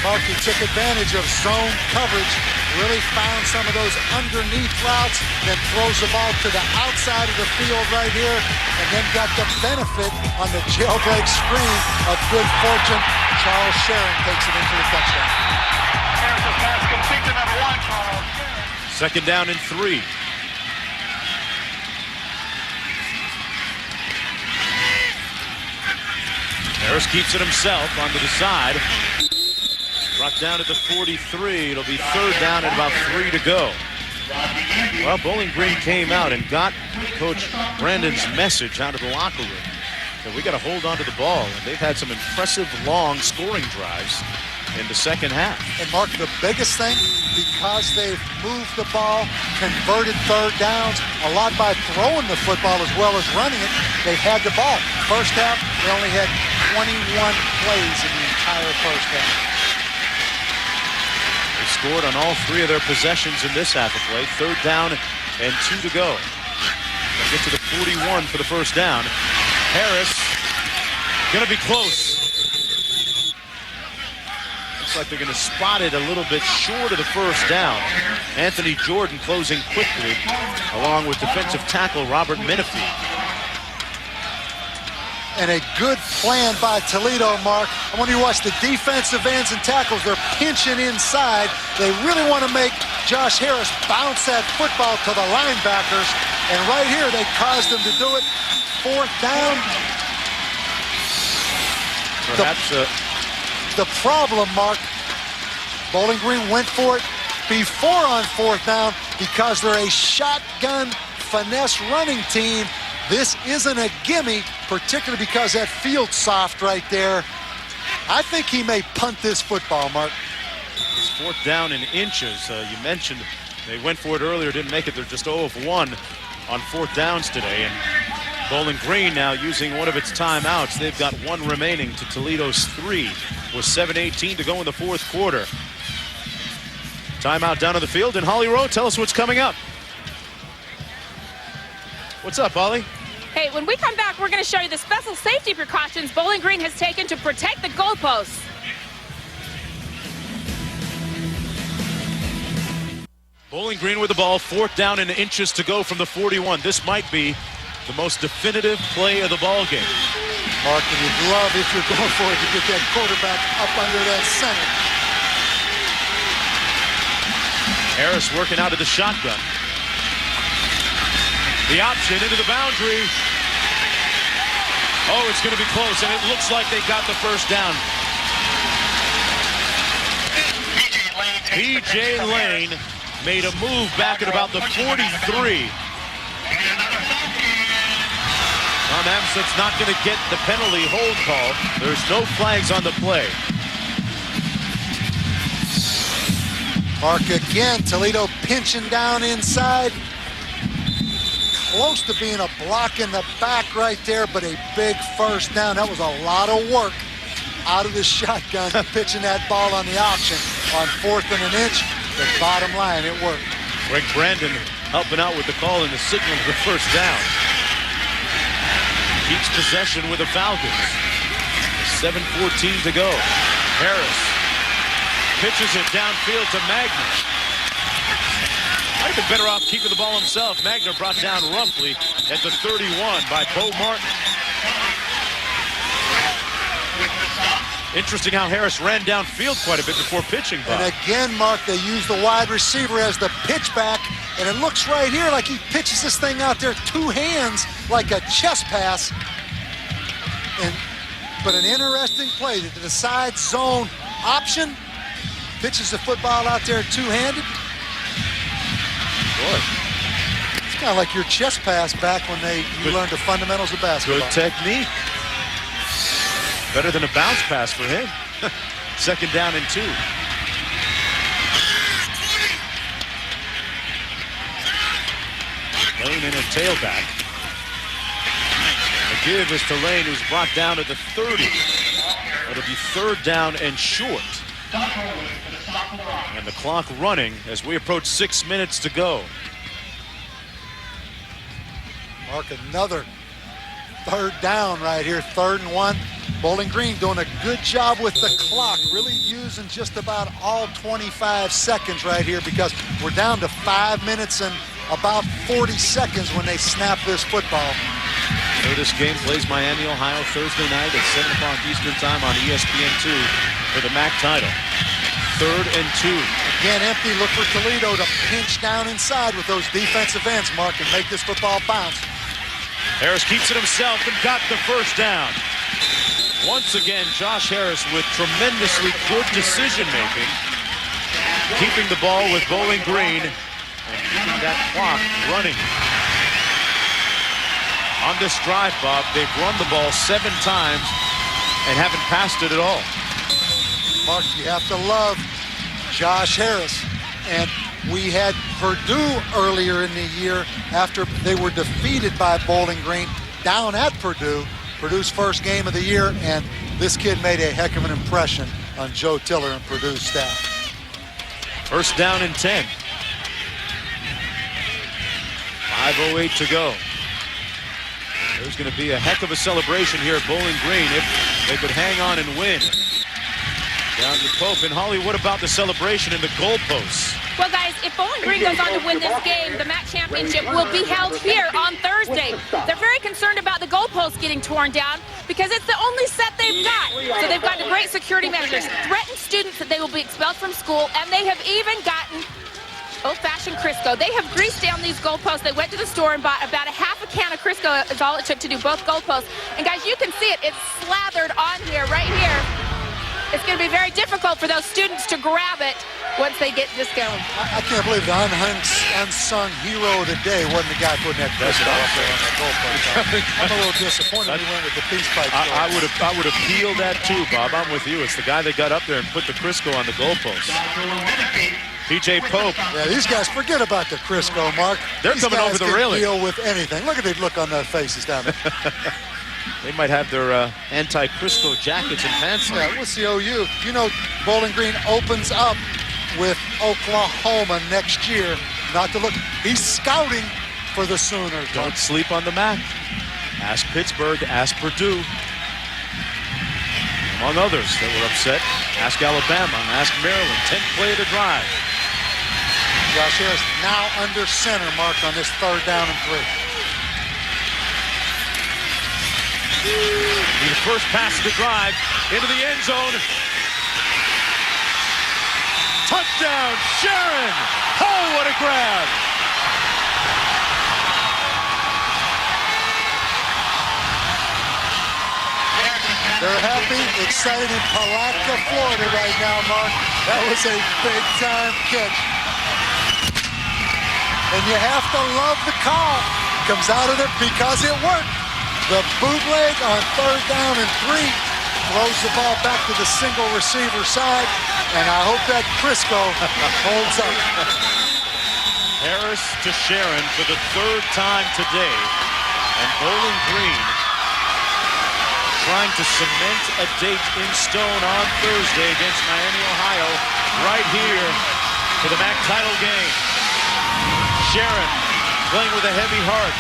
Mark, he took advantage of zone coverage, really found some of those underneath routes, then throws the ball to the outside of the field right here, and then got the benefit on the jailbreak screen of good fortune. Charles Sharon takes it into the touchdown. Harris's pass complete to number 1, Charles. 2nd down and 3. Harris keeps it himself onto the side. Brought down at the 43. It'll be 3rd down and about 3 to go. Well, Bowling Green came out and got Coach Brandon's message out of the locker room that we got to hold on to the ball. And they've had some impressive long scoring drives in the second half. And Mark, the biggest thing, because they've moved the ball, converted 3rd downs, a lot by throwing the football as well as running it, they've had the ball. First half, they only had 21 plays in the entire first half. Scored on all 3 of their possessions in this half of play. 3rd down and 2 to go. They'll get to the 41 for the 1st down. Harris going to be close. Looks like they're going to spot it a little bit short of the 1st down. Anthony Jordan closing quickly, along with defensive tackle Robert Menifee. And a good plan by Toledo, Mark. And when you watch the defensive ends and tackles, they're pinching inside. They really want to make Josh Harris bounce that football to the linebackers. And right here, they caused them to do it. 4th down. Perhaps the problem, Mark, Bowling Green went for it before on 4th down because they're a shotgun finesse running team. This isn't a gimme, particularly because that field's soft right there. I think he may punt this football, Mark. It's 4th down in inches. You mentioned they went for it earlier, didn't make it. They're just 0 of 1 on 4th downs today. And Bowling Green now using one of its timeouts. They've got one remaining to Toledo's 3 with 7:18 to go in the fourth quarter. Timeout down on the field. And Holly Rowe, tell us what's coming up. What's up, Holly? Hey, when we come back, we're going to show you the special safety precautions Bowling Green has taken to protect the goalposts. Bowling Green with the ball, 4th down and inches to go from the 41. This might be the most definitive play of the ball game. Mark, and you'd love, if you're going for it, to get that quarterback up under that center. Harris working out of the shotgun. The option into the boundary. Oh, it's going to be close, and it looks like they got the first down. P.J. Lane made a move back at about the 43. Tom Amstut's not going to get the penalty hold call. There's no flags on the play. Mark, again, Toledo pinching down inside. Close to being a block in the back right there, but a big first down. That was a lot of work out of the shotgun, pitching that ball on the option on 4th and an inch. The bottom line, it worked. Greg Brandon helping out with the call and the signal for the first down. Keeps possession with the Falcons. 7:14 to go. Harris pitches it downfield to Magner. Might have been better off keeping the ball himself. Magner brought down roughly at the 31 by Bo Martin. Interesting how Harris ran downfield quite a bit before pitching, Bob. And again, Mark, they use the wide receiver as the pitch back, and it looks right here like he pitches this thing out there 2 hands like a chest pass. But an interesting play to the side zone option. Pitches the football out there 2-handed. Boy. It's kind of like your chest pass back when you learned the fundamentals of basketball. Good technique. Better than a bounce pass for him. 2nd down and 2. Lane in a tailback. The give is to Lane, who's brought down at the 30. It'll be 3rd down and short. And the clock running as we approach 6 minutes to go. Mark, another 3rd down right here, 3rd and 1. Bowling Green doing a good job with the clock, really using just about all 25 seconds right here, because we're down to 5 minutes and about 40 seconds when they snap this football. So this game plays Miami, Ohio, Thursday night at 7 o'clock Eastern time on ESPN2 for the MAC title. 3rd and 2. Again, empty. Look for Toledo to pinch down inside with those defensive ends, Mark, and make this football bounce. Harris keeps it himself and got the first down. Once again, Josh Harris with tremendously good decision-making, keeping the ball with Bowling Green and keeping that clock running. On this drive, Bob, they've run the ball 7 times and haven't passed it at all. Mark, you have to love Josh Harris. And we had Purdue earlier in the year after they were defeated by Bowling Green down at Purdue. Purdue's first game of the year, and this kid made a heck of an impression on Joe Tiller and Purdue's staff. 1st down and 10. 5:08 to go. There's going to be a heck of a celebration here at Bowling Green if they could hang on and win. Down to Pope. And Holly, what about the celebration in the goalposts? Well, guys, if Bowling Green goes on to win this game, the MAC championship will be held here on Thursday. They're very concerned about the goalposts getting torn down because it's the only set they've got. So they've gotten great security measures, threatened students that they will be expelled from school, and they have even gotten old-fashioned Crisco. They have greased down these goalposts. They went to the store and bought about a half a can of Crisco is all it took to do both goalposts. And guys, you can see it. It's slathered on here, right here. It's going to be very difficult for those students to grab it once they get this going. I can't believe the unsung hero of the day wasn't the guy putting that Crisco up there on that goalpost. I'm a little disappointed he went with the peace pipe. I would have peeled that too, Bob. I'm with you. It's the guy that got up there and put the Crisco on the goalpost. P.J. Pope. Yeah, these guys, forget about the Crisco, Mark. They're these coming guys over the can railing. Deal with anything. Look at the look on their faces down there. They might have their anti-Crisco jackets and pants on. Yeah, we'll see OU. You know, Bowling Green opens up with Oklahoma next year. Not to look. He's scouting for the Sooners. Don't sleep on the MAC. Ask Pittsburgh, ask Purdue. Among others that were upset, ask Alabama, ask Maryland. 10th play of the drive. Josh Harris now under center, Mark, on this 3rd down and 3. The first pass of the drive into the end zone. Touchdown, Sharon! Oh, what a grab! They're happy, excited in Palatka, Florida right now, Mark. That was a big-time catch. And you have to love the call. Comes out of there because it worked. The bootleg on 3rd down and 3. Throws the ball back to the single receiver side. And I hope that Crisco holds up. Harris to Sharon for the 3rd time today. And Bowling Green trying to cement a date in stone on Thursday against Miami, Ohio, right here for the MAC title game. Sharon playing with a heavy heart,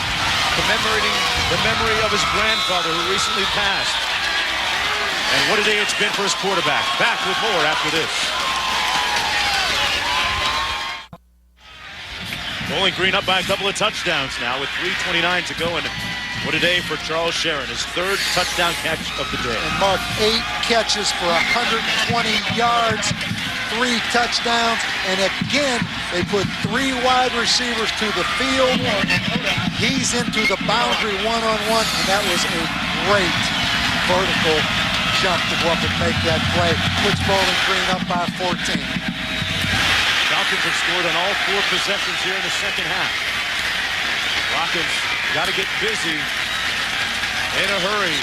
commemorating the memory of his grandfather who recently passed. And what a day it's been for his quarterback. Back with more after this. Bowling Green up by a couple of touchdowns now with 3:29 to go, and what a day for Charles Sharon, his 3rd touchdown catch of the day. And Mark, 8 catches for 120 yards, 3 touchdowns, and again, they put 3 wide receivers to the field. He's into the boundary one-on-one, and that was a great vertical jump to go up and make that play. Puts Bowling Green up by 14. Falcons have scored on all 4 possessions here in the second half. Rockets got to get busy in a hurry.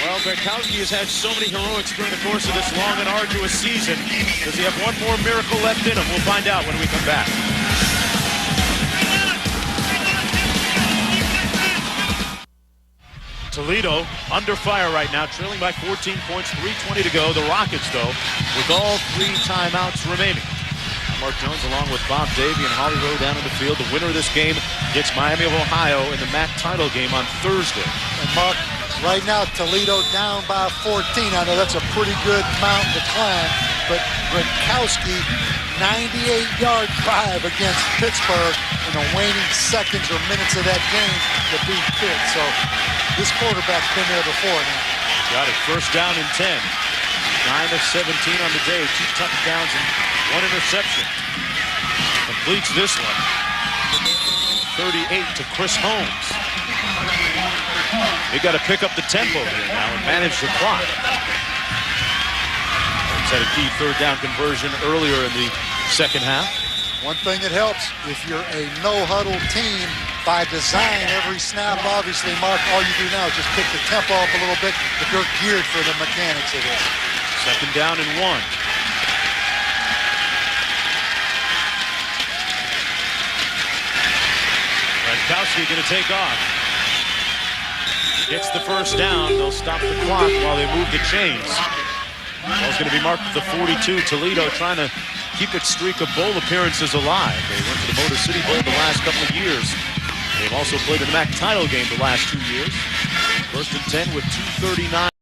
Well, Berkowski has had so many heroics during the course of this long and arduous season. Does he have one more miracle left in him? We'll find out when we come back. Toledo under fire right now, trailing by 14 points, 3:20 to go. The Rockets, though, with all 3 timeouts remaining. Mark Jones along with Bob Davey and Holly Rowe down in the field. The winner of this game gets Miami of Ohio in the MAC title game on Thursday. And Mark, right now Toledo down by 14. I know that's a pretty good mountain to climb, but Gronkowski, 98-yard drive against Pittsburgh in the waning seconds or minutes of that game to beat Pitt. So this quarterback's been there before now. Got it. 1st down and 10. 9 of 17 on the day. 2 touchdowns and 1 interception. Completes this one. 38 to Chris Holmes. They got to pick up the tempo here now and manage the clock. Holmes had a key 3rd down conversion earlier in the second half. One thing that helps, if you're a no-huddle team, by design every snap, obviously, Mark, all you do now is just pick the tempo up a little bit if you're geared for the mechanics of this. 2nd down and 1. Gronkowski going to take off. Gets the 1st down. They'll stop the clock while they move the chains. Ball's going to be marked with the 42. Toledo trying to keep its streak of bowl appearances alive. They went to the Motor City Bowl the last couple of years. They've also played in the MAC title game the last 2 years. 1st and 10 with 2:39.